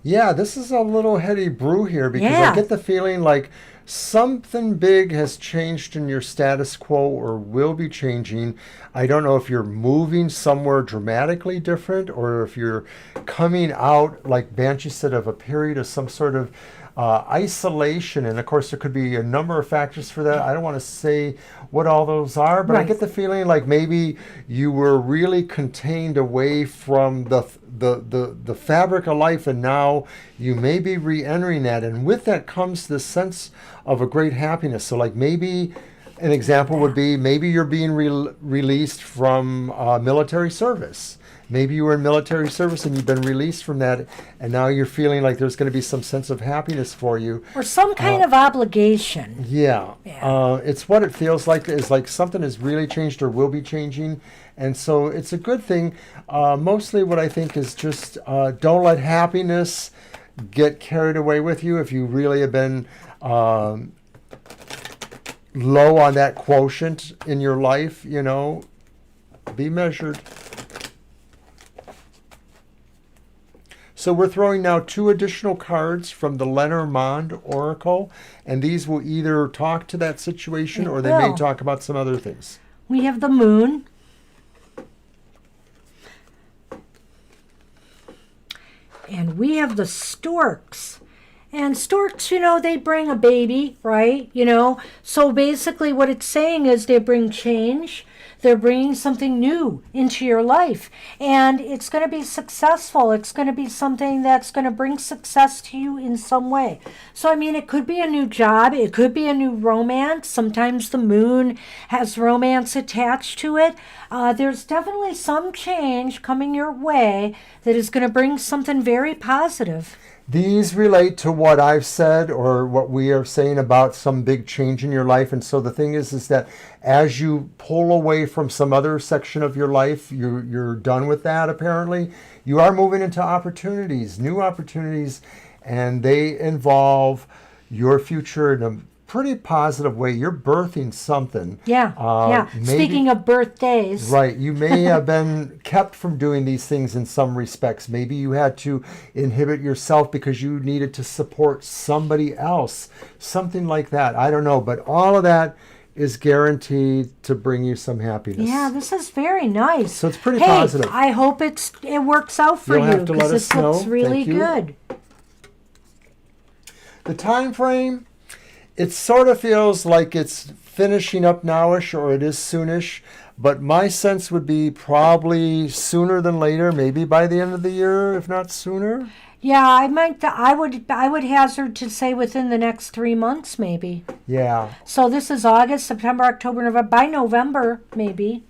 Speaker 2: Yeah, this is a little heady brew here because
Speaker 1: Yeah.
Speaker 2: I get the feeling like something big has changed in your status quo or will be changing. I don't know if you're moving somewhere dramatically different or if you're coming out, like Banshee said, of a period of some sort of isolation. And of course, there could be a number of factors for that. I don't want to say what all those are, but I get the feeling like maybe you were really contained away from the fabric of life, and now you may be re-entering that. And with that comes this sense of a great happiness. So like maybe an example would be maybe you're being released from military service. Maybe you were in military service and you've been released from that, and now you're feeling like there's going to be some sense of happiness for you.
Speaker 1: Or some kind of obligation.
Speaker 2: Yeah. It's what it feels like, is like something has really changed or will be changing. And so it's a good thing. Mostly what I think is just don't let happiness get carried away with you. If you really have been low on that quotient in your life, be measured. So we're throwing now two additional cards from the Lenormand Oracle, and these will either talk to that situation or they may talk about some other things.
Speaker 1: We have the Moon. And we have the Storks. And storks, they bring a baby, right? So basically what it's saying is they bring change. They're bringing something new into your life, and it's going to be successful. It's going to be something that's going to bring success to you in some way. So, it could be a new job. It could be a new romance. Sometimes the moon has romance attached to it. There's definitely some change coming your way that is going to bring something very positive.
Speaker 2: These relate to what I've said or what we are saying about some big change in your life. And so the thing is that as you pull away from some other section of your life, you're done with that apparently. You are moving into opportunities, new opportunities, and they involve your future in a pretty positive way. You're birthing something.
Speaker 1: Yeah.
Speaker 2: Maybe,
Speaker 1: speaking of birthdays.
Speaker 2: Right. You may have been kept from doing these things in some respects. Maybe you had to inhibit yourself because you needed to support somebody else. Something like that. I don't know. But all of that is guaranteed to bring you some happiness.
Speaker 1: Yeah, this is very nice.
Speaker 2: So it's pretty positive.
Speaker 1: I hope it works out for
Speaker 2: You'll
Speaker 1: you,
Speaker 2: have to let
Speaker 1: because
Speaker 2: us
Speaker 1: this
Speaker 2: know.
Speaker 1: looks really
Speaker 2: Thank you.
Speaker 1: good.
Speaker 2: The time frame, it sort of feels like it's finishing up nowish, or it is soonish, but my sense would be probably sooner than later, maybe by the end of the year, if not sooner.
Speaker 1: Yeah, I would hazard to say within the next 3 months, maybe.
Speaker 2: Yeah.
Speaker 1: So this is August, September, October, November. By November, maybe.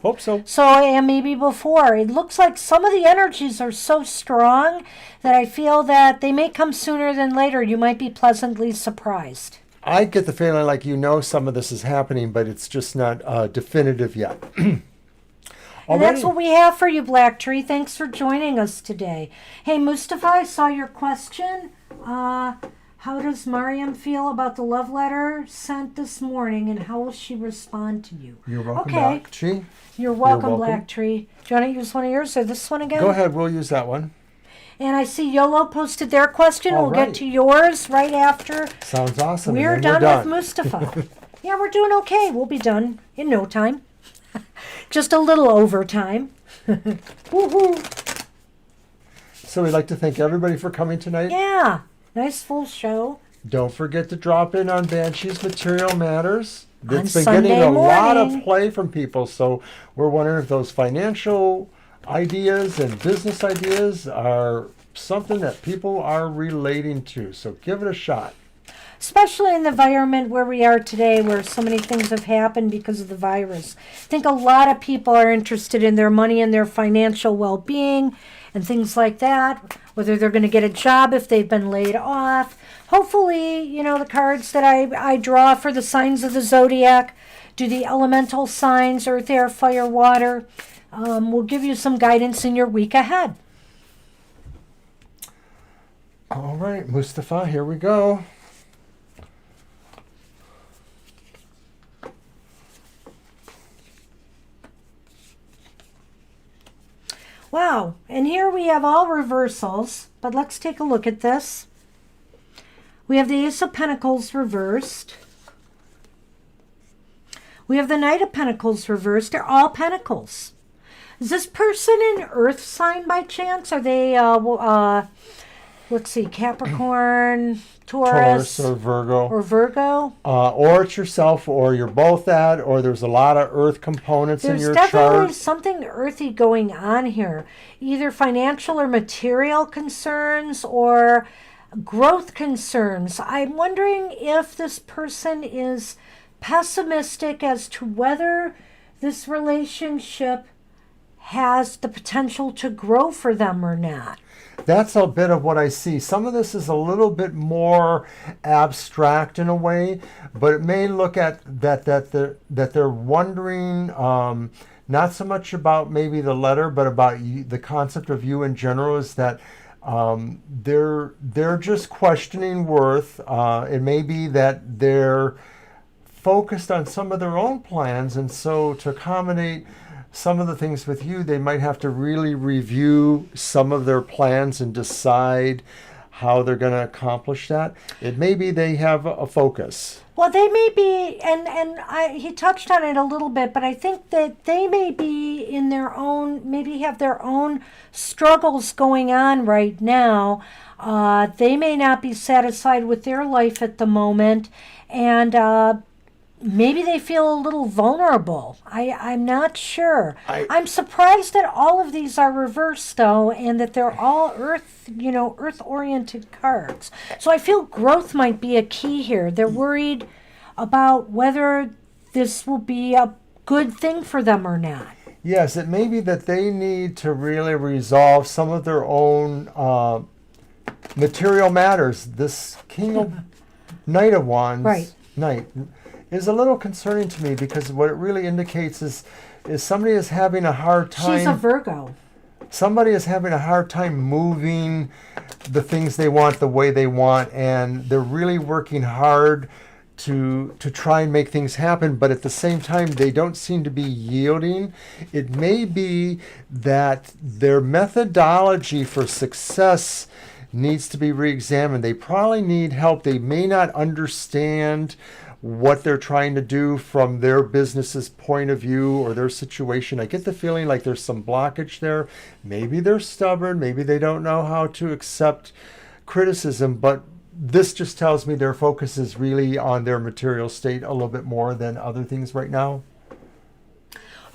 Speaker 2: Hope so.
Speaker 1: So, and maybe before. It looks like some of the energies are so strong that I feel that they may come sooner than later. You might be pleasantly surprised.
Speaker 2: I get the feeling like some of this is happening, but it's just not definitive yet.
Speaker 1: And that's
Speaker 2: Alrighty.
Speaker 1: what we have for you, Black Tree. Thanks for joining us today. Hey, Mustafa, I saw your question. How does Mariam feel about the love letter sent this morning, and how will she respond to you?
Speaker 2: You're welcome,
Speaker 1: Okay.
Speaker 2: Black Tree.
Speaker 1: You're welcome,
Speaker 2: welcome.
Speaker 1: Black Tree. Do you want to use one of yours or this one again?
Speaker 2: Go ahead, we'll use that one.
Speaker 1: And I see YOLO posted their question. We'll
Speaker 2: Alright.
Speaker 1: get to yours right after
Speaker 2: Sounds awesome.
Speaker 1: we're
Speaker 2: and then
Speaker 1: done with Mustafa. Yeah, we're doing okay. We'll be done in no time. Just a little overtime.
Speaker 2: Woohoo! So we'd like to thank everybody for coming tonight.
Speaker 1: Yeah, nice full show.
Speaker 2: Don't forget to drop in on Banshee's Material Matters.
Speaker 1: On
Speaker 2: It's been
Speaker 1: Sunday
Speaker 2: getting a lot of
Speaker 1: morning.
Speaker 2: play from people, so we're wondering if those financial ideas and business ideas are something that people are relating to. So give it a shot.
Speaker 1: Especially in the environment where we are today, where so many things have happened because of the virus. I think a lot of people are interested in their money and their financial well-being and things like that, whether they're going to get a job if they've been laid off. Hopefully, you know, the cards that I draw for the signs of the zodiac, do the elemental signs, earth, air, fire, water, will give you some guidance in your week ahead.
Speaker 2: All right, Mustafa, here we go.
Speaker 1: Wow, and here we have all reversals, but let's take a look at this. We have the Ace of Pentacles reversed. We have the Knight of Pentacles reversed. They're all Pentacles. Is this person an Earth sign by chance? Are they, let's see, Capricorn, Taurus,
Speaker 2: or Virgo.
Speaker 1: or Virgo?
Speaker 2: Or it's yourself, or you're both that, or there's a lot of earth components in
Speaker 1: There's
Speaker 2: your
Speaker 1: definitely
Speaker 2: chart.
Speaker 1: something earthy going on here. Either financial or material concerns or growth concerns. I'm wondering if this person is pessimistic as to whether this relationship has the potential to grow for them or not.
Speaker 2: That's a bit of what I see. Some of this is a little bit more abstract in a way, but it may look at that they're wondering not so much about maybe the letter, but about you, the concept of you in general. Is that they're just questioning worth. It may be that they're focused on some of their own plans, and so to accommodate some of the things with you, they might have to really review some of their plans and decide how they're going to accomplish that. It may be they have a focus.
Speaker 1: Well, they may be, he touched on it a little bit, but I think that they may be in their own, maybe have their own struggles going on right now. They may not be satisfied with their life at the moment, and maybe they feel a little vulnerable. I'm not sure. I'm surprised that all of these are reversed, though, and that they're all earth-oriented cards. So I feel growth might be a key here. They're worried about whether this will be a good thing for them or not.
Speaker 2: Yes, it may be that they need to really resolve some of their own material matters. This King of Knight of Wands,
Speaker 1: Right.
Speaker 2: Knight, is a little concerning to me, because what it really indicates is somebody is having a hard time.
Speaker 1: She's a Virgo.
Speaker 2: Somebody is having a hard time moving the things they want the way they want, and they're really working hard to try and make things happen, but at the same time they don't seem to be yielding. It may be that their methodology for success needs to be re-examined. They probably need help. They may not understand what they're trying to do from their business's point of view or their situation. I get the feeling like there's some blockage there. Maybe they're stubborn. Maybe they don't know how to accept criticism, but this just tells me their focus is really on their material state a little bit more than other things right now.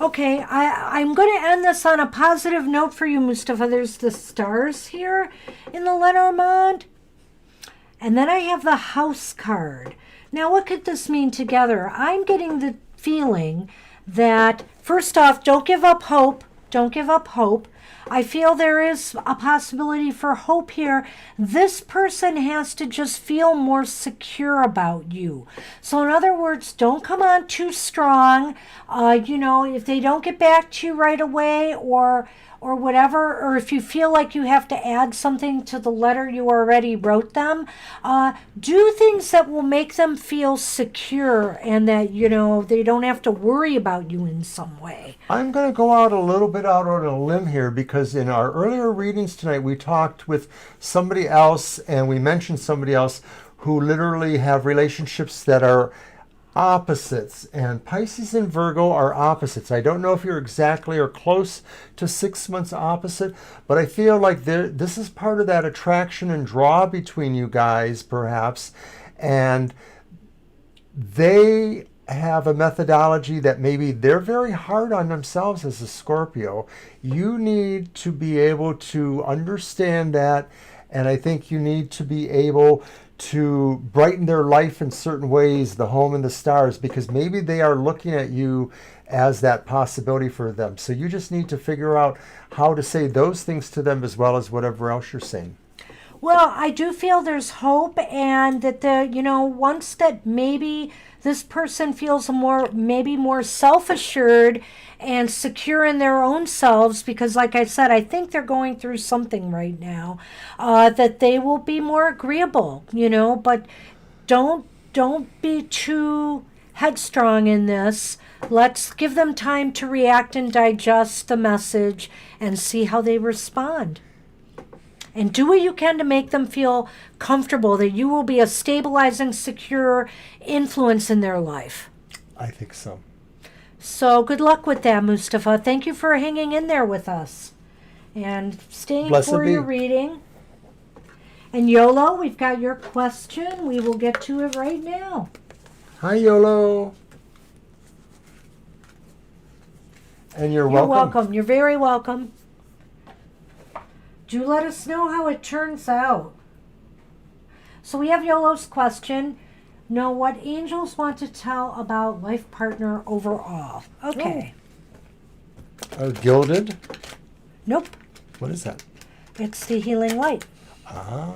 Speaker 1: Okay, I'm going to end this on a positive note for you, Mustafa. There's the stars here in the Lenormand. And then I have the house card. Now, what could this mean together? I'm getting the feeling that, first off, don't give up hope. Don't give up hope. I feel there is a possibility for hope here. This person has to just feel more secure about you. So in other words, don't come on too strong. If they don't get back to you right away, or whatever, or if you feel like you have to add something to the letter you already wrote them, do things that will make them feel secure and that, they don't have to worry about you in some way.
Speaker 2: I'm going to go out a little bit out on a limb here, because in our earlier readings tonight, we talked with somebody else and we mentioned somebody else who literally have relationships that are opposites, and Pisces and Virgo are opposites. I don't know if you're exactly or close to 6 months opposite, but I feel like this is part of that attraction and draw between you guys, perhaps, and they have a methodology that maybe they're very hard on themselves as a Scorpio. You need to be able to understand that, and I think you need to be able to brighten their life in certain ways, the home and the stars, because maybe they are looking at you as that possibility for them. So you just need to figure out how to say those things to them as well as whatever else you're saying.
Speaker 1: Well, I do feel there's hope, and that once that maybe this person feels maybe more self-assured and secure in their own selves, because like I said, I think they're going through something right now, that they will be more agreeable, but don't be too headstrong in this. Let's give them time to react and digest the message and see how they respond. And do what you can to make them feel comfortable that you will be a stabilizing, secure influence in their life.
Speaker 2: I think so.
Speaker 1: So good luck with that, Mustafa. Thank you for hanging in there with us and staying
Speaker 2: Blessed
Speaker 1: for
Speaker 2: be.
Speaker 1: your reading. And Yolo, we've got your question. We will get to it right now.
Speaker 2: Hi, Yolo. And you're welcome.
Speaker 1: You're welcome. You're very welcome. Do let us know how it turns out. So we have Yolo's question. Know what angels want to tell about life partner overall. Okay.
Speaker 2: Gilded?
Speaker 1: Nope.
Speaker 2: What is that?
Speaker 1: It's the healing light.
Speaker 2: Ah.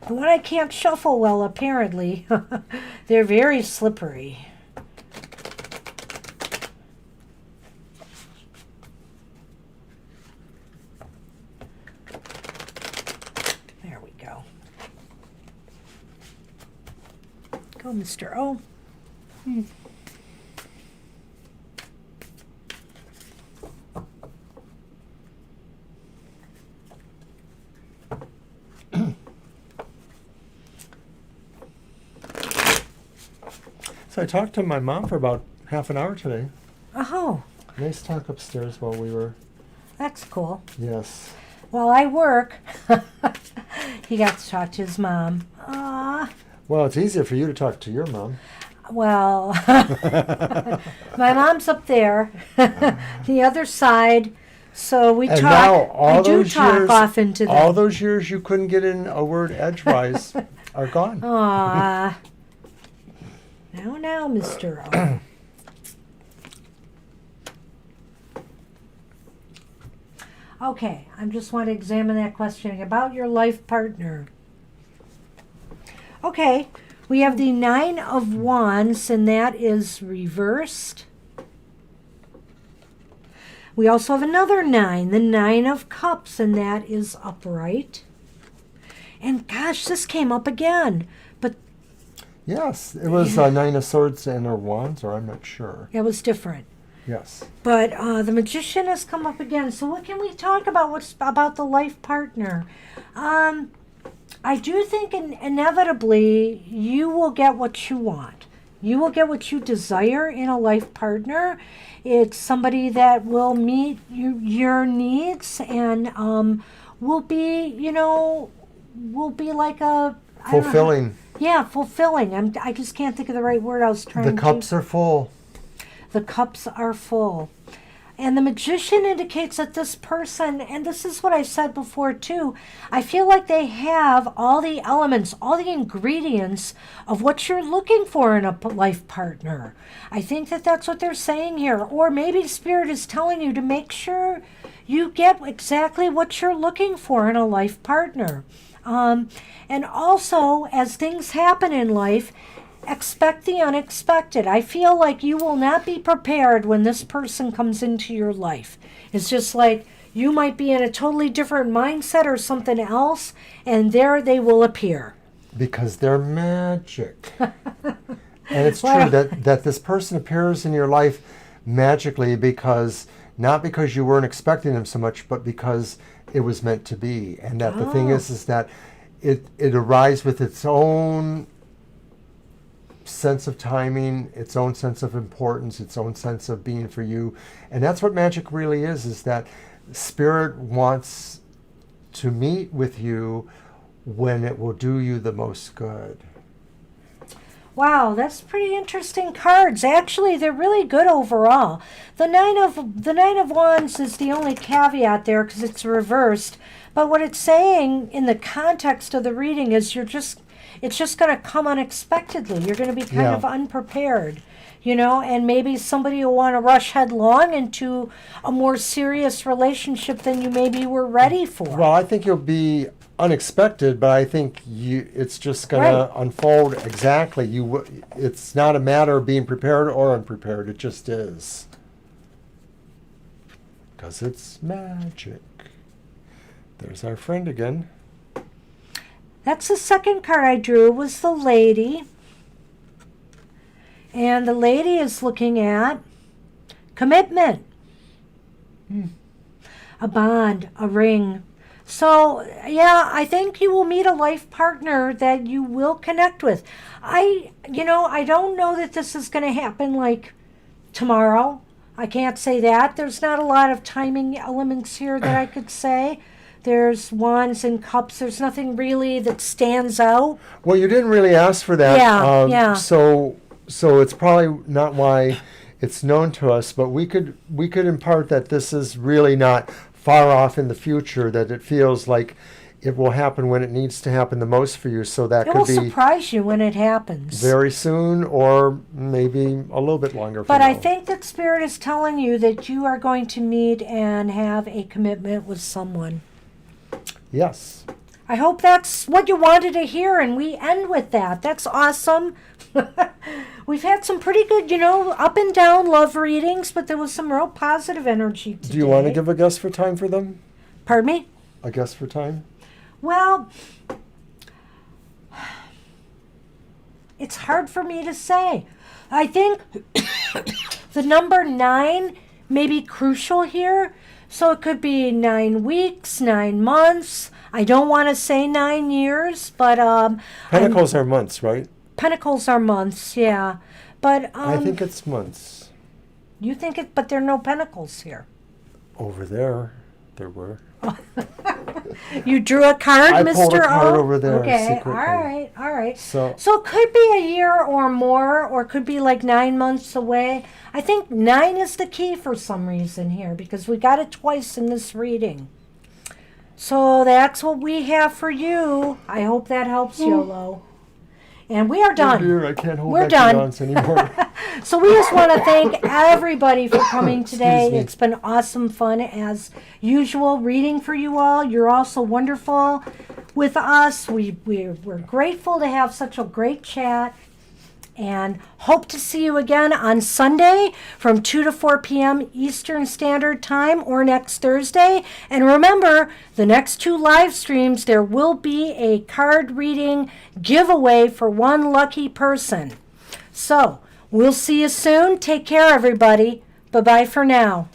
Speaker 1: The one I can't shuffle well, apparently. They're very slippery. There we go. Go, Mr. O.
Speaker 2: So I talked to my mom for about half an hour today.
Speaker 1: Oh,
Speaker 2: Nice talk upstairs while we were...
Speaker 1: that's cool.
Speaker 2: Yes.
Speaker 1: While I work, he got to talk to his mom. Ah,
Speaker 2: Well, it's easier for you to talk to your mom.
Speaker 1: well, my mom's up there, the other side. So we
Speaker 2: And
Speaker 1: talk.
Speaker 2: now, all
Speaker 1: I do
Speaker 2: those
Speaker 1: talk
Speaker 2: years,
Speaker 1: off into that.
Speaker 2: all those years you couldn't get in a word edgewise are gone.
Speaker 1: Aw. Now, Mr. O. Okay, I just want to examine that question about your life partner. Okay, we have the Nine of Wands, and that is reversed. We also have another 9, the Nine of Cups, and that is upright. And gosh, this came up again, but
Speaker 2: Yes, it was Nine of Swords and a Wands, or I'm not sure.
Speaker 1: it was different.
Speaker 2: Yes.
Speaker 1: But the Magician has come up again. So what can we talk about? What's about the life partner? I do think inevitably you will get what you want. You will get what you desire in a life partner. It's somebody that will meet your needs and will be, will be like a... I don't know.
Speaker 2: Fulfilling.
Speaker 1: Yeah, fulfilling. I just can't think of the right word I was trying to...
Speaker 2: The cups are full.
Speaker 1: The cups are full. And the Magician indicates that this person, and this is what I said before too, I feel like they have all the elements, all the ingredients of what you're looking for in a life partner. I think that that's what they're saying here. Or maybe Spirit is telling you to make sure you get exactly what you're looking for in a life partner. And also, as things happen in life, expect the unexpected. I feel like you will not be prepared when this person comes into your life. It's just like you might be in a totally different mindset or something else, and there they will appear.
Speaker 2: Because they're magic. And it's
Speaker 1: Well,
Speaker 2: true that this person appears in your life magically because, not because you weren't expecting them so much, but because it was meant to be. And that the thing is that it arrives with its own sense of timing, its own sense of importance, its own sense of being for you. And that's what magic really is that Spirit wants to meet with you when it will do you the most good.
Speaker 1: wow, that's pretty interesting cards. Actually, they're really good overall. The Nine of Wands is the only caveat there because it's reversed. But what it's saying in the context of the reading is it's just going to come unexpectedly. You're going to be kind of unprepared, and maybe somebody will want to rush headlong into a more serious relationship than you maybe were ready for.
Speaker 2: Well, I think you'll be unexpected, but I think it's just going to unfold exactly. It's not a matter of being prepared or unprepared. It just is. Because it's magic. There's our friend again.
Speaker 1: That's the second card I drew, was the lady. And the lady is looking at commitment, a bond, a ring. So, yeah, I think you will meet a life partner that you will connect with. I don't know that this is going to happen like tomorrow. I can't say that. There's not a lot of timing elements here that I could say. There's wands and cups. There's nothing really that stands out.
Speaker 2: Well, you didn't really ask for that.
Speaker 1: Yeah.
Speaker 2: So it's probably not why it's known to us, but we could impart that this is really not far off in the future, that it feels like it will happen when it needs to happen the most for you. So that
Speaker 1: It
Speaker 2: could
Speaker 1: will
Speaker 2: be
Speaker 1: surprise you when it happens.
Speaker 2: very soon or maybe a little bit longer.
Speaker 1: But
Speaker 2: from
Speaker 1: I
Speaker 2: now.
Speaker 1: think that Spirit is telling you that you are going to meet and have a commitment with someone.
Speaker 2: Yes.
Speaker 1: I hope that's what you wanted to hear, and we end with that. That's awesome. We've had some pretty good, up and down love readings, but there was some real positive energy today.
Speaker 2: Do you want to give a guess for time for them?
Speaker 1: Pardon me?
Speaker 2: A guess for time?
Speaker 1: Well, it's hard for me to say. I think the number 9 may be crucial here. So it could be 9 weeks, 9 months. I don't want to say 9 years, but
Speaker 2: Pentacles are months, right?
Speaker 1: Pentacles are months, yeah. But
Speaker 2: I think it's months.
Speaker 1: You think it, but there are no pentacles here.
Speaker 2: Over there were.
Speaker 1: You drew a card,
Speaker 2: I
Speaker 1: Mr.
Speaker 2: pulled a card
Speaker 1: O?
Speaker 2: over there
Speaker 1: Okay,
Speaker 2: secretly.
Speaker 1: all right.
Speaker 2: So
Speaker 1: it could be a year or more, or it could be like 9 months away. I think 9 is the key for some reason here, because we got it twice in this reading. So that's what we have for you. I hope that helps, YOLO. And we are done.
Speaker 2: dear, I can't hold
Speaker 1: We're
Speaker 2: back
Speaker 1: done.
Speaker 2: the yawns anymore.
Speaker 1: So we just want to thank everybody for coming today.
Speaker 2: Excuse me.
Speaker 1: It's been awesome fun as usual reading for you all. You're also wonderful with us. We're grateful to have such a great chat, and hope to see you again on Sunday from 2 to 4 p.m. Eastern Standard Time, or next Thursday. And remember, the next 2 live streams, there will be a card reading giveaway for one lucky person. So we'll see you soon. Take care, everybody. Bye-bye for now.